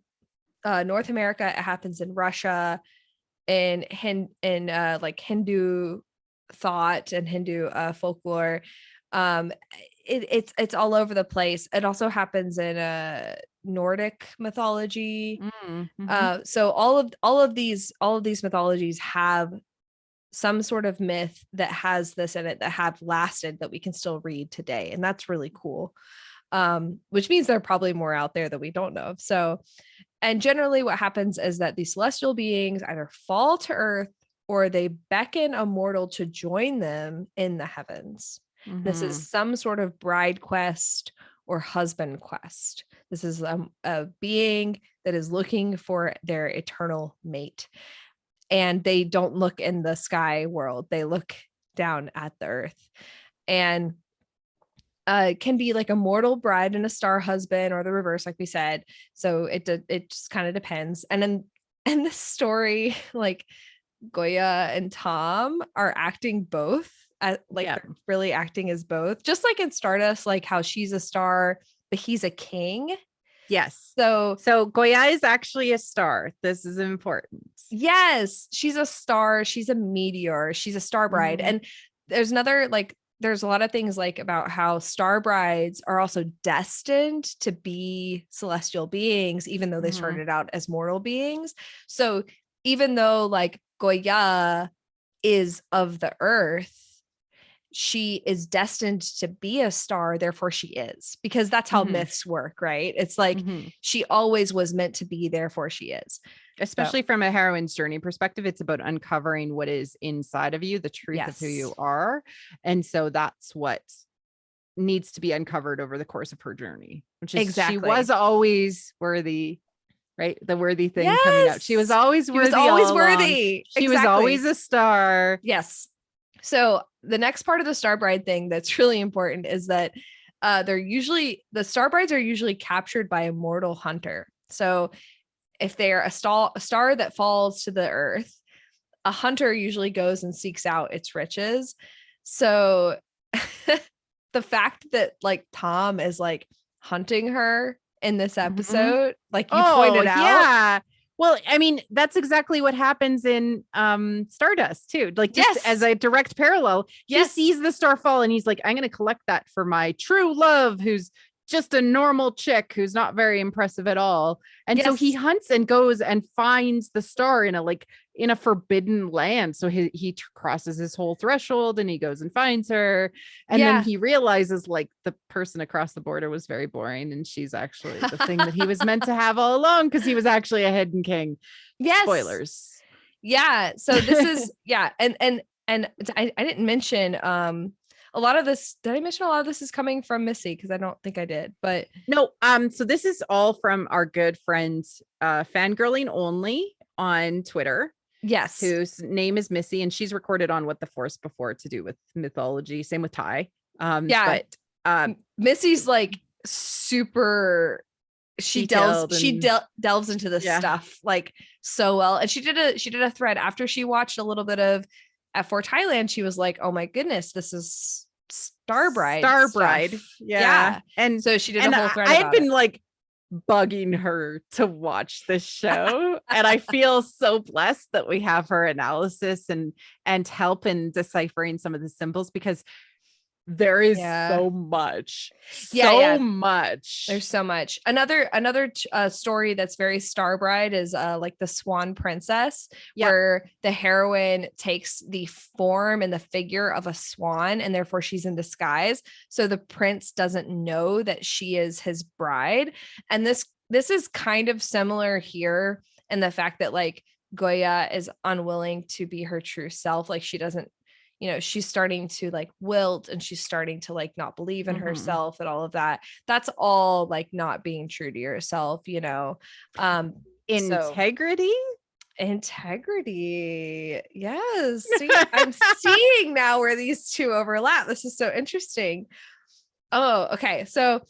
North America, it happens in Russia, in like Hindu thought and Hindu folklore. It's all over the place. It also happens in Nordic mythology. So all of these mythologies have some sort of myth that has this in it, that have lasted, that we can still read today, and that's really cool. Which means there are probably more out there that we don't know of. So, and generally what happens is that these celestial beings either fall to earth or they beckon a mortal to join them in the heavens. This is some sort of bride quest or husband quest. This is a being that is looking for their eternal mate. And they don't look in the sky world. They look down at the earth. And it can be like a mortal bride and a star husband, or the reverse, like we said. So it just kind of depends. And then in this story, like, Gorya and Tom are acting both. They're really acting as both, just like in Stardust, like how she's a star but he's a king. Yes. So Gorya is actually a star. This is important. Yes, she's a star. She's a meteor. She's a star bride. And there's there's a lot of things like about how star brides are also destined to be celestial beings, even though they started out as mortal beings. So even though like Gorya is of the earth, she is destined to be a star, therefore she is, because that's how myths work, right? It's like she always was meant to be, therefore she is. Especially from a heroine's journey perspective, it's about uncovering what is inside of you, the truth of who you are. And so that's what needs to be uncovered over the course of her journey, which is she was always worthy, right? The worthy thing coming out. She was always worthy. She was always a star. Yes. So the next part of the star bride thing that's really important is that the star brides are usually captured by a mortal hunter. So if they're a star that falls to the earth, a hunter usually goes and seeks out its riches. So the fact that like Tom is like hunting her in this episode, like you pointed out. Yeah. Well, I mean, that's exactly what happens in Stardust too. Like just as a direct parallel, he sees the star fall and he's like, I'm going to collect that for my true love, who's just a normal chick who's not very impressive at all. And so he hunts and goes and finds the star in a forbidden land. So he crosses his whole threshold and he goes and finds her. And then he realizes like the person across the border was very boring. And she's actually the thing that he was meant to have all along, because he was actually a hidden king. Yes. Spoilers. Yeah. So this is, And I didn't mention, a lot of this, did I mention a lot of this is coming from Missy? Because I don't think I did, but no. So this is all from our good friend, Fangirling Only on Twitter. Yes. Whose name is Missy, and she's recorded on What the Force before to do with mythology. Same with Ty. But Missy's like super, she delves into this stuff like so well. And she did a thread after she watched a little bit of F4 Thailand. She was like, oh my goodness, this is Starbride. Yeah. And so she did a whole thread. I had been like bugging her to watch this show. And I feel so blessed that we have her analysis and help in deciphering some of the symbols, because there is so much, much. There's so much. Another story that's very Starbride is like the Swan Princess, where the heroine takes the form and the figure of a swan, and therefore she's in disguise. So the prince doesn't know that she is his bride. And this is kind of similar here in the fact that like Gorya is unwilling to be her true self. Like she doesn't, she's starting to like wilt, and she's starting to like not believe in herself and all of that. That's all like not being true to yourself, integrity. Yes. See, I'm seeing now where these two overlap. This is so interesting. Oh, okay. So,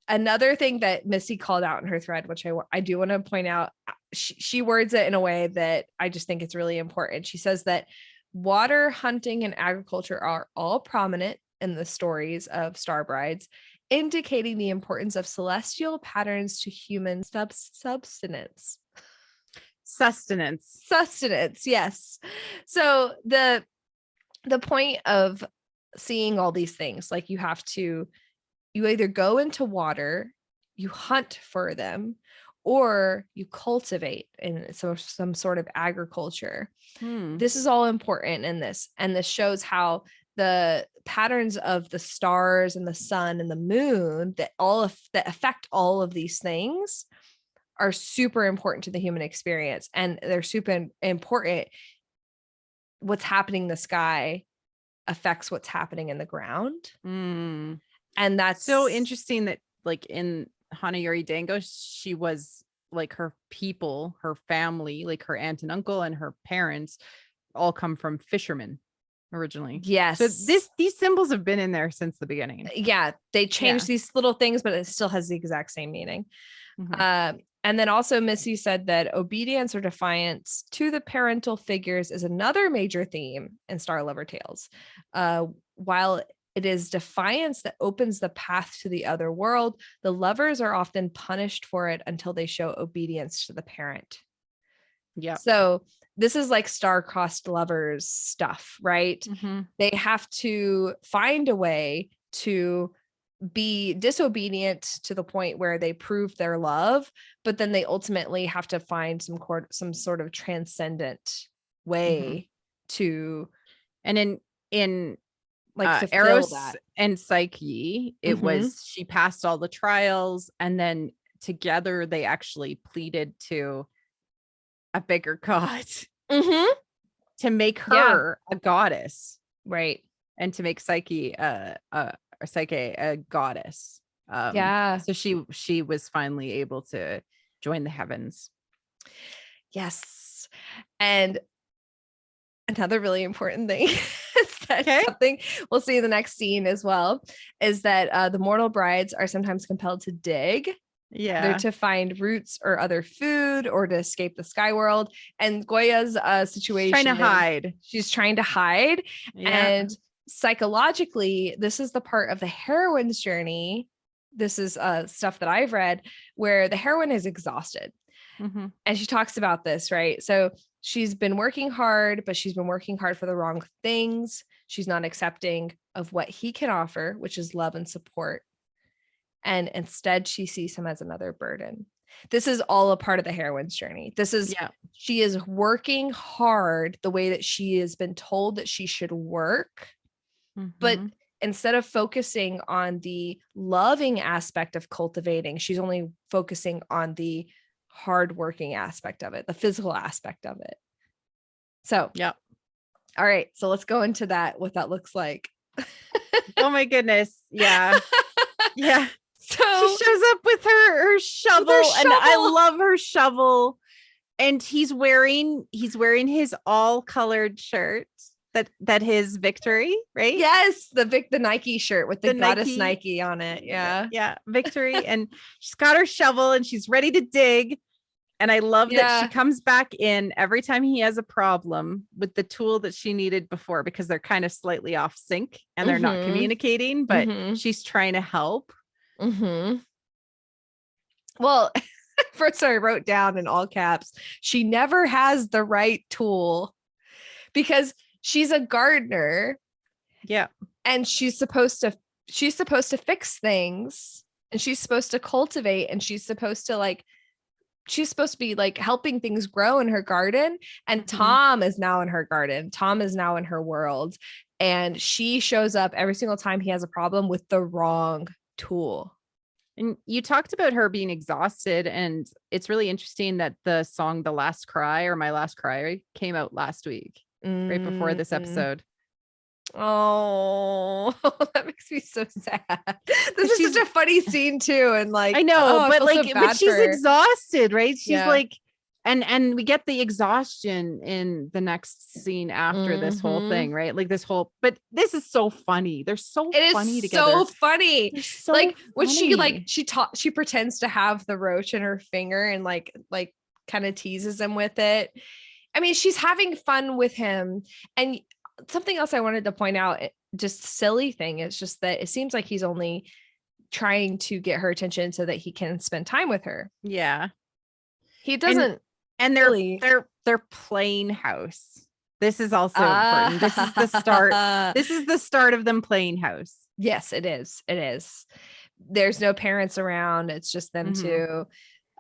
another thing that Missy called out in her thread, which I do want to point out, she words it in a way that I just think it's really important. She says that water, hunting, and agriculture are all prominent in the stories of Starbrides, indicating the importance of celestial patterns to human sustenance. Yes. So the point of seeing all these things, like you either go into water, you hunt for them, or you cultivate in some sort of agriculture. This is all important in this. And this shows how the patterns of the stars and the sun and the moon that affect all of these things are super important to the human experience. And they're super important. What's happening in the sky affects what's happening in the ground. And that's so interesting that like in Hana Yori Dango, she was like her people, her family, like her aunt and uncle and her parents all come from fishermen originally. Yes. So these symbols have been in there since the beginning. Yeah. They changed these little things, but it still has the exact same meaning. And then also Missy said that obedience or defiance to the parental figures is another major theme in Star Lover Tales. While it is defiance that opens the path to the other world, the lovers are often punished for it until they show obedience to the parent. Yeah. So this is like star-crossed lovers stuff, right? They have to find a way to be disobedient to the point where they prove their love, but then they ultimately have to find some sort of transcendent way to, and in like Eros that. And Psyche, it was she passed all the trials, and then together they actually pleaded to a bigger god to make her a goddess, right? And to make Psyche a goddess. So she was finally able to join the heavens. Yes. And another really important thing is that something we'll see in the next scene as well is that the mortal brides are sometimes compelled to dig They're to find roots or other food or to escape the sky world. And Goya's situation, trying to hide. She's trying to hide. And psychologically, this is the part of the heroine's journey. This is stuff that I've read where the heroine is exhausted. And she talks about this, right? So she's been working hard, but she's been working hard for the wrong things. She's not accepting of what he can offer, which is love and support. And instead she sees him as another burden. This is all a part of the heroine's journey. This is, she is working hard the way that she has been told that she should work. But instead of focusing on the loving aspect of cultivating, she's only focusing on the hardworking aspect of it, the physical aspect of it. So, all right. So let's go into that, what that looks like. Oh my goodness. Yeah. So she shows up with her shovel, and I love her shovel. And he's wearing his all colored shirt that his Victory, right? Yes, the Nike shirt with the goddess Nike on it. Yeah, Victory. And she's got her shovel and she's ready to dig. And I love that she comes back in every time he has a problem with the tool that she needed before, because they're kind of slightly off sync and they're not communicating, but she's trying to help. Well, first I wrote down in all caps, she never has the right tool because she's a gardener. And she's supposed to fix things, and she's supposed to cultivate, and she's supposed to be like helping things grow in her garden. And Tom is now in her garden. Tom is now in her world. And she shows up every single time he has a problem with the wrong tool. And you talked about her being exhausted, and it's really interesting that the song "The Last Cry" or "My Last Cry" came out last week, right before this episode. Oh, that makes me so sad. This is such a funny scene too, and like I know, but she's exhausted, right? She's like, and we get the exhaustion in the next scene after this whole thing, right? Like but this is so funny. They're so funny together. So funny. So like when funny. she pretends to have the roach in her finger and like kind of teases him with it. I mean, she's having fun with him. And something else I wanted to point out, just silly thing, is just that it seems like he's only trying to get her attention so that he can spend time with her. He doesn't. And their playing house. This is also important. This is the start. This is the start of them playing house. Yes, it is. It is. There's no parents around. It's just them two.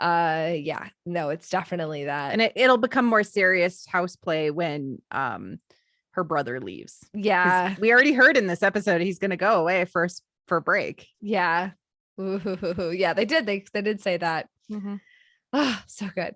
No, it's definitely that. And it'll become more serious house play when her brother leaves. We already heard in this episode he's gonna go away for a break. They did. They did say that. Oh, so good.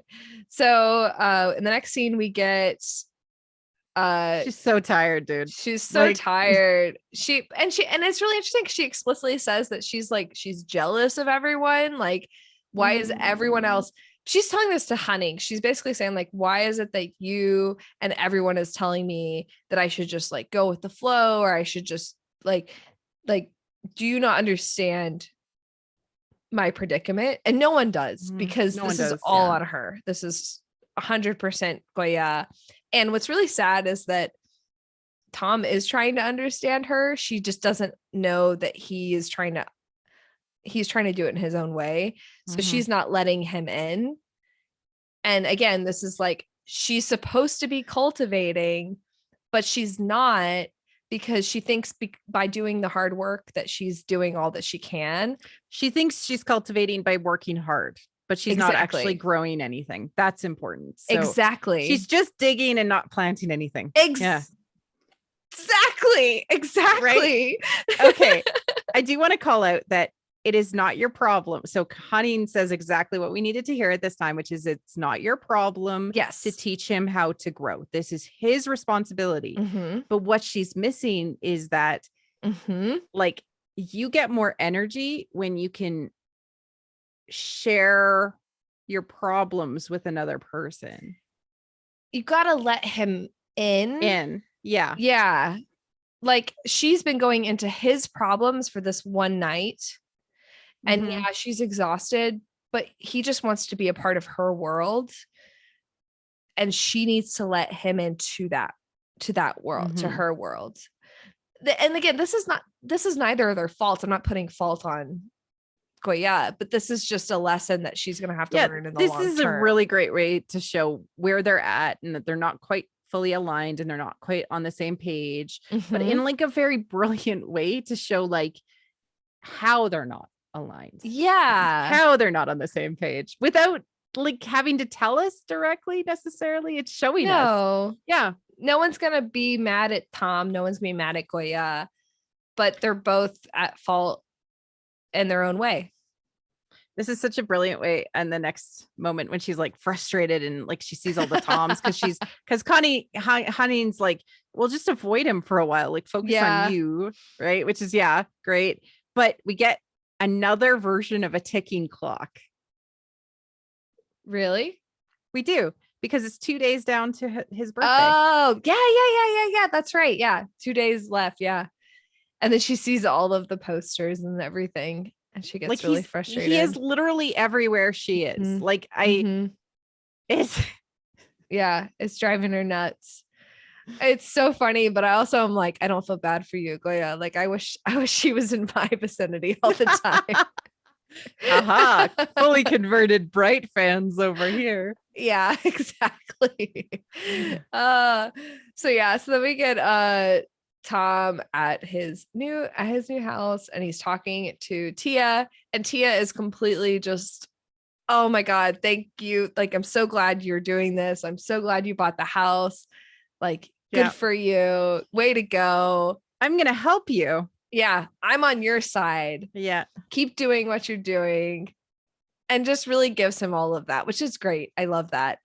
So in the next scene we get she's so tired, dude. She's so tired. And it's really interesting. She explicitly says that she's jealous of everyone. Like, why is everyone else? She's telling this to Honey. She's basically saying, like, why is it that you and everyone is telling me that I should just like go with the flow, or I should just like, do you not understand my predicament? And no one does, because this is all on her. This is 100% Gorya. And what's really sad is that Tom is trying to understand her. She just doesn't know that he's trying to do it in his own way. So she's not letting him in. And again, this is like, she's supposed to be cultivating, but she's not, because she thinks by doing the hard work that she's doing all that she can. She thinks she's cultivating by working hard, but she's not actually growing anything. That's important. So exactly. She's just digging and not planting anything. Exactly. Right? Okay. I do want to call out that it is not your problem. So Honey says exactly what we needed to hear at this time, which is it's not your problem to teach him how to grow. This is his responsibility. But what she's missing is that like, you get more energy when you can share your problems with another person. You got to let him in. Yeah. Like, she's been going into his problems for this one night. And she's exhausted, but he just wants to be a part of her world. And she needs to let him into that world, to her world. And again, this is neither of their faults. I'm not putting fault on Gorya, but this is just a lesson that she's going to have to learn in the long term. This is a really great way to show where they're at and that they're not quite fully aligned and they're not quite on the same page, but in like a very brilliant way to show like how they're not aligned. Yeah. How they're not on the same page without like having to tell us directly necessarily. It's showing us. Yeah. No one's going to be mad at Tom. No one's going to be mad at Gorya, but they're both at fault in their own way. This is such a brilliant way. And the next moment when she's like frustrated and like she sees all the Toms because Honey's like, we'll just avoid him for a while, like focus on you, right? Which is great. But we get another version of a ticking clock. Really? We do, because it's 2 days down to his birthday. Oh, yeah. That's right. Yeah. 2 days left. Yeah. And then she sees all of the posters and everything. And she gets like really frustrated. He is literally everywhere she is. Like it's driving her nuts. It's so funny, but I also am like, I don't feel bad for you, Gorya. Like I wish she was in my vicinity all the time. Fully converted Bright fans over here. Yeah, exactly. So then we get Tom at his new house, and he's talking to Tia, and Tia is completely just, oh my God, thank you. Like, I'm so glad you're doing this. I'm so glad you bought the house. Like, good for you. Way to go. I'm going to help you. Yeah. I'm on your side. Yeah. Keep doing what you're doing. And just really gives him all of that, which is great. I love that.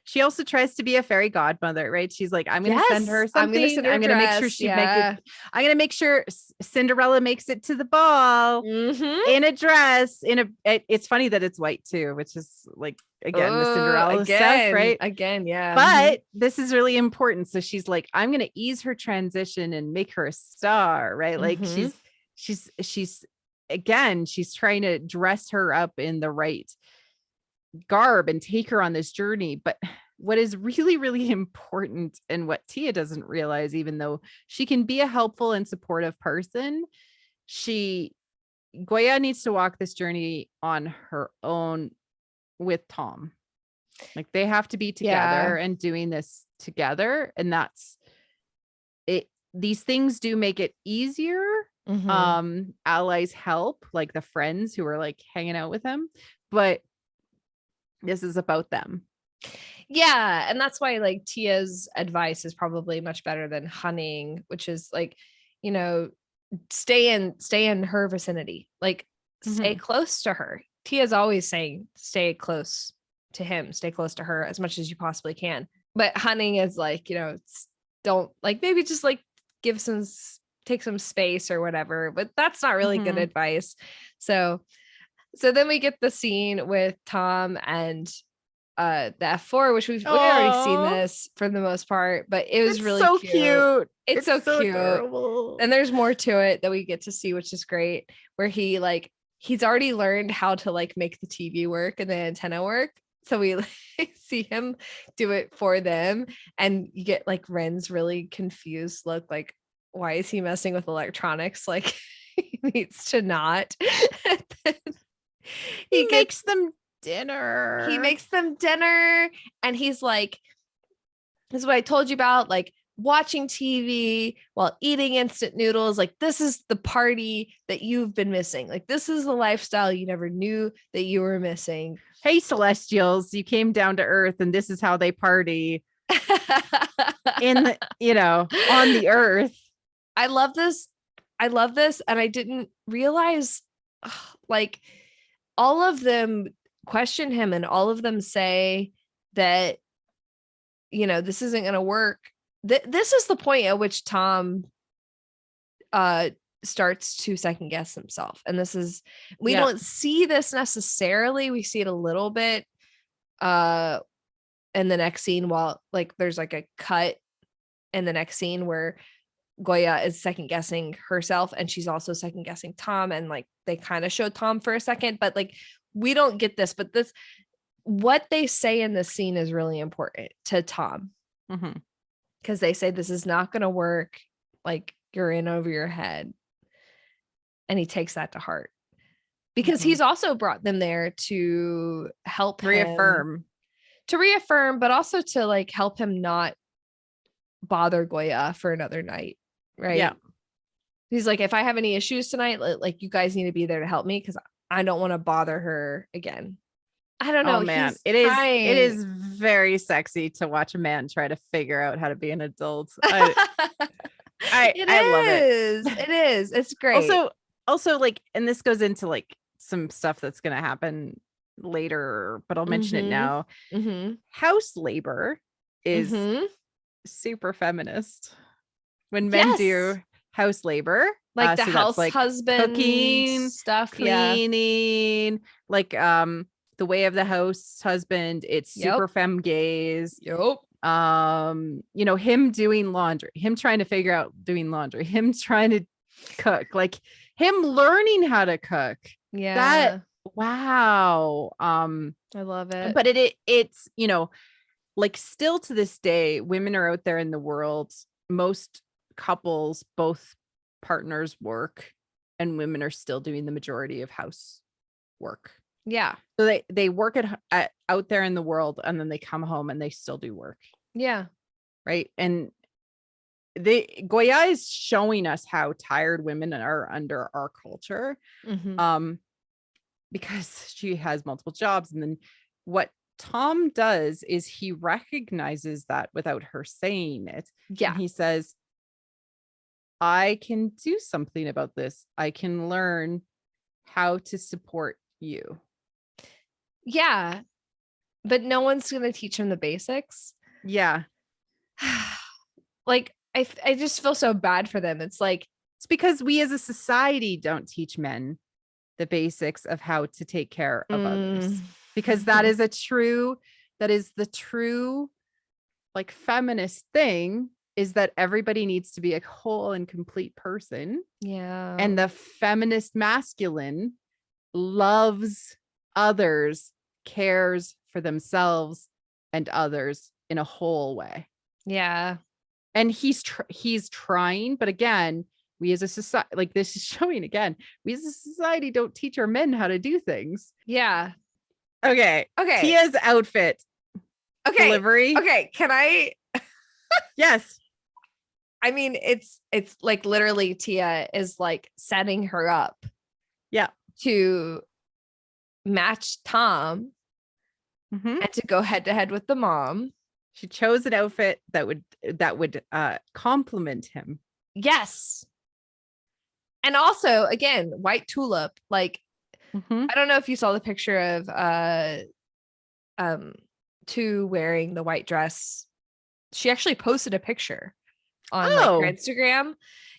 She also tries to be a fairy godmother, right? She's like, I'm going to send her something. I'm going to make sure she make it. I'm going to make sure Cinderella makes it to the ball in a dress. It's funny that it's white too, which is like, again, the Cinderella stuff, right? Again, yeah. But this is really important. So she's like, I'm going to ease her transition and make her a star, right? Like she's again, she's trying to dress her up in the right garb and take her on this journey. But what is really, really important, and what Tia doesn't realize, even though she can be a helpful and supportive person, Gorya needs to walk this journey on her own with Tom. Like they have to be together and doing this together. And that's it. These things do make it easier. Allies help, like the friends who are like hanging out with him, but this is about them. Yeah. And that's why like Tia's advice is probably much better than Hunning, which is like, stay in her vicinity, like stay close to her. Tia's always saying, stay close to him, stay close to her as much as you possibly can. But Hunning is like, don't like, maybe just like take some space or whatever, but that's not really good advice. So then we get the scene with Tom and the F4, which we've already seen this for the most part, but it was really so cute. It's so cute. Adorable. And there's more to it that we get to see, which is great, where he's already learned how to like make the TV work and the antenna work. So we see him do it for them, and you get like Ren's really confused look, like, why is he messing with electronics? Like he needs to not. He makes them dinner. And he's like, this is what I told you about, like watching TV while eating instant noodles. Like, this is the party that you've been missing. Like, this is the lifestyle you never knew that you were missing. Hey, Celestials, you came down to Earth and this is how they party on the Earth. I love this. And I didn't realize like all of them question him and all of them say that, this isn't going to work. This is the point at which Tom starts to second guess himself. And we don't see this necessarily. We see it a little bit in the next scene, while like there's like a cut in the next scene where Gorya is second guessing herself, and she's also second guessing Tom, and like they kind of showed Tom for a second, but like we don't get this, but this what they say in this scene is really important to Tom, because they say this is not going to work, like you're in over your head, and he takes that to heart because he's also brought them there to help reaffirm, but also to like help him not bother Gorya for another night, right? Yeah. He's like, if I have any issues tonight, like you guys need to be there to help me because I don't want to bother her again. I don't know. Oh man, it is very sexy to watch a man try to figure out how to be an adult. I love it. It is. It's great. Also like, and this goes into like some stuff that's going to happen later, but I'll mention it now. House labor is super feminist. When men do house labor, like the so house like husband cooking, stuff, cleaning, like the way of the house husband, it's super femme gaze. You know, him doing laundry, him trying to figure out doing laundry, him trying to cook, like him learning how to cook. That wow. I love it. But it's, you know, like still to this day, women are out there in the world. Most couples, both partners work, and women are still doing the majority of house work. Yeah. So they work out there in the world, and then they come home and they still do work. Yeah. Right. And Gorya is showing us how tired women are under our culture. Because she has multiple jobs. And then what Tom does is he recognizes that without her saying it. Yeah. And he says, I can do something about this. I can learn how to support you. Yeah. But no one's going to teach him the basics. Yeah. Like, I just feel so bad for them. It's like, it's because we as a society don't teach men the basics of how to take care of others, because that is the true like feminist thing, is that everybody needs to be a whole and complete person. Yeah. And the feminist masculine loves others, cares for themselves and others in a whole way. Yeah. And he's trying, but again, we as a society, like this is showing again, we as a society don't teach our men how to do things. Yeah. Okay. Tia's outfit. Delivery. Okay. Can I? Yes. I mean, it's like literally Tia is like setting her up. Yeah. To match Tom and to go head to head with the mom. She chose an outfit that would compliment him. Yes. And also, again, white tulip. Like, I don't know if you saw the picture of Tu wearing the white dress. She actually posted a picture on like her Instagram.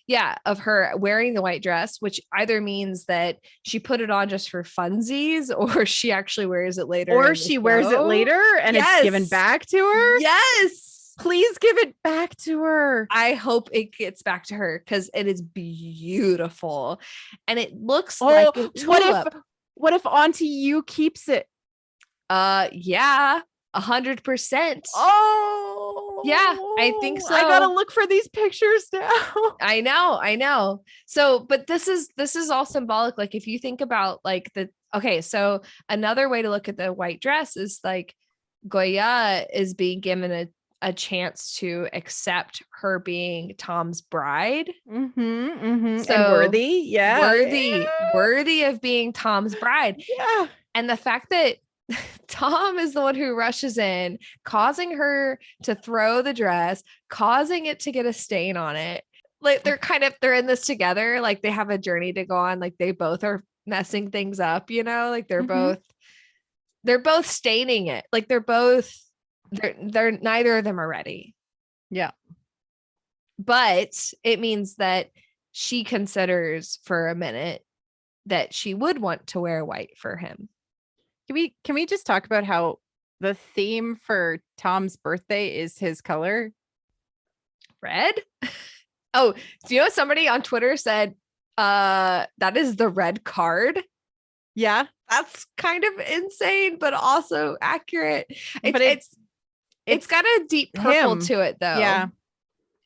Yeah, of her wearing the white dress, which either means that she put it on just for funsies, or she actually wears it later. Or she wears it later and it's given back to her. Yes. Please give it back to her. I hope it gets back to her because it is beautiful. And it looks like a tulip. What if Auntie Yu keeps it? Yeah, 100%. Oh, yeah, I think so. I gotta look for these pictures now. I know. So, but this is all symbolic. Like, if you think about like so another way to look at the white dress is like Gorya is being given a chance to accept her being Tom's bride. So and worthy, worthy of being Tom's bride. Yeah. And the fact that Tom is the one who rushes in, causing her to throw the dress, causing it to get a stain on it. Like they're in this together. Like they have a journey to go on. Like they both are messing things up, you know, like they're both staining it. Like they're neither of them are ready. Yeah. But it means that she considers for a minute that she would want to wear white for him. Can we just talk about how the theme for Tom's birthday is his color? Red? Oh, do you know somebody on Twitter said that is the red card? Yeah. That's kind of insane, but also accurate. But It's got a deep purple him. to it though. Yeah.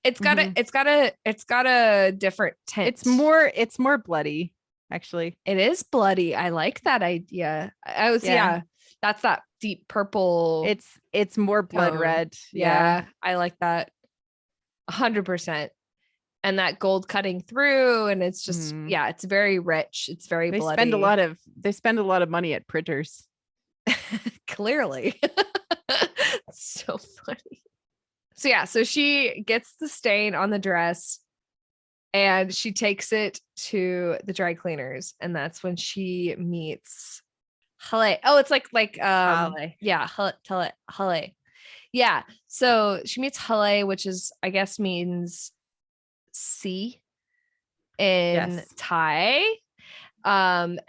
It's got a different tint. It's more bloody, actually. It is bloody. I like that idea. That's that deep purple. It's more blood tone. red. Yeah, I like that 100%. And that gold cutting through, and it's just it's very rich. It's very bloody. They spend a lot of money at printers. Clearly. So funny. So she gets the stain on the dress and she takes it to the dry cleaners, and that's when she meets Talay. Oh, it's like Talay. Yeah, Talay. Yeah. So she meets Talay, which is, I guess, means sea in Thai. And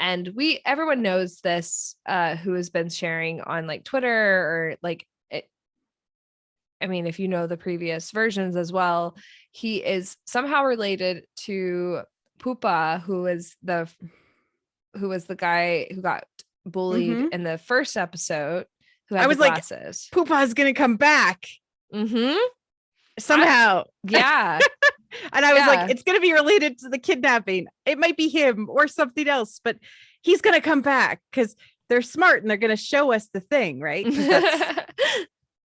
everyone knows this, who has been sharing on like Twitter or like it. I mean, if you know the previous versions as well, he is somehow related to Pupa, who was the guy who got bullied in the first episode, who had the glasses. Like, Pupa's gonna come back. Somehow. Yeah. And I was like, it's gonna be related to the kidnapping. It might be him or something else, but he's gonna come back because they're smart and they're gonna show us the thing, right?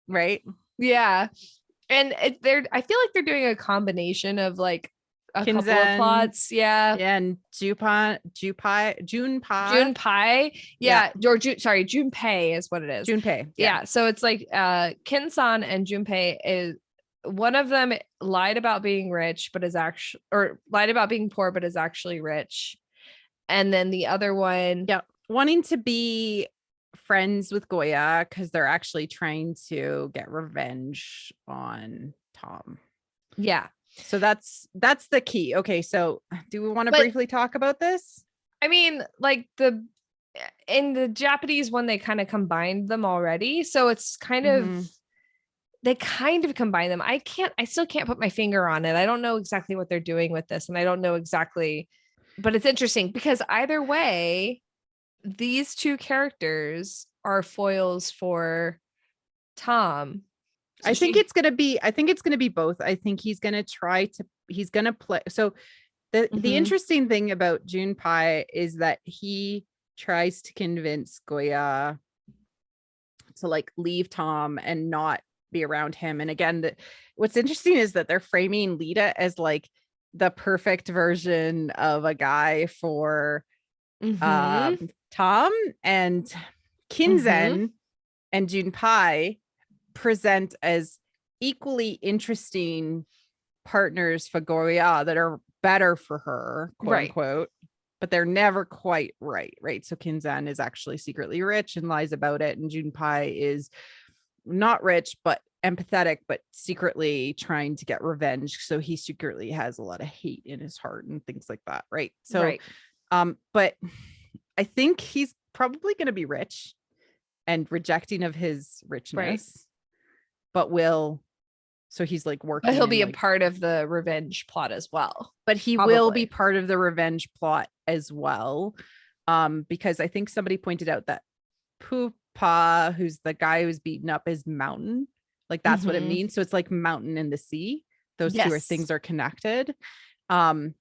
Right. Yeah. And I feel like they're doing a combination of like a couple of plots. Yeah. And Junpei. Yeah. Or Junpei is what it is. Junpei. Yeah. So it's like Kinsan and Junpei is, one of them lied about being rich, but is actually, or lied about being poor, but is actually rich. And then the other one. Yeah. Wanting to be friends with Gorya because they're actually trying to get revenge on Tom. Yeah. So that's the key. Okay. So do we want to briefly talk about this? I mean, like in the Japanese one, they kind of combined them already. So it's kind of, they kind of combine them. I still can't put my finger on it. I don't know exactly what they're doing with this. And I don't know exactly, but it's interesting because either way, these two characters are foils for Tom. So I think it's going to be both. I think he's going to play. So the interesting thing about Junpei is that he tries to convince Gorya to like leave Tom and not be around him. And again, what's interesting is that they're framing Lita as like the perfect version of a guy for Tom, and Kinzen and Junpei present as equally interesting partners for Gorya that are better for her, quote unquote, but they're never quite right. So Kinzen is actually secretly rich and lies about it, and Junpei is not rich but empathetic, but secretly trying to get revenge. So he secretly has a lot of hate in his heart and things like that, right? So but I think he's probably going to be rich and rejecting of his richness, but so he's like working. But he'll be a part of the revenge plot as well. But he will be part of the revenge plot as well. Because I think somebody pointed out that Pupa, who's the guy who's beaten up, is mountain. Like that's what it means. So it's like mountain and the sea. Those two things are connected. And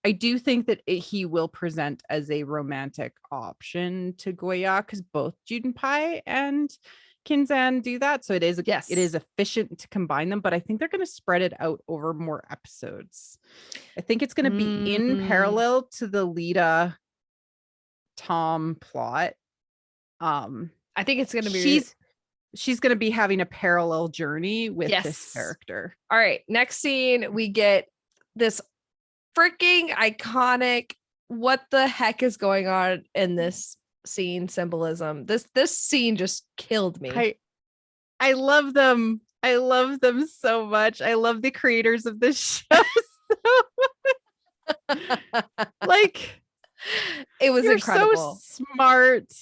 I do think that he will present as a romantic option to Gorya because both Junpei and Kinzen do that. So it is efficient to combine them, but I think they're going to spread it out over more episodes. I think it's going to be in parallel to the Lita Tom plot. I think it's going to be she's going to be having a parallel journey with this character. All right, next scene we get this freaking iconic, what the heck is going on in this scene symbolism. This scene just killed me. I love them. I love them so much. I love the creators of this show so much. Like, it was incredible. So smart.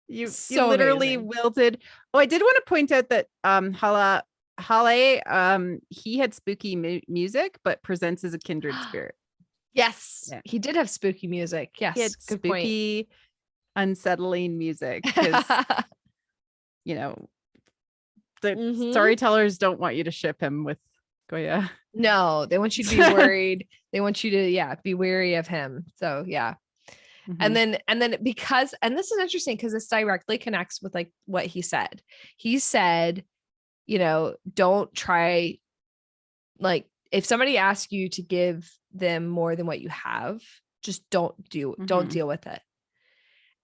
You literally amazing. wilted. Oh, I did want to point out that Hala Talay, he had spooky music, but presents as a kindred spirit. Yes, Yeah. he did have spooky music. Yes, He had good spooky, unsettling music because point. the storytellers don't want you to ship him with Gorya. No, they want you to be worried. They want you to, be wary of him. So yeah. And then because, and this is interesting because this directly connects with like what he said. He said, don't try, like, if somebody asks you to give them more than what you have, just don't deal with it.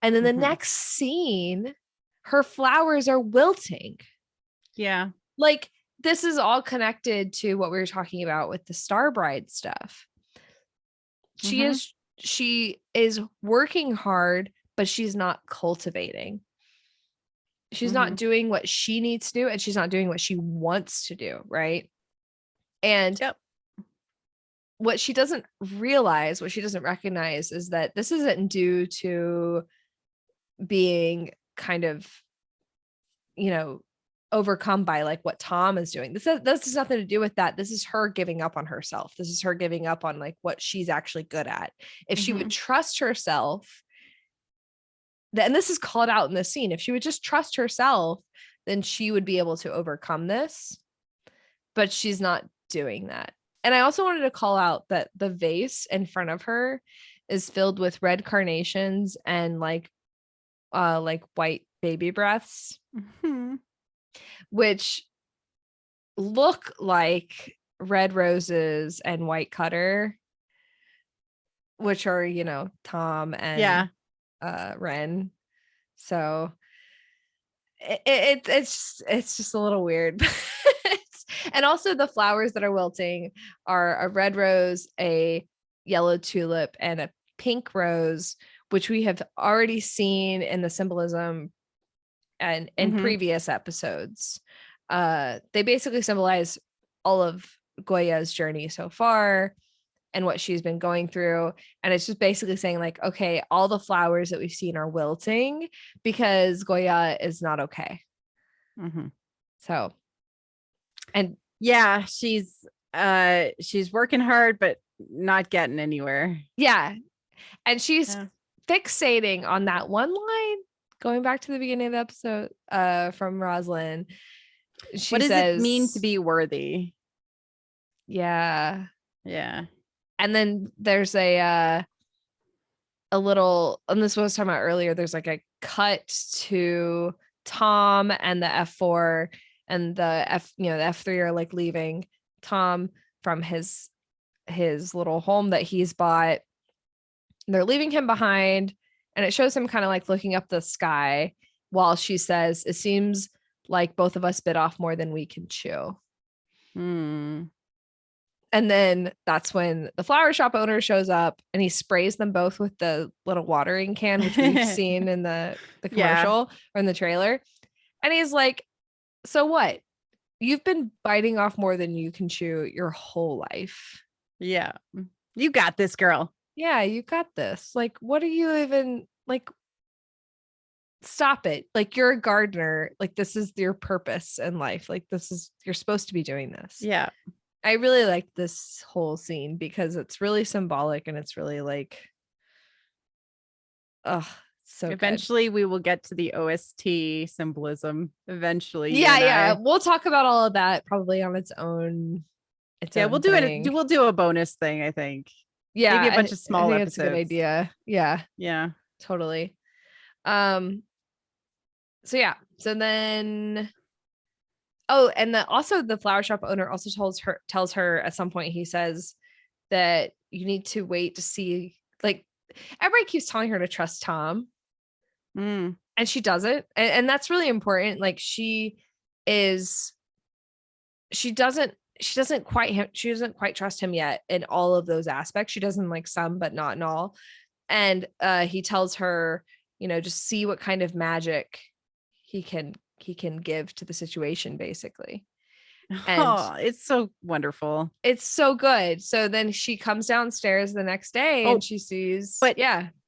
And then the next scene, her flowers are wilting. Yeah. Like, this is all connected to what we were talking about with the Star Bride stuff. She is working hard, but she's not cultivating. She's not doing what she needs to do, and she's not doing what she wants to do, right? And what she doesn't realize, what she doesn't recognize is that this isn't due to being kind of, overcome by like what Tom is doing. This has nothing to do with that. This is her giving up on herself. This is her giving up on like what she's actually good at. If she would trust herself, and this is called out in the scene, if she would just trust herself, then she would be able to overcome this. But she's not doing that. And I also wanted to call out that the vase in front of her is filled with red carnations and like white baby breaths. Which look like red roses and white cutter, which are, Tom and Ren. So it's just a little weird. And also the flowers that are wilting are a red rose, a yellow tulip, and a pink rose, which we have already seen in the symbolism and in previous episodes. They basically symbolize all of Gorya's journey so far and what she's been going through. And it's just basically saying like, okay, all the flowers that we've seen are wilting because Gorya is not okay. So, and yeah, she's working hard, but not getting anywhere. Yeah. And she's fixating on that one line. Going back to the beginning of the episode from Rosalyn, what does it mean to be worthy? Yeah. Yeah. And then there's a little, and this was talking about earlier, there's like a cut to Tom and the F4 and the F3 are like leaving Tom from his little home that he's bought. They're leaving him behind. And it shows him kind of like looking up the sky while she says, it seems like both of us bit off more than we can chew. And then that's when the flower shop owner shows up and he sprays them both with the little watering can, which we've seen in the commercial or in the trailer. And he's like, so what? You've been biting off more than you can chew your whole life. Yeah. You got this, girl. Yeah, you got this. Like, what are you even like? Stop it. Like, you're a gardener. Like, this is your purpose in life. Like, you're supposed to be doing this. Yeah. I really like this whole scene because it's really symbolic and it's really like, so eventually we will get to the OST symbolism eventually. Yeah. We'll talk about all of that probably on its own. We'll do it. We'll do a bonus thing, I think. Yeah, maybe a bunch of small episodes. It's a good idea. Yeah, totally. So then, and also the flower shop owner also tells her at some point, he says that you need to wait to see, like, everybody keeps telling her to trust Tom, and she doesn't, and that's really important. Like, she doesn't quite trust him yet in all of those aspects. She doesn't, like, some, but not in all. And he tells her, just see what kind of magic he can give to the situation, basically. And it's so wonderful. It's so good. So then she comes downstairs the next day and she sees,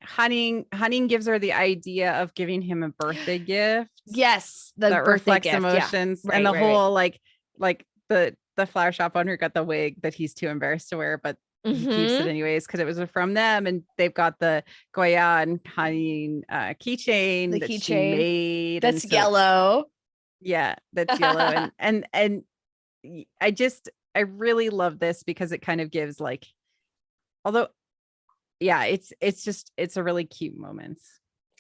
Honey gives her the idea of giving him a birthday gift. Yes, the that birthday reflects gift. emotions, Yeah. and the whole like like the flower shop owner got the wig that he's too embarrassed to wear, but he keeps it anyways because it was from them, and they've got the Gorya and Hana keychain that she made. That's yellow. Yeah, that's yellow. and I really love this because it kind of gives like, although yeah, it's a really cute moment.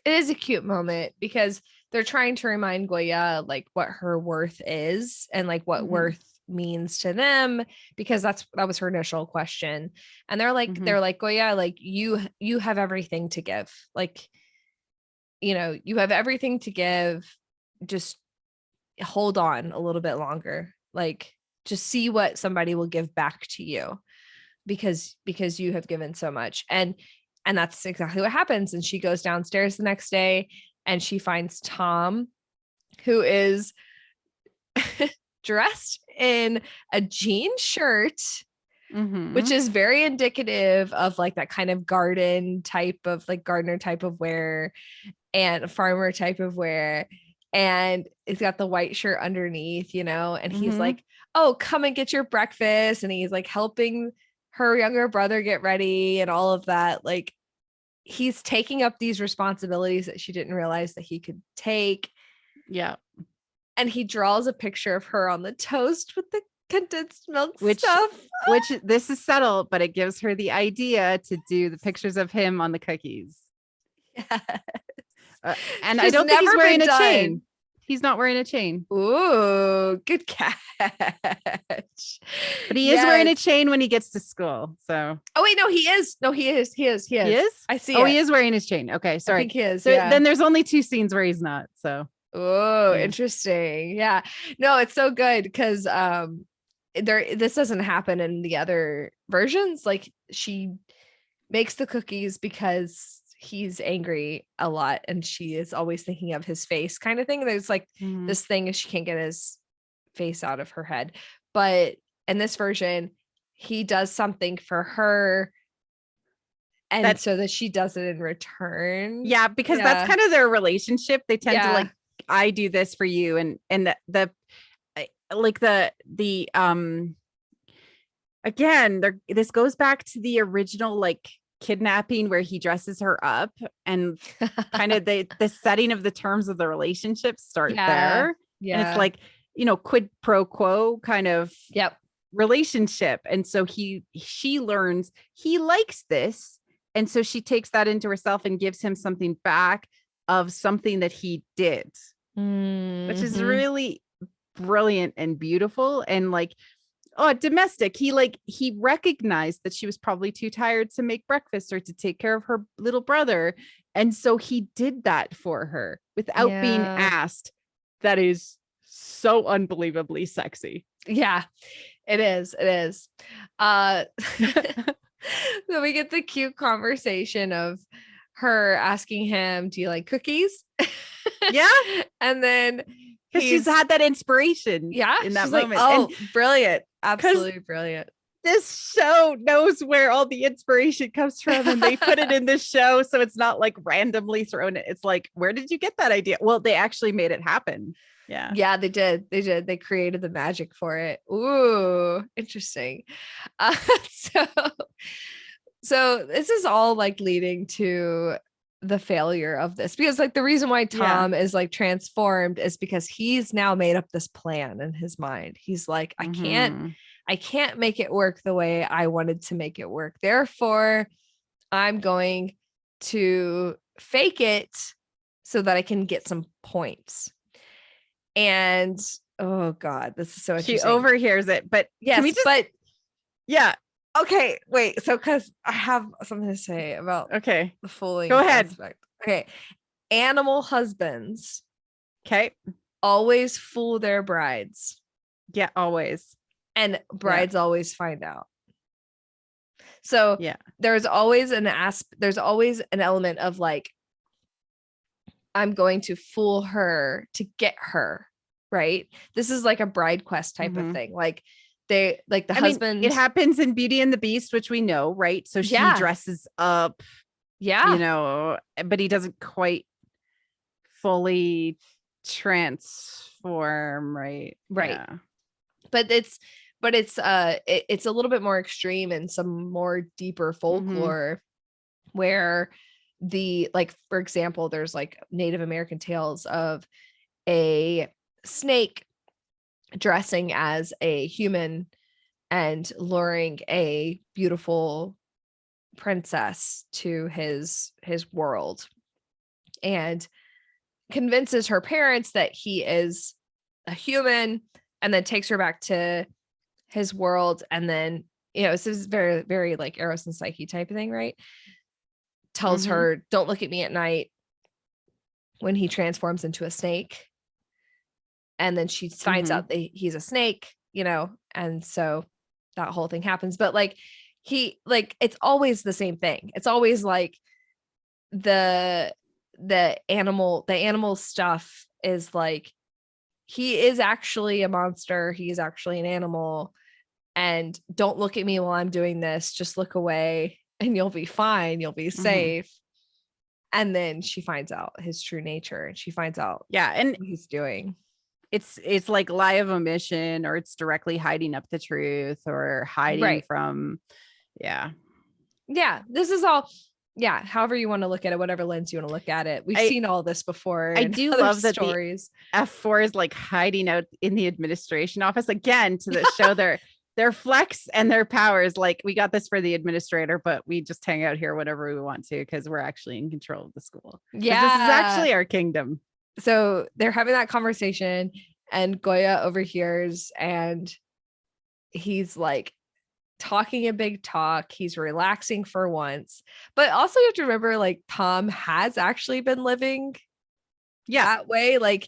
It is a cute moment because they're trying to remind Gorya like what her worth is and like what worth means to them, because that was her initial question. And they're like Gorya, like you have everything to give, like, you know, you have everything to give, just hold on a little bit longer, like just see what somebody will give back to you, because you have given so much. And that's exactly what happens. And she goes downstairs the next day and she finds Tom, who is dressed in a jean shirt, which is very indicative of like that kind of gardener type of wear and farmer type of wear. And he's got the white shirt underneath, you know, and he's like, oh, come and get your breakfast. And he's like helping her younger brother get ready and all of that. Like, he's taking up these responsibilities that she didn't realize that he could take. Yeah. And he draws a picture of her on the toast with the condensed milk stuff. Which this is subtle, but it gives her the idea to do the pictures of him on the cookies. Yes. And I don't think he's wearing a chain. He's not wearing a chain. Ooh, good catch. But he is wearing a chain when he gets to school. So. Oh wait, no, he is. No, he is. He is. I see. Oh, he is wearing his chain. Okay, sorry. I think he is. So then there's only 2 scenes where he's not. So. Oh, interesting. Yeah. No, it's so good because this doesn't happen in the other versions. Like, she makes the cookies because he's angry a lot and she is always thinking of his face, kind of thing. There's like this thing is she can't get his face out of her head. But in this version, he does something for her, and so that she does it in return. Yeah, because that's kind of their relationship. They tend to like, I do this for you, and again, this goes back to the original like kidnapping where he dresses her up, and kind of the setting of the terms of the relationship start there. Yeah. And it's like, you know, quid pro quo kind of relationship. And so she learns he likes this. And so she takes that into herself and gives him something back of something that he did, which is really brilliant and beautiful. And like, domestic. He recognized that she was probably too tired to make breakfast or to take care of her little brother. And so he did that for her without being asked. That is so unbelievably sexy. Yeah, it is. It is. So we get the cute conversation of her asking him, do you like cookies? Yeah. And then she's had that inspiration in that moment. Like, brilliant. Absolutely brilliant. This show knows where all the inspiration comes from, and they put it in this show. So it's not like randomly thrown. It's like, where did you get that idea? Well, they actually made it happen. Yeah. Yeah, they did. They created the magic for it. Ooh, interesting. So this is all like leading to the failure of this, because like the reason why Tom is like transformed is because he's now made up this plan in his mind. He's like, I can't make it work the way I wanted to make it work. Therefore, I'm going to fake it so that I can get some points. And oh God, this is so interesting. She overhears it, but yes, okay, wait. So, because I have something to say about the fooling. Go ahead. Aspect. Okay, animal husbands. Okay, always fool their brides. Yeah, always. And brides always find out. So there's always an element of like, I'm going to fool her to get her, right? This is like a bride quest type of thing. Like they like the husband. It happens in Beauty and the Beast, which we know, right? So she dresses up, you know, but he doesn't quite fully transform, right? Right. but it's it's a little bit more extreme and some more deeper folklore where like, for example, there's like Native American tales of a snake dressing as a human and luring a beautiful princess to his world, and convinces her parents that he is a human, and then takes her back to his world. And then, this is very, very like Eros and Psyche type of thing, right? Tells her, don't look at me at night, when he transforms into a snake. And then she finds out that he's a snake, and so that whole thing happens. But like, it's always the same thing. It's always like the animal stuff is like, he is actually a monster. He is actually an animal. And don't look at me while I'm doing this. Just look away and you'll be fine. You'll be safe. And then she finds out his true nature, and she finds out and what he's doing. It's like lie of omission, or it's directly hiding up the truth, or hiding from. This is all. However you want to look at it, whatever lens you want to look at it. We've seen all this before. I do love that stories. F4 is like hiding out in the administration office again to show their flex and their powers. Like, we got this for the administrator, but we just hang out here whenever we want to, because we're actually in control of the school. This is actually our kingdom. So they're having that conversation, and Gorya overhears, and he's like talking a big talk. He's relaxing for once, but also you have to remember, like, Tom has actually been living that way. Like,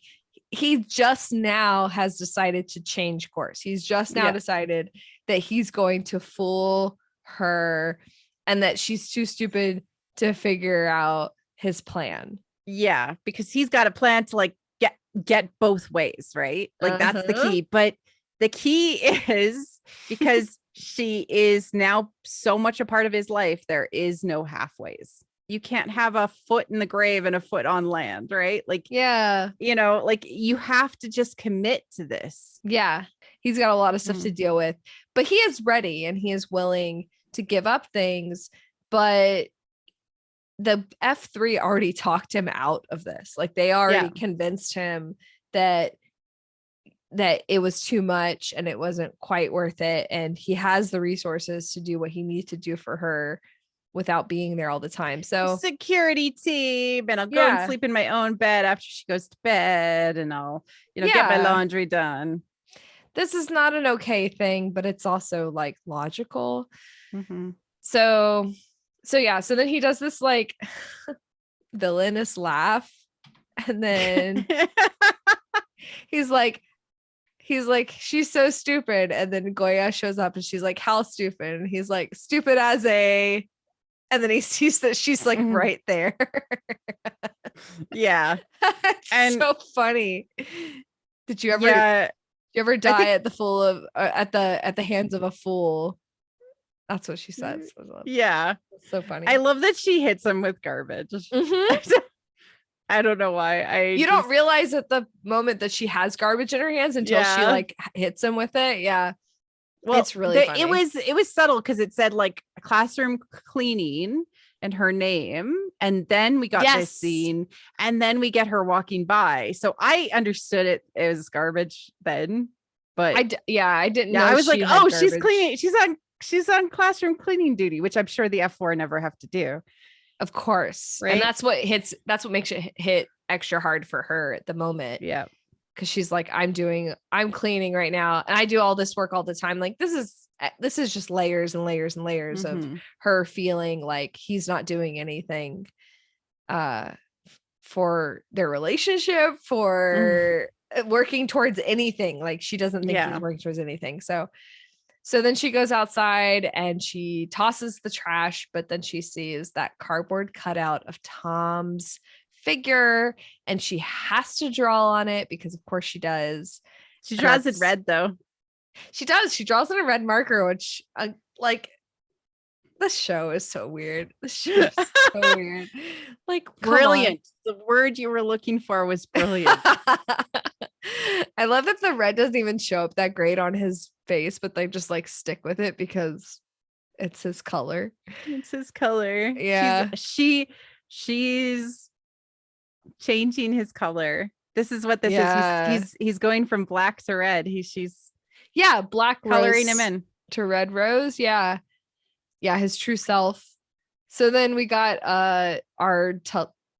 he just now has decided to change course. He's just now decided that he's going to fool her, and that she's too stupid to figure out his plan. Yeah, because he's got a plan to like get both ways, right? Like, that's the key. But the key is, because she is now so much a part of his life, there is no halfways. You can't have a foot in the grave and a foot on land, right? Like, like, you have to just commit to this. He's got a lot of stuff to deal with, but he is ready and he is willing to give up things. But the F3 already talked him out of this. Like, they already convinced him that it was too much and it wasn't quite worth it. And he has the resources to do what he needs to do for her without being there all the time. So security team, and I'll go and sleep in my own bed after she goes to bed, and I'll, get my laundry done. This is not an okay thing, but it's also like logical. So then he does this like villainous laugh, and then he's like, she's so stupid. And then Gorya shows up and she's like, how stupid? And he's like, stupid as a, and then he sees that she's like right there. It's so funny. Did you ever die at the hands of a fool? That's what she says. It's so funny. I love that she hits him with garbage. I don't know why. You don't realize at the moment that she has garbage in her hands until she like hits him with it. Well, it's really funny. It was subtle, because it said like classroom cleaning and her name, and then we got this scene, and then we get her walking by. So I understood it as garbage then, but I didn't know. I was like, oh, she's cleaning. She's on classroom cleaning duty, which I'm sure the F4 never have to do. Of course. Right? And that's what makes it hit extra hard for her at the moment. Yeah. Cause she's like, I'm cleaning right now, and I do all this work all the time. Like, this is just layers and layers and layers of her feeling like he's not doing anything for their relationship, for working towards anything. Like, she doesn't think he's working towards anything. So then she goes outside and she tosses the trash, but then she sees that cardboard cutout of Tom's figure, and she has to draw on it, because of course she does. She draws it red though. She does. She draws in a red marker, which like, this show is so weird. This show is so weird. Like, brilliant. The word you were looking for was brilliant. I love that the red doesn't even show up that great on his face, but they just like stick with it because it's his color. It's his color. Yeah. She's changing his color. This is what this is. He's going from black to red. She's black coloring rose him in to red rose. Yeah, his true self. So then we got our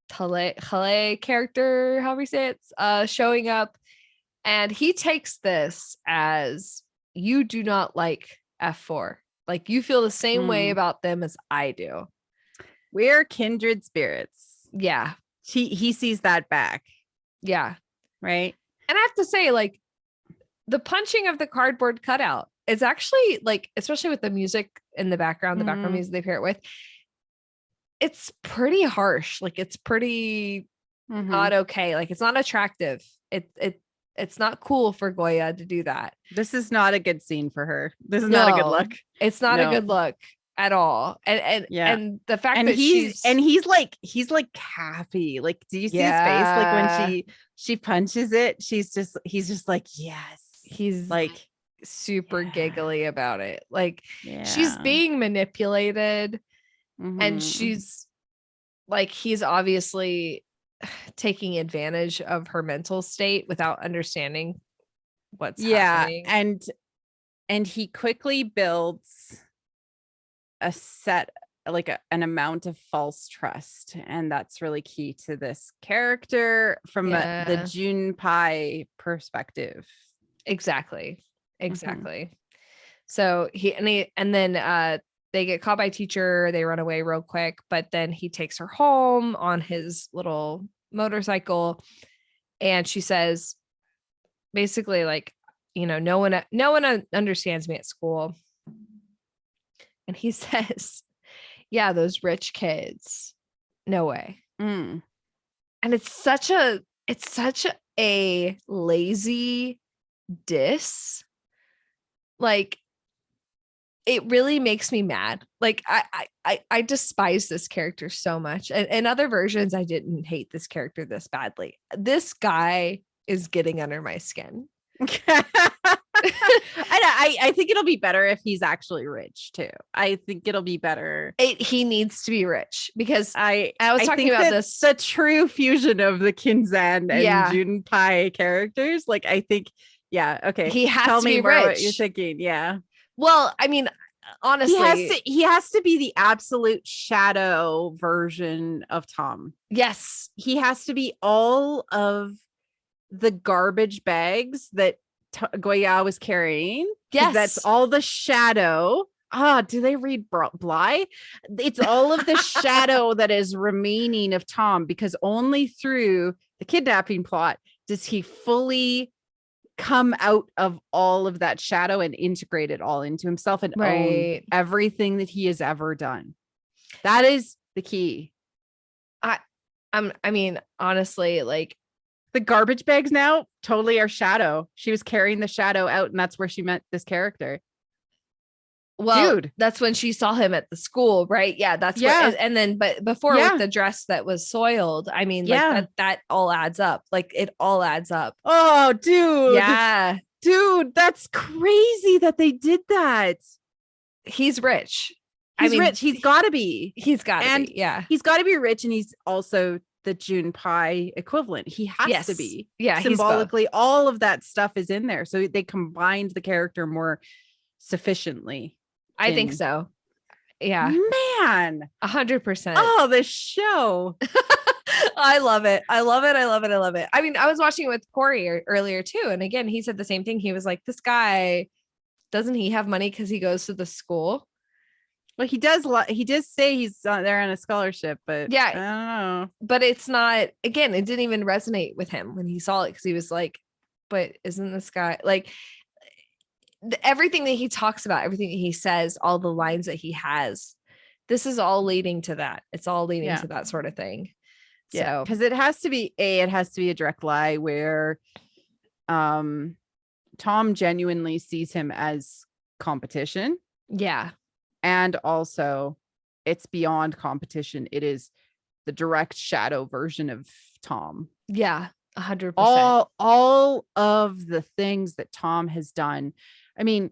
Talay character, how we say it, showing up, and he takes this as you do not like F4. Like you feel the same way about them as I do. We're kindred spirits. Yeah. He sees that back. Yeah. Right. And I have to say, like, the punching of the cardboard cutout is actually, like, especially with the music in the background, the background music they pair it with, it's pretty harsh. Like, it's pretty not okay. Like, it's not attractive. It's not cool for Gorya to do that. This is not a good scene for her. This is not a good look. It's not a good lolook at all. And the fact that he's like happy. Like, do you see his face? Like when she punches it, he's just like, yes. He's like super giggly about it. Like she's being manipulated and she's like, he's obviously taking advantage of her mental state without understanding what's happening. And he quickly builds a set, like an amount of false trust, and that's really key to this character from the Junpei perspective. Exactly. So then they get caught by teacher, they run away real quick, but then he takes her home on his little motorcycle, and she says basically, like, you know, no one understands me at school. And he says, yeah, those rich kids, no way. And it's such a lazy diss. Like, it really makes me mad. Like, I despise this character so much. And in other versions, I didn't hate this character this badly. This guy is getting under my skin. I think it'll be better if he's actually rich too. I think it'll be better. He needs to be rich, because I was talking about this. The true fusion of the Kinzan and Junpei characters. Like, I think, okay. He has Tell to me be more rich. What you're thinking. Yeah. Well, I mean, honestly, he has to be the absolute shadow version of Tom. Yes. He has to be all of the garbage bags that Gorya was carrying. Yes. That's all the shadow. Do they read Bly? It's all of the shadow that is remaining of Tom, because only through the kidnapping plot does he fully come out of all of that shadow and integrate it all into himself and own everything that he has ever done. That is the key. I mean, honestly, like, the garbage bags now totally are shadow. She was carrying the shadow out, and that's where she met this character. Well, dude, that's when she saw him at the school, right? Yeah, that's what. And then, but before with the dress that was soiled, I mean, like that all adds up. Like, it all adds up. Oh, dude. Yeah, dude, that's crazy that they did that. He's rich. He's rich. He's got to be. He's got to be. Yeah, he's got to be rich, and he's also the Junpei equivalent. He has to be. Yeah, symbolically, all of that stuff is in there. So they combined the character more sufficiently. I think so. Yeah, man, 100%. Oh, this show. I love it. I love it. I mean, I was watching it with Corey earlier too, and again, he said the same thing. He was like, "This guy, doesn't he have money because he goes to the school?" Well, he does. He does say he's there on a scholarship, but yeah, I don't know. But it's not. Again, it didn't even resonate with him when he saw it, because he was like, "But isn't this guy like?" Everything that he talks about, everything that he says, all the lines that he has, this is all leading to that. It's all leading to that sort of thing. Yeah, because it has to be a direct lie where Tom genuinely sees him as competition. Yeah. And also it's beyond competition. It is the direct shadow version of Tom. Yeah. 100%. All of the things that Tom has done. I mean,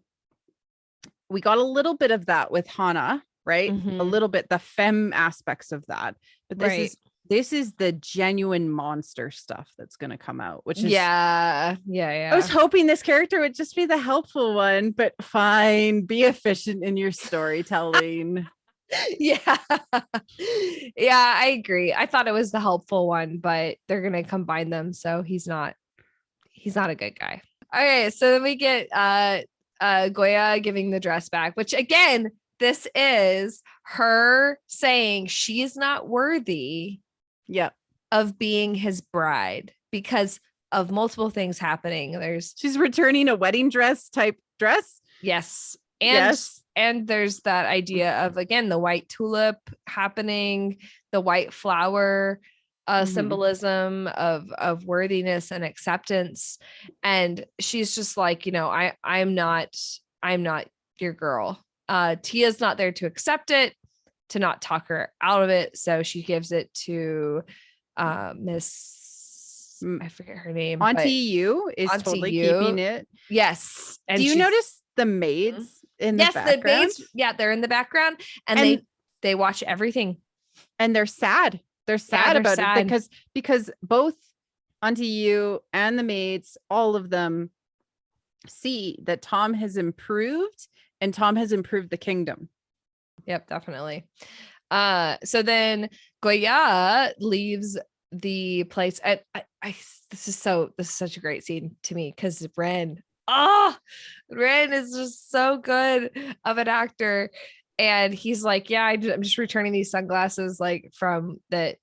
we got a little bit of that with Hana, right? A little bit, the femme aspects of that, but this is the genuine monster stuff that's going to come out, which is yeah. I was hoping this character would just be the helpful one, but fine, be efficient in your storytelling. Yeah. Yeah, I agree. I thought it was the helpful one, but they're going to combine them, so he's not a good guy. Okay, so then we get Gorya giving the dress back, which again, this is her saying she's not worthy of being his bride because of multiple things happening. She's returning a wedding dress type dress. Yes. And there's that idea of, again, the white tulip happening, the white flower symbolism of worthiness and acceptance. And she's just like, I'm not your girl. Tia's not there to accept it, to not talk her out of it. So she gives it to Miss, I forget her name. Auntie Yu is totally keeping it. Yes. And do you notice the maids in the background? The maids, they're in the background and they watch everything. And they're sad. They're sad about it because both Auntie Yu and the maids, all of them see that Tom has improved and Tom has improved the kingdom. Yep, definitely. So then Gorya leaves the place. This is such a great scene to me because Ren is just so good of an actor. And he's like, yeah, I'm just returning these sunglasses like from that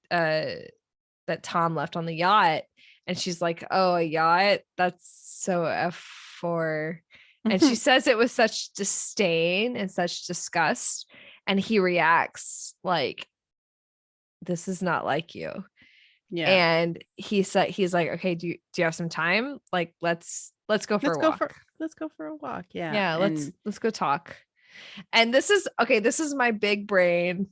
Tom left on the yacht. And she's like, oh, a yacht? That's so F4. And she says it with such disdain and such disgust. And he reacts like, this is not like you. Yeah. And he's like, okay, do you have some time? Like, let's go for a walk. Let's go for a walk. Yeah. Yeah. Let's go talk. And this is my big brain.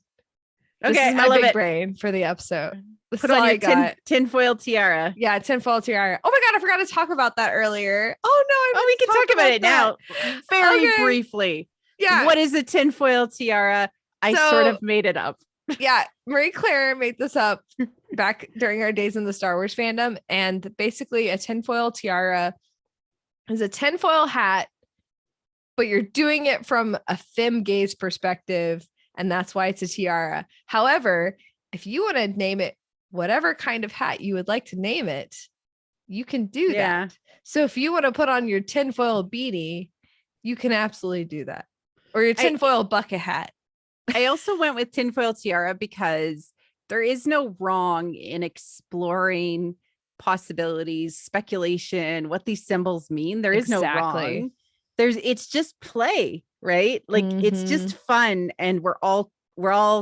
This is my big brain for the episode. Put on your tinfoil tiara. Yeah, tinfoil tiara. Oh my God, I forgot to talk about that earlier. Oh no, we can talk about it now. Very briefly. Yeah. What is a tinfoil tiara? I sort of made it up. Yeah, Marie Claire made this up back during our days in the Star Wars fandom. And basically a tinfoil tiara is a tinfoil hat, but you're doing it from a femme gaze perspective. And that's why it's a tiara. However, if you want to name it whatever kind of hat you would like to name it, you can do that. So if you want to put on your tinfoil beanie, you can absolutely do that. Or your tinfoil bucket hat. I also went with tinfoil tiara because there is no wrong in exploring possibilities, speculation, what these symbols mean. There is no wrong. It's just play, right? Like it's just fun. And we're all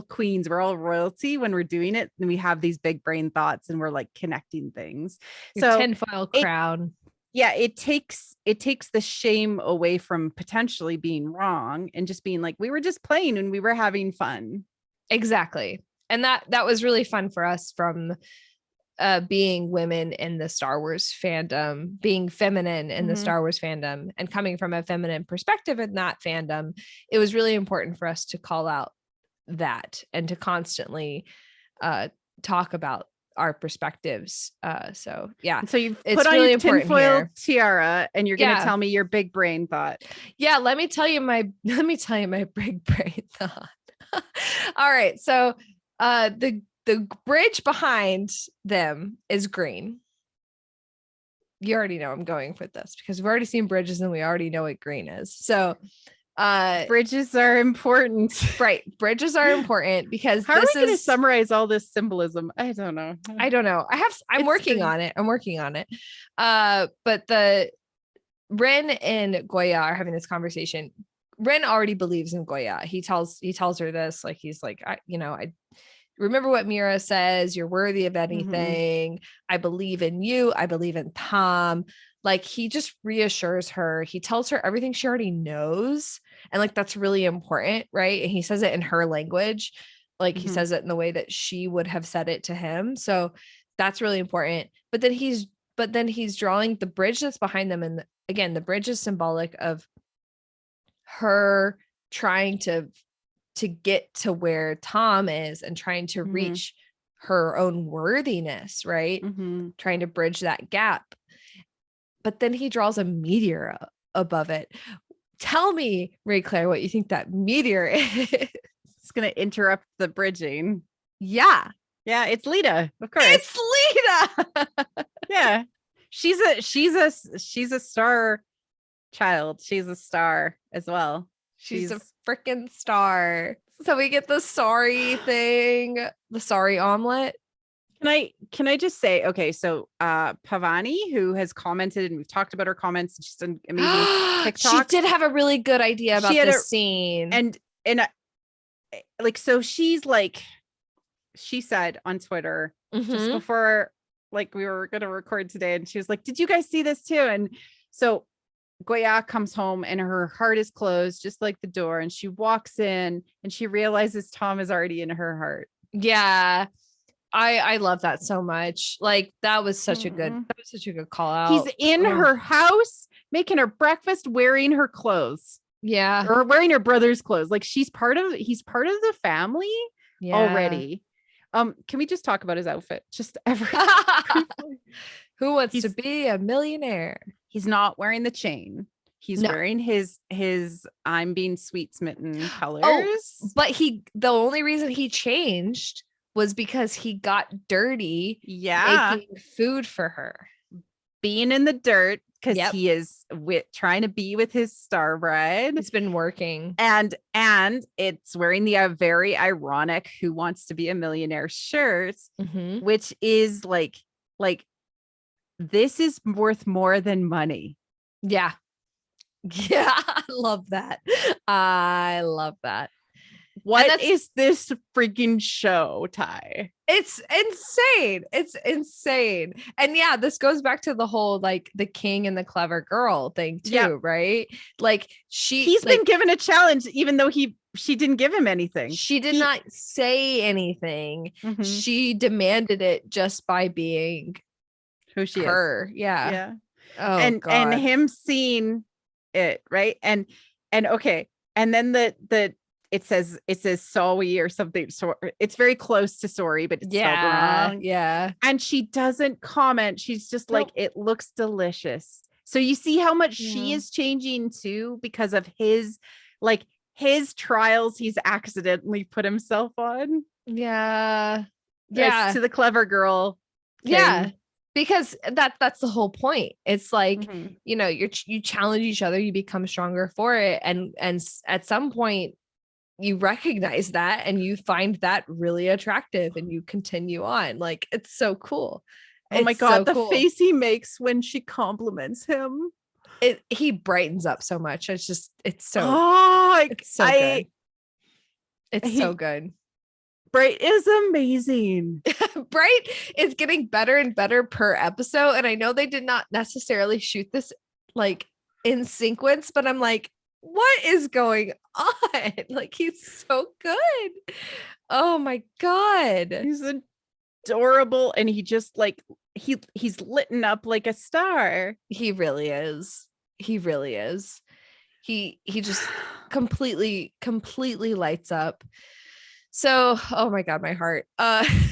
queens, we're all royalty when we're doing it. And we have these big brain thoughts and we're like connecting things. Your tinfoil crown. It takes the shame away from potentially being wrong and just being like, we were just playing and we were having fun. Exactly. And that was really fun for us from being women in the Star Wars fandom, being feminine in the Star Wars fandom, and coming from a feminine perspective in that fandom. It was really important for us to call out that and to constantly talk about our perspectives. So you've put on your tinfoil tiara and you're going to tell me your big brain thought. Yeah. Let me tell you my big brain thought. All right. So the bridge behind them is green. You already know I'm going for this because we've already seen bridges and we already know what green is. So bridges are important, right? Bridges are important because how are we going to summarize all this symbolism? I don't know. I'm working on it. But the Ren and Gorya are having this conversation. Ren already believes in Gorya. He tells her this, like, he's like, I remember what Mira says, you're worthy of anything. I believe in you. I believe in Tom. Like, he just reassures her. He tells her everything she already knows. And like, that's really important. Right. And he says it in her language. Like he says it in the way that she would have said it to him. So that's really important. But then he's but then he's drawing the bridge that's behind them. And again, the bridge is symbolic of her trying to get to where Tom is and trying to reach her own worthiness, right? Trying to bridge that gap. But then he draws a meteor above it. Tell me, Ray Claire, what you think that meteor is. It's going to interrupt the bridging. Yeah. Yeah, it's Lita, of course. It's Lita. Yeah. She's a star child. She's a star as well. She's a freaking star. So we get the sorry thing, the sorry omelet. Can I just say, okay, so Pavani, who has commented, and we've talked about her comments, she's an amazing TikTok. She did have a really good idea about this scene. And like, so she's like, she said on Twitter just before like we were gonna record today, and she was like, did you guys see this too? And so Gorya comes home and her heart is closed, just like the door, and she walks in and she realizes Tom is already in her heart. Yeah. I love that so much. Like that was such a good call out. He's in her house making her breakfast, wearing her clothes. Yeah. Or wearing her brother's clothes. Like he's part of the family already. Can we just talk about his outfit? Just who wants to be a millionaire? He's not wearing the chain. He's wearing his I'm being sweet smitten colors. Oh, but the only reason he changed was because he got dirty making food for her. Being in the dirt because he is trying to be with his star bride. He's been working. And it's wearing the very ironic "Who Wants to Be a Millionaire" shirt, which is like this is worth more than money. Yeah. Yeah, I love that. I love that. What is this freaking show, Ty? It's insane. It's insane. And yeah, this goes back to the whole like the king and the clever girl thing too, right? Like he's been given a challenge even though she didn't give him anything. She did not say anything. She demanded it just by being who she is. Yeah. Yeah. Oh, and him seeing it, right? And okay. And then it says Sorrie or something. So it's very close to Sorrie, but it's spelled wrong. Yeah. And she doesn't comment. She's just like, it looks delicious. So you see how much she is changing too because of his trials he's accidentally put himself on. Yeah. Yeah. To the clever girl. King. Yeah. Because that's the whole point. It's like, you know, you challenge each other, you become stronger for it. And at some point you recognize that and you find that really attractive and you continue on. Like, it's so cool. Oh my God, the face he makes when she compliments him. He brightens up so much. It's so good. It's so good. Bright is amazing. Bright is getting better and better per episode. And I know they did not necessarily shoot this like in sequence, but I'm like, what is going on? Like, he's so good. Oh my God. He's adorable. And he just like, he's lit up like a star. He really is. He really is. He just completely lights up. So, oh my God, my heart.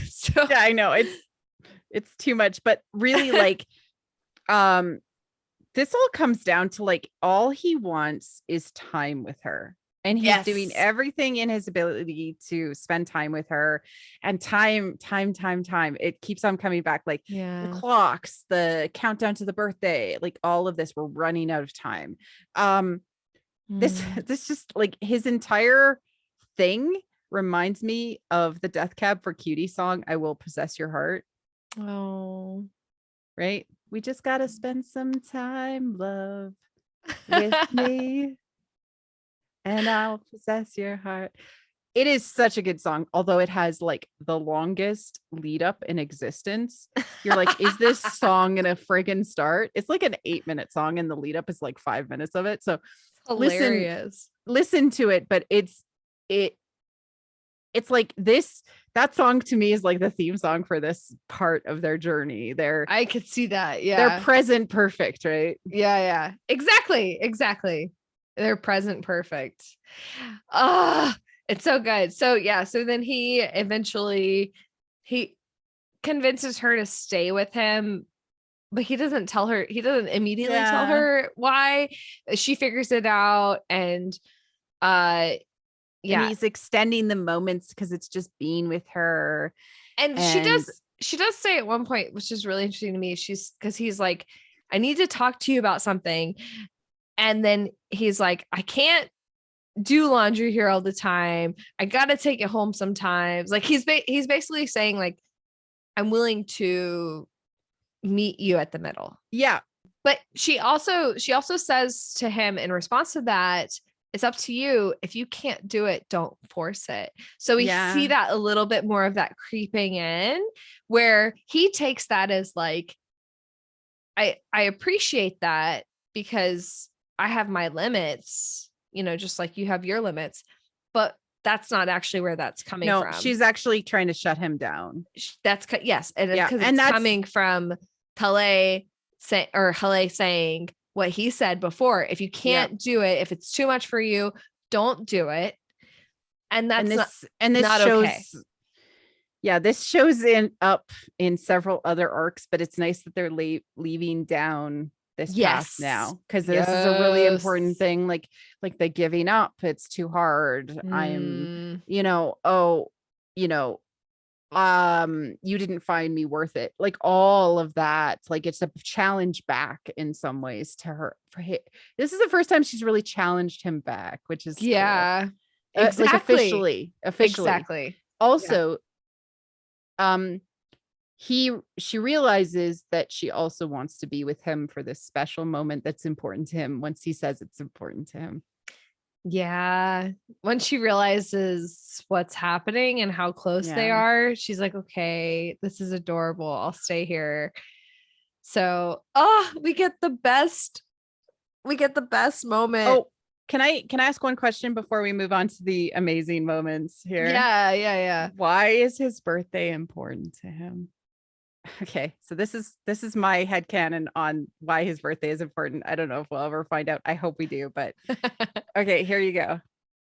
So yeah, I know it's too much, but really like, this all comes down to like, all he wants is time with her. And he's doing everything in his ability to spend time with her, and time. It keeps on coming back. Like the clocks, the countdown to the birthday, like all of this, we're running out of time. This just like his entire thing reminds me of the Death Cab for Cutie song, "I Will Possess Your Heart." Oh, right. We just got to spend some time, love, with me, and I'll possess your heart. It is such a good song, although it has like the longest lead up in existence. You're like, is this song gonna friggin' start? It's like an 8-minute song, and the lead up is like 5 minutes of it. So hilarious. Listen to it, but it it's like this, that song to me is like the theme song for this part of their journey. I could see that. Yeah. They're present perfect, right? Yeah. Exactly. They're present perfect. Ah, it's so good. So yeah, so then he eventually he convinces her to stay with him, but he doesn't immediately tell her why. She figures it out, and and he's extending the moments because it's just being with her. And she does say at one point, which is really interesting to me, because he's like, I need to talk to you about something. And then he's like, I can't do laundry here all the time. I got to take it home sometimes. Like he's basically saying like, I'm willing to meet you at the middle. Yeah. But she also says to him in response to that, it's up to you. If you can't do it, don't force it. So we see that a little bit more of that creeping in, where he takes that as like, I appreciate that because I have my limits, just like you have your limits, but that's not actually where that's coming from. No, she's actually trying to shut him down. Yes. And because it's coming from Talay saying what he said before. If you can't do it, if it's too much for you, don't do it. And this not shows, okay. Yeah, this shows up in several other arcs, but it's nice that they're leaving down this path now, because this is a really important thing. Like the giving up, it's too hard. I'm, you didn't find me worth it. Like all of that, like it's a challenge back in some ways to her. This is the first time she's really challenged him back, which is cool. Exactly. Like officially. Exactly. Also, she realizes that she also wants to be with him for this special moment that's important to him once he says it's important to him. Yeah. Once she realizes what's happening and how close they are, she's like, okay, this is adorable. I'll stay here. So, we get the best moment. Oh, can I ask one question before we move on to the amazing moments here? Yeah. Why is his birthday important to him? Okay, so this is my headcanon on why his birthday is important. I don't know if we'll ever find out. I hope we do, but okay, here you go.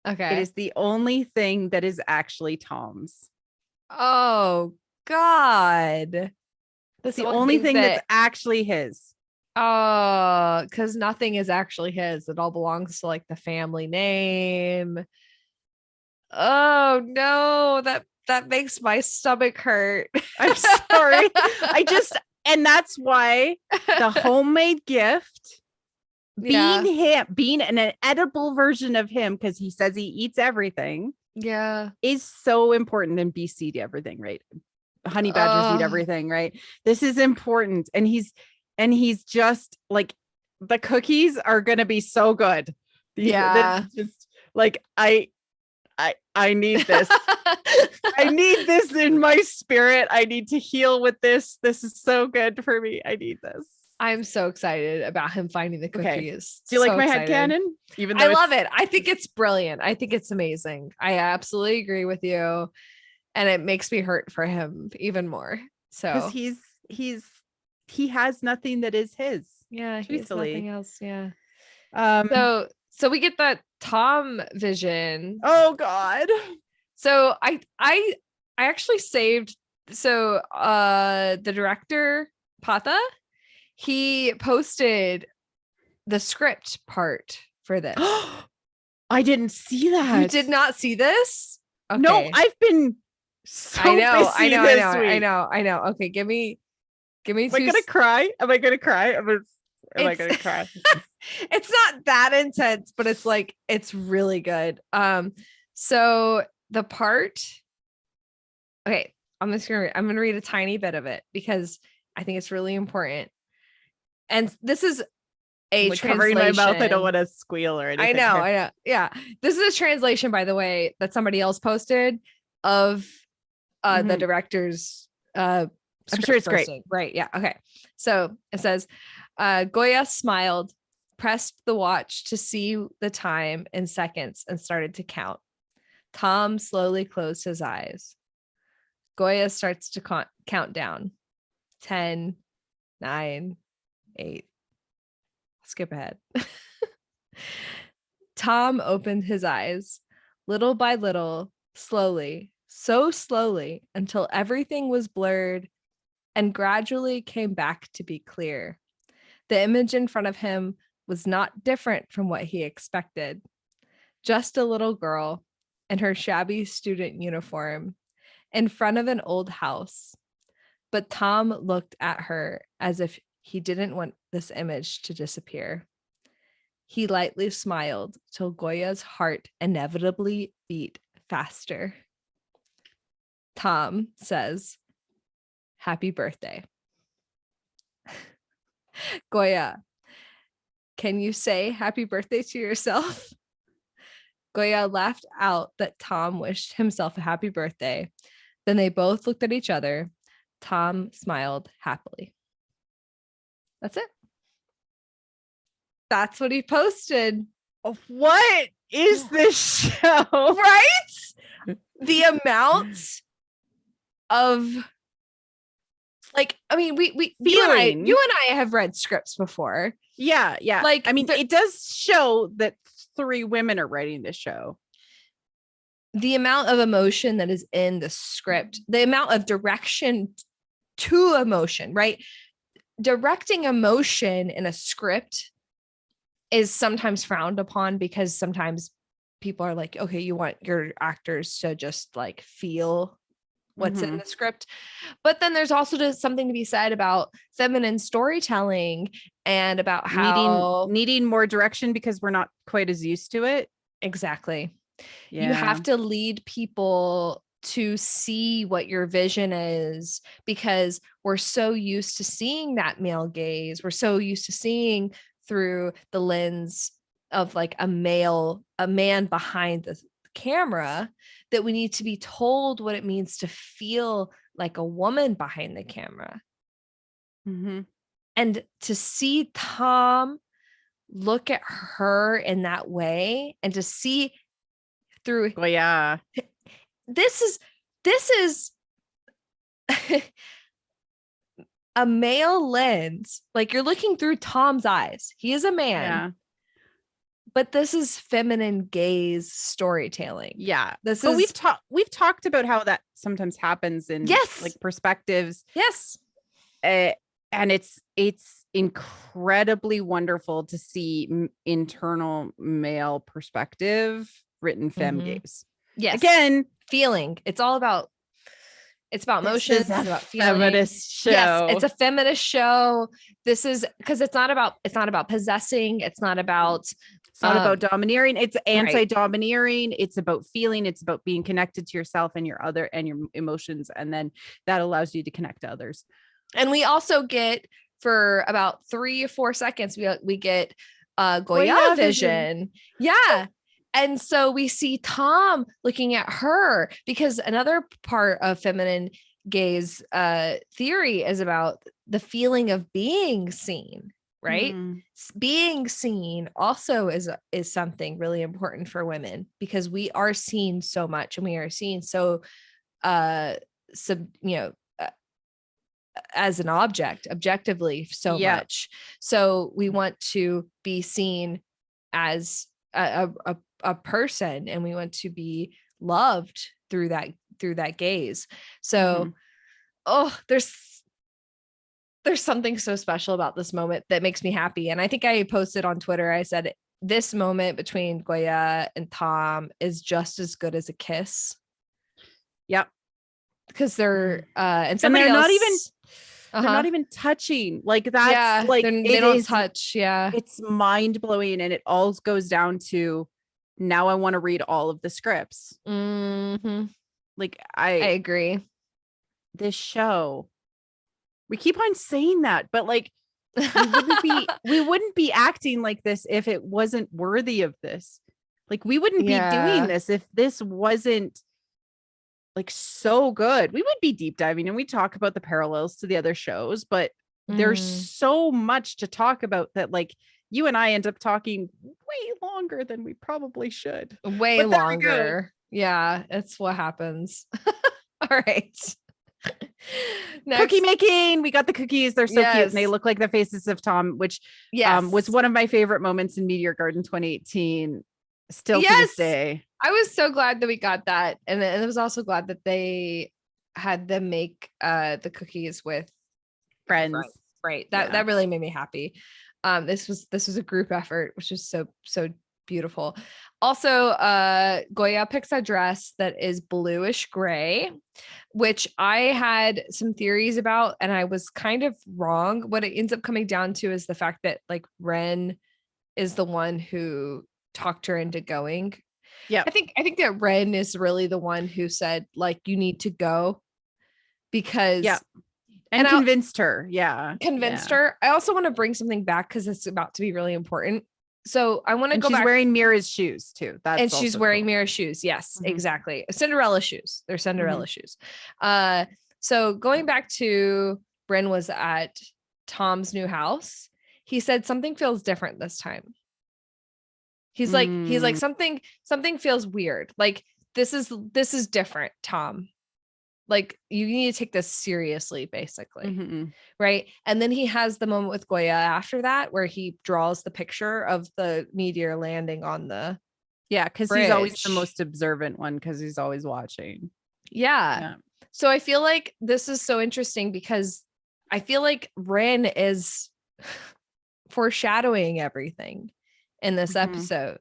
Okay. It is the only thing that is actually Tom's. Oh God. That's the only thing that's actually his. Oh, because nothing is actually his. It all belongs to like the family name. Oh no, that makes my stomach hurt. I'm sorry. And that's why the homemade gift, being an edible version of him, because he says he eats everything. Yeah. Is so important. And bees eat everything, right? Honey badgers eat everything, right? This is important. And he's just like, the cookies are gonna be so good. Just like I need this. I need this in my spirit. I need to heal with this. This is so good for me. I need this. I'm so excited about him finding the cookies. Okay. Do you like my headcanon? Even though I love it. I think it's brilliant. I think it's amazing. I absolutely agree with you. And it makes me hurt for him even more. So because he has nothing that is his. Yeah, he has nothing else. Yeah. So we get that Tom vision. Oh God. So I actually saved. So the director Patha, he posted the script part for this. I didn't see that. You did not see this? Okay. No, I've been so busy this week. I know. Okay, give me. Am I gonna cry? Am I gonna cry? Am I gonna cry? It's not that intense, but it's like, it's really good. So the part, okay, I'm gonna read a tiny bit of it because I think it's really important. And this is a translation. Covering my mouth, I don't want to squeal or anything. I know. Yeah. This is a translation, by the way, that somebody else posted of the director's I'm sure it's great. Right. Yeah. Okay. So it says, Gorya smiled, pressed the watch to see the time in seconds, and started to count. Tom slowly closed his eyes. Gorya starts to count down. 10, 9, 8. Skip ahead. Tom opened his eyes, little by little, slowly, so slowly, until everything was blurred and gradually came back to be clear. The image in front of him was not different from what he expected. Just a little girl in her shabby student uniform in front of an old house. But Tom looked at her as if he didn't want this image to disappear. He lightly smiled till Gorya's heart inevitably beat faster. Tom says, "Happy birthday." Gorya, can you say happy birthday to yourself? Gorya laughed out that Tom wished himself a happy birthday. Then they both looked at each other. Tom smiled happily. That's it. That's what he posted. What is this show? Right? The amount of we you and I have read scripts before. Yeah. It does show that 3 women are writing this show. The amount of emotion that is in the script, the amount of direction to emotion, right? Directing emotion in a script is sometimes frowned upon because sometimes people are like, okay, you want your actors to just like feel what's in the script. But then there's also just something to be said about feminine storytelling and about how needing more direction because we're not quite as used to it. Exactly. Yeah. You have to lead people to see what your vision is because we're so used to seeing that male gaze. We're so used to seeing through the lens of like a man behind the camera that we need to be told what it means to feel like a woman behind the camera. And to see Tom look at her in that way and to see through this is a male lens. Like you're looking through Tom's eyes. He is a man. But this is feminine gaze storytelling. Yeah. We've talked about how that sometimes happens in like perspectives. Yes. And it's incredibly wonderful to see internal male perspective written femme gaze. Yes. Again, feeling. It's about emotions. It's about feeling. Feminist show. Yes, it's a feminist show. This is because it's not about possessing. It's not about domineering. It's anti-domineering. It's about feeling. It's about being connected to yourself and your emotions. And then that allows you to connect to others. And we also get, for about 3 or 4 seconds, we get Gorya vision. Yeah. And so we see Tom looking at her because another part of feminine gaze theory is about the feeling of being seen, right? Being seen also is something really important for women because we are seen so much and we are seen so as an objectively so much. So we want to be seen as a person and we want to be loved through that gaze. So there's something so special about this moment that makes me happy. And I think I posted on Twitter, I said this moment between Gorya and Tom is just as good as a kiss. Yep. Because they're and somebody they're else, they're not even touching. Like that's like they don't touch. Yeah. It's mind-blowing. And it all goes down to now I want to read all of the scripts. Like I agree. This show, we keep on saying that, but like we wouldn't be acting like this if it wasn't worthy of this. Like we wouldn't be doing this if this wasn't like so good. We would be deep diving and we talk about the parallels to the other shows, but there's so much to talk about that like you and I end up talking way longer than we probably should. Way longer. Yeah, it's what happens. All right. Cookie making. We got the cookies. They're so cute. And they look like the faces of Tom, which was one of my favorite moments in Meteor Garden 2018. Still to this day. I was so glad that we got that. And I was also glad that they had them make the cookies with friends. Right. That really made me happy. This was a group effort, which is so beautiful. Also, Gorya picks a dress that is bluish gray, which I had some theories about, and I was kind of wrong. What it ends up coming down to is the fact that like Ren is the one who talked her into going. Yeah. I think that Ren is really the one who said, like, you need to go because and convinced her. Yeah. Convinced her. I also want to bring something back because it's about to be really important. So I want to go back. She's wearing Mira's shoes too. And she's wearing Mira's shoes. Yes, exactly. Cinderella shoes. They're Cinderella shoes. So going back to Bryn was at Tom's new house. He said something feels different this time. He's like something feels weird. Like this is different, Tom. Like you need to take this seriously, basically. Right. And then he has the moment with Gorya after that, where he draws the picture of the meteor landing on the because he's always the most observant one because he's always watching. Yeah. So I feel like this is so interesting because I feel like Rin is foreshadowing everything in this episode.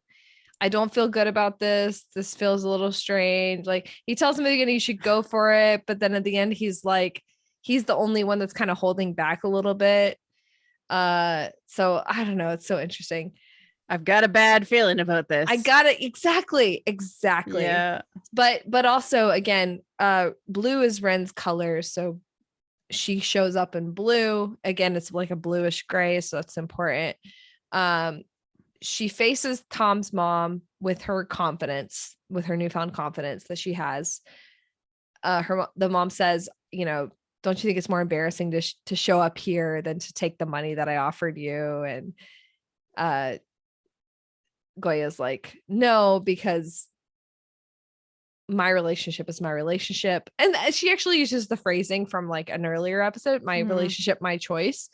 I don't feel good about this. This feels a little strange. Like he tells him again, you should go for it. But then at the end, he's like, he's the only one that's kind of holding back a little bit. So I don't know. It's so interesting. I've got a bad feeling about this. I got it. Exactly. Yeah. But also again, blue is Ren's color. So she shows up in blue. Again, it's like a bluish gray. So that's important. She faces Tom's mom with her confidence, with her newfound confidence that she has. The mom says, you know, don't you think it's more embarrassing to show up here than to take the money that I offered you? And Gorya's like, no, because my relationship is my relationship. And she actually uses the phrasing from like an earlier episode, my relationship, my choice,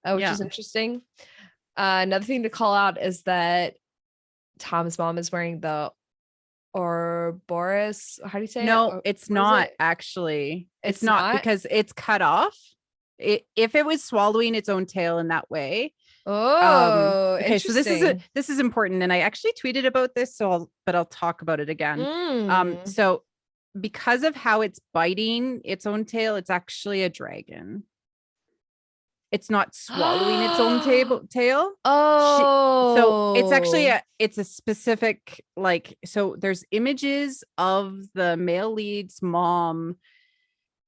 which is interesting. Another thing to call out is that Tom's mom is wearing the Ouroboros. How do you say it? No, it's not actually. It's not because it's cut off. If it was swallowing its own tail in that way. Oh, okay. So this is important, and I actually tweeted about this. But I'll talk about it again. So because of how it's biting its own tail, it's actually a dragon. It's not swallowing its own tail. Oh, so it's actually it's a specific, like, so there's images of the male lead's mom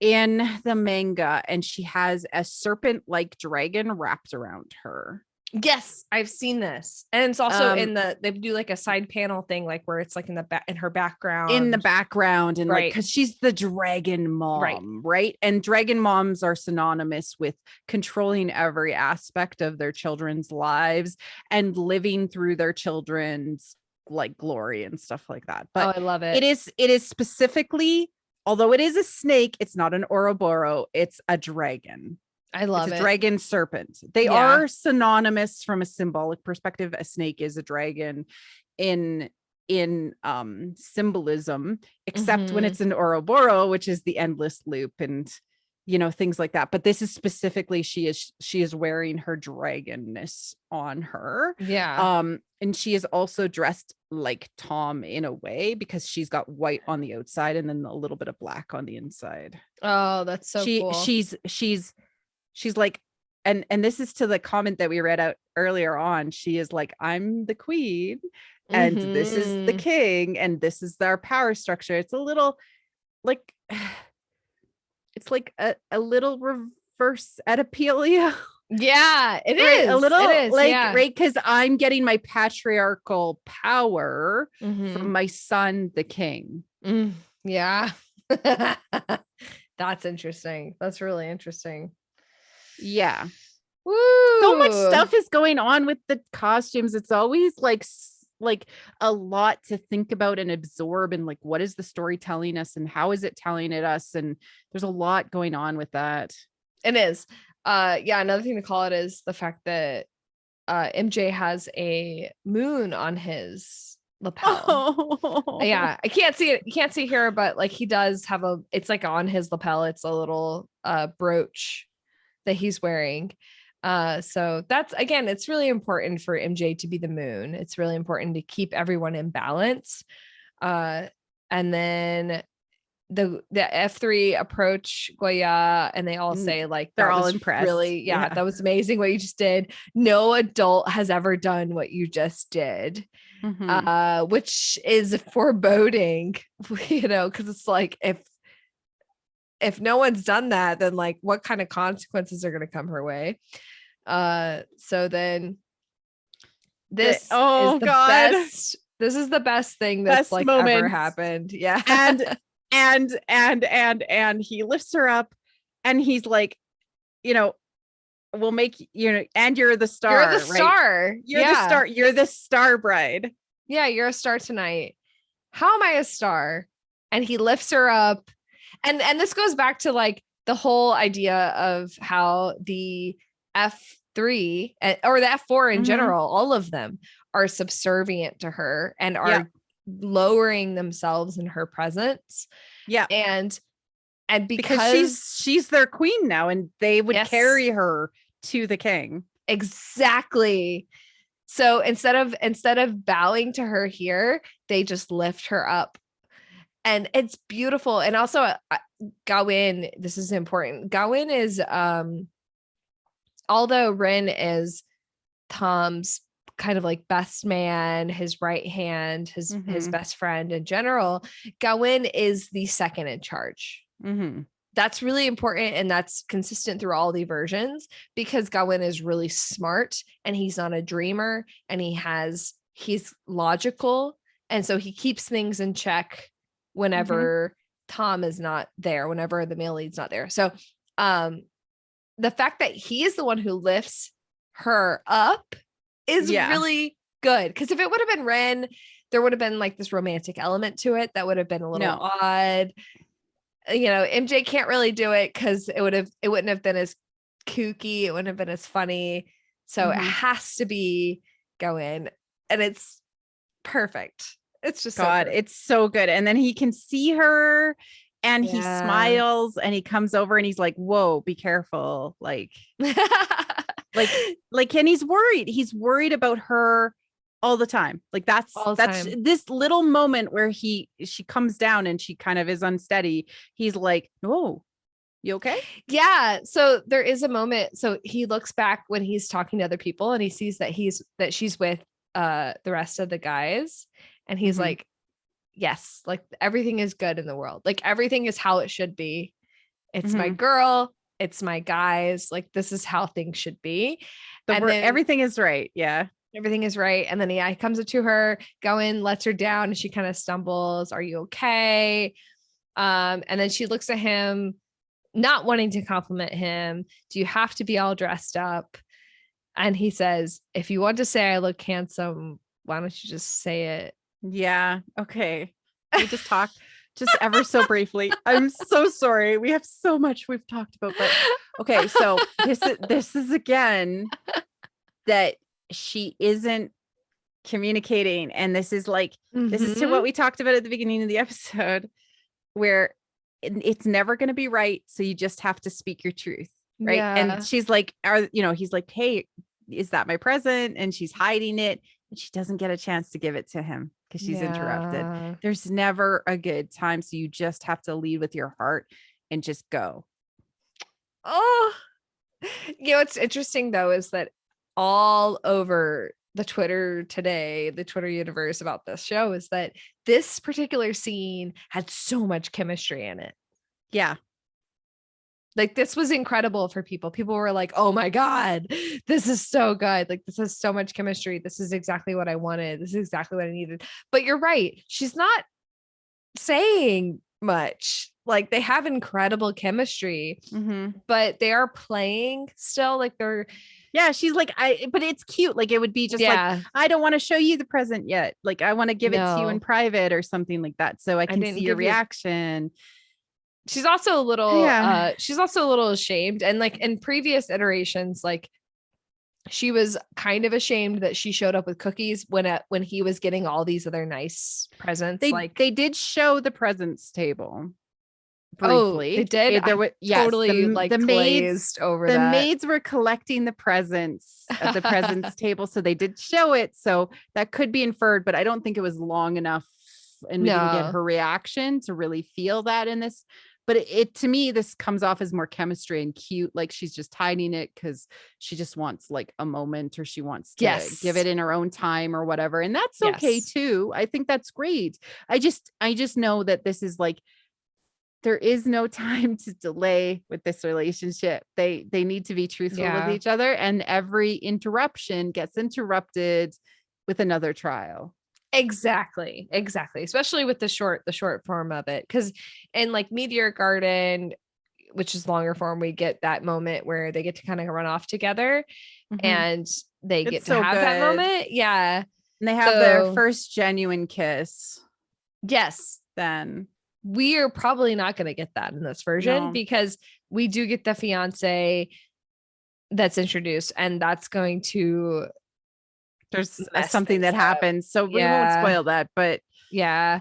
in the manga, and she has a serpent-like dragon wrapped around her. Yes, I've seen this. And it's also they do like a side panel thing, like where it's like in her background. And like, because she's the dragon mom, right? And dragon moms are synonymous with controlling every aspect of their children's lives and living through their children's like glory and stuff like that. But I love it. It is specifically, although it is a snake, it's not an Ouroboros, it's a dragon. I love it. It's a dragon serpent. They are synonymous from a symbolic perspective. A snake is a dragon in symbolism, except when it's an Ouroboros, which is the endless loop and, you know, things like that. But this is specifically, she is wearing her dragonness on her. Yeah. And she is also dressed like Tom in a way, because she's got white on the outside and then a little bit of black on the inside. Oh, that's so cool. She's like, and this is to the comment that we read out earlier on. She is like, I'm the queen and this is the king and this is our power structure. It's a little like, it's like a little reverse Oedipal. Yeah, it right? is a little like, yeah. Right, because I'm getting my patriarchal power from my son, the king. Yeah. That's interesting. That's really interesting. Yeah. Woo! So much stuff is going on with the costumes. It's always like like a lot to think about and absorb, and like what is the story telling us and how is it telling it us, and there's a lot going on with that. It is. Another thing to call it is the fact that MJ has a moon on his lapel. Oh. Yeah, I can't see it. You can't see here, but like he does have it's like on his lapel. It's a little brooch that he's wearing. So that's, again, it's really important for MJ to be the moon. It's really important to keep everyone in balance. And then the F3 approach Gorya, and they all say like they're all impressed. Really, that was amazing what you just did. No adult has ever done what you just did. Which is foreboding, because it's like if no one's done that, then like what kind of consequences are going to come her way? So then this is the best. This is the best thing that's best like moments. Ever happened. Yeah. And he lifts her up and he's like, we'll make, and you're the star. You're the star. Right? You're the star. You're the star bride. Yeah, you're a star tonight. How am I a star? And he lifts her up. And this goes back to like the whole idea of how the F3 or the F4 in general, all of them are subservient to her and are lowering themselves in her presence. Yeah. And because she's their queen now, and they would carry her to the king. Exactly. So instead of bowing to her here, they just lift her up. And it's beautiful. And also Gawin, this is important. Gawin is although Rin is Tom's kind of like best man, his right hand, his best friend in general, Gawin is the second in charge. That's really important, and that's consistent through all the versions, because Gawin is really smart and he's not a dreamer, and he's logical, and so he keeps things in check whenever Tom is not there, whenever the male lead's not there. So the fact that he is the one who lifts her up is really good, because if it would have been Ren, there would have been like this romantic element to it that would have been a little odd. MJ can't really do it because it wouldn't have been as kooky, it wouldn't have been as funny, so it has to be Gawin, and it's perfect. It's just it's so good. And then he can see her and he smiles and he comes over and he's like, whoa, be careful, like and he's worried about her all the time. Like that's this little moment where she comes down and she kind of is unsteady. He's like, oh, you okay? Yeah. So there is a moment. So he looks back when he's talking to other people and he sees that she's with the rest of the guys. And he's like, yes, like everything is good in the world. Like everything is how it should be. It's my girl. It's my guys. Like this is how things should be. And then everything is right. Yeah. Everything is right. And then he comes up to her, Gawin lets her down, and she kind of stumbles. Are you okay? And then she looks at him, not wanting to compliment him. Do you have to be all dressed up? And he says, if you want to say I look handsome, why don't you just say it? Yeah. Okay. We just talk just ever so briefly. I'm so sorry. We have so much we've talked about, but okay. So this is again that she isn't communicating. And this is like, this is to what we talked about at the beginning of the episode, where it's never going to be right. So you just have to speak your truth. Right. Yeah. And she's like, he's like, hey, is that my present? And she's hiding it. And she doesn't get a chance to give it to him because she's interrupted. There's never a good time. So you just have to lead with your heart and just go. Oh, what's interesting though, is that all over the Twitter today, the Twitter universe about this show, is that this particular scene had so much chemistry in it. Yeah. Like this was incredible for people. People were like, oh my God, this is so good. Like this has so much chemistry. This is exactly what I wanted. This is exactly what I needed. But you're right. She's not saying much. Like they have incredible chemistry, but they are playing still. Like Yeah, she's like, but it's cute. Like it would be just like, I don't want to show you the present yet. Like I want to give it to you in private or something like that. So I can see your reaction. She's also a little ashamed. And like in previous iterations, like she was kind of ashamed that she showed up with cookies when he was getting all these other nice presents. They did show the presents table. Briefly. Oh, they did. There was totally the maids over the maids were collecting the presents at the presents table, so they did show it. So that could be inferred, but I don't think it was long enough, and we didn't get her reaction to really feel that in this. But it to me, this comes off as more chemistry and cute. Like she's just hiding it because she just wants like a moment, or she wants to give it in her own time or whatever, and that's okay too. I think that's great. I just know that this is like, there is no time to delay with this relationship. They need to be truthful with each other, and every interruption gets interrupted with another trial. Exactly. Especially with the short form of it. Cause in like Meteor Garden, which is longer form, we get that moment where they get to kind of run off together and they get to have that moment. Yeah. And they have their first genuine kiss. Yes. Then we are probably not going to get that in this version because we do get the fiance that's introduced, and that's going to, there's something that happens. So we won't spoil that, but yeah.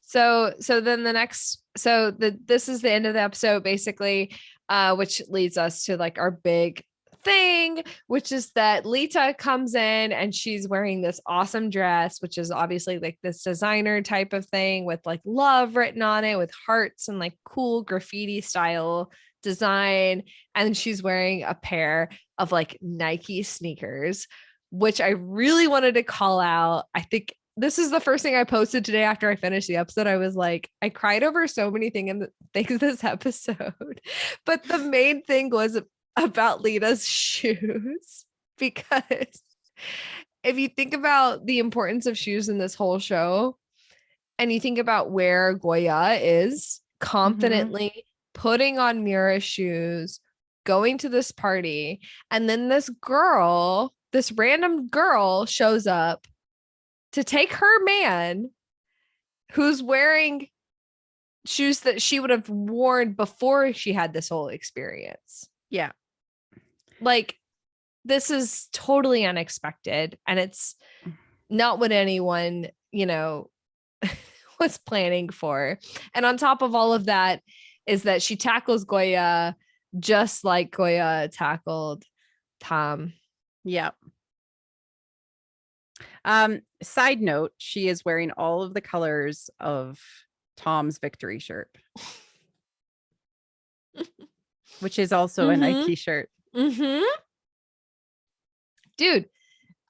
So then this is the end of the episode, basically, which leads us to like our big thing, which is that Lita comes in and she's wearing this awesome dress, which is obviously like this designer type of thing with like love written on it with hearts and like cool graffiti style design. And she's wearing a pair of like Nike sneakers, which I really wanted to call out. I think this is the first thing I posted today after I finished the episode. I was like, I cried over so many things this episode, but the main thing was about Lita's shoes, because if you think about the importance of shoes in this whole show, and you think about where Gorya is confidently putting on Mira's shoes, going to this party, and then this random girl shows up to take her man who's wearing shoes that she would have worn before she had this whole experience. Yeah. Like, this is totally unexpected, and it's not what anyone, was planning for. And on top of all of that is that she tackles Gorya just like Gorya tackled Tom. Yep. Side note, she is wearing all of the colors of Tom's victory shirt, which is also a Nike shirt. Dude,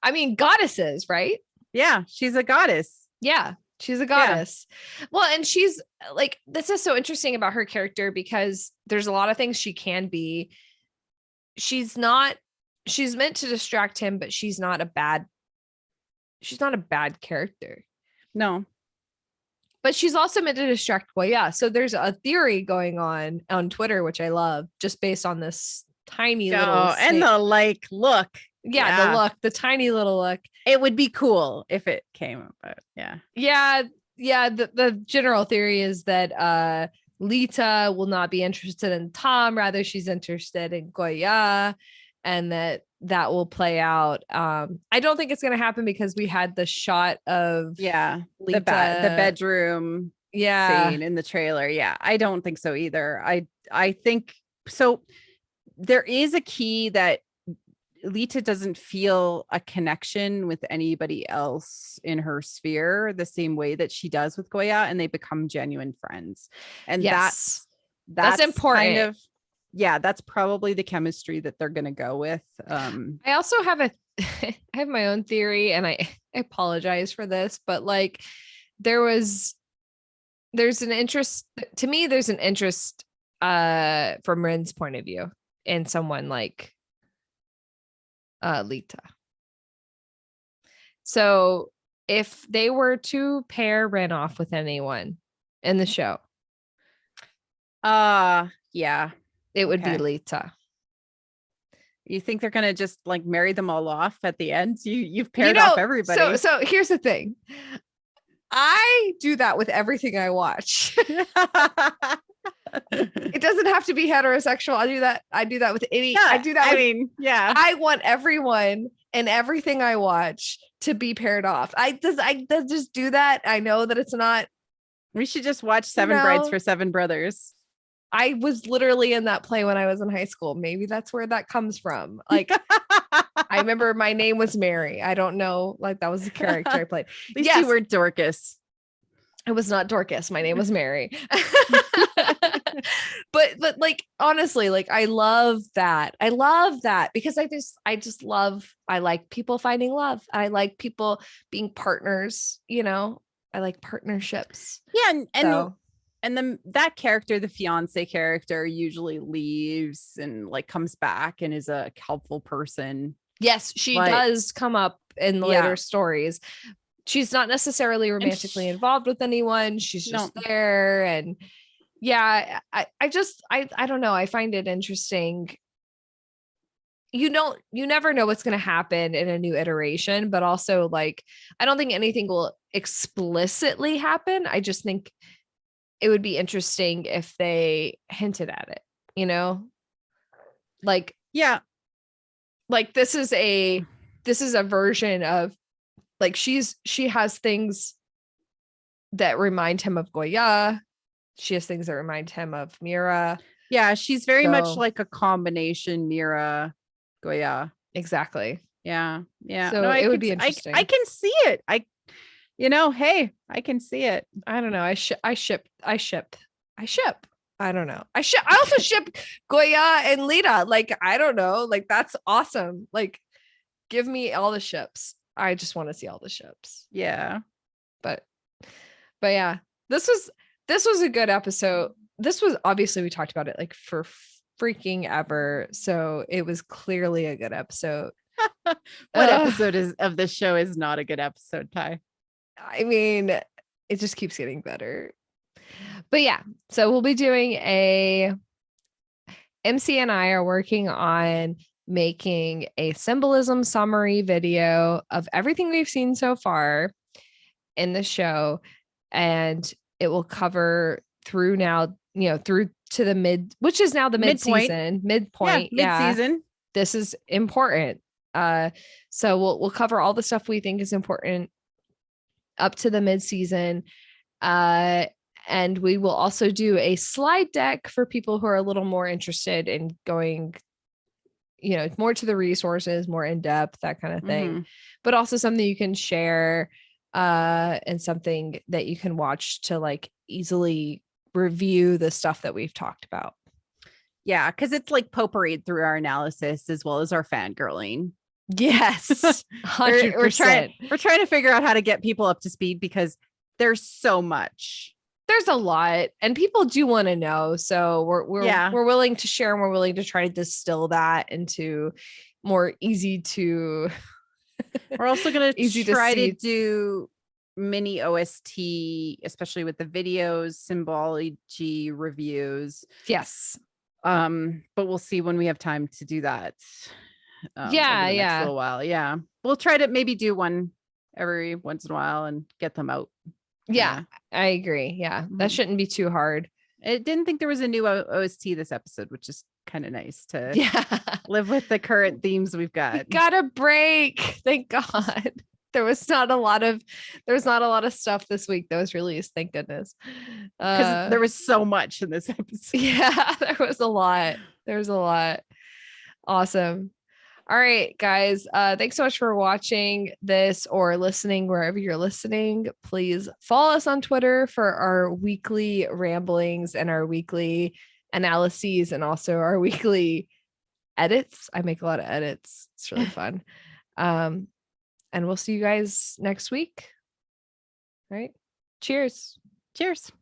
I mean, goddesses, right? Yeah, she's a goddess. Yeah, she's a goddess. Yeah. Well, and she's like, this is so interesting about her character, because there's a lot of things she can be. She's meant to distract him, but she's not a bad character. No. But she's also meant to distract Gorya. So there's a theory going on Twitter, which I love, just based on this tiny little snake. And the like look. Yeah, the tiny little look. It would be cool if it came, but yeah. The general theory is that Lita will not be interested in Tom, rather she's interested in Gorya, and that will play out. I don't think it's going to happen, because we had the shot of Lita, the bedroom scene in the trailer. Yeah, I don't think so either. I think so. There is a key that Lita doesn't feel a connection with anybody else in her sphere the same way that she does with Gorya, and they become genuine friends. And that's important. That's probably the chemistry that they're going to go with. I also have I have my own theory, and I apologize for this, but like there's an interest to me. There's an interest from Rin's point of view in someone like Lita. So if they were to pair Rin off with anyone in the show, yeah, it would be Lita. You think they're gonna just like marry them all off at the end? You've paired off everybody. So here's the thing. I do that with everything I watch. It doesn't have to be heterosexual. I do that with any. Yeah, I do that. Yeah. I want everyone and everything I watch to be paired off. I just do that. I know that it's not. We should just watch Seven Brides for Seven Brothers. I was literally in that play when I was in high school. Maybe that's where that comes from. Like, I remember my name was Mary. I don't know. Like, that was the character I played. At least you were Dorcas. It was not Dorcas. My name was Mary. but like, honestly, like, I love that. I love that because I just love, I like people finding love. I like people being partners, you know, I like partnerships. Yeah. And then that character, the fiance character, usually leaves and like comes back and is a helpful person. Yes, she does come up in the later stories. She's not necessarily romantically involved with anyone. She's just there. And yeah, I don't know. I find it interesting. You never know what's going to happen in a new iteration, but also like, I don't think anything will explicitly happen. I just think it would be interesting if they hinted at it, you know, like, yeah, like this is a version of like, she has things that remind him of Gorya. She has things that remind him of Mira. Yeah. She's very much like a combination Mira, Gorya. Exactly. Yeah. Yeah. So it would be interesting. I can see it. Hey, I can see it. I don't know. I ship. I don't know. I also ship Gorya and Lita. Like, I don't know. Like, that's awesome. Like, give me all the ships. I just want to see all the ships. Yeah. But yeah, this was a good episode. This was, obviously we talked about it like for freaking ever. So it was clearly a good episode. What episode of this show is not a good episode, Ty? I mean, it just keeps getting better. But yeah, so we'll be doing MC and I are working on making a symbolism summary video of everything we've seen so far in the show. And it will cover through now, through to the midpoint. Yeah, mid-season. This is important. So we'll cover all the stuff we think is important up to the mid-season. And we will also do a slide deck for people who are a little more interested in going, more to the resources, more in depth, that kind of thing, but also something you can share, and something that you can watch to like easily review the stuff that we've talked about. Yeah. Cause it's like potpourri through our analysis as well as our fangirling. Yes. 100%. We're trying to figure out how to get people up to speed because there's so much. There's a lot and people do want to know. So we're willing to share and we're willing to try to distill that into more easy to. We're also going to try to do mini OST, especially with the videos, symbology reviews. Yes. But we'll see when we have time to do that. Over the next little while. Yeah. We'll try to maybe do one every once in a while and get them out. Yeah, I agree. Yeah. That shouldn't be too hard. I didn't think there was a new OST this episode, which is kind of nice to live with the current themes we've got. We got a break. Thank God. There was not a lot of stuff this week that was released. Thank goodness. Because there was so much in this episode. Yeah, there was a lot. Awesome. All right, guys. Thanks so much for watching this or listening wherever you're listening. Please follow us on Twitter for our weekly ramblings and our weekly analyses and also our weekly edits. I make a lot of edits. It's really fun. And we'll see you guys next week. All right. Cheers. Cheers.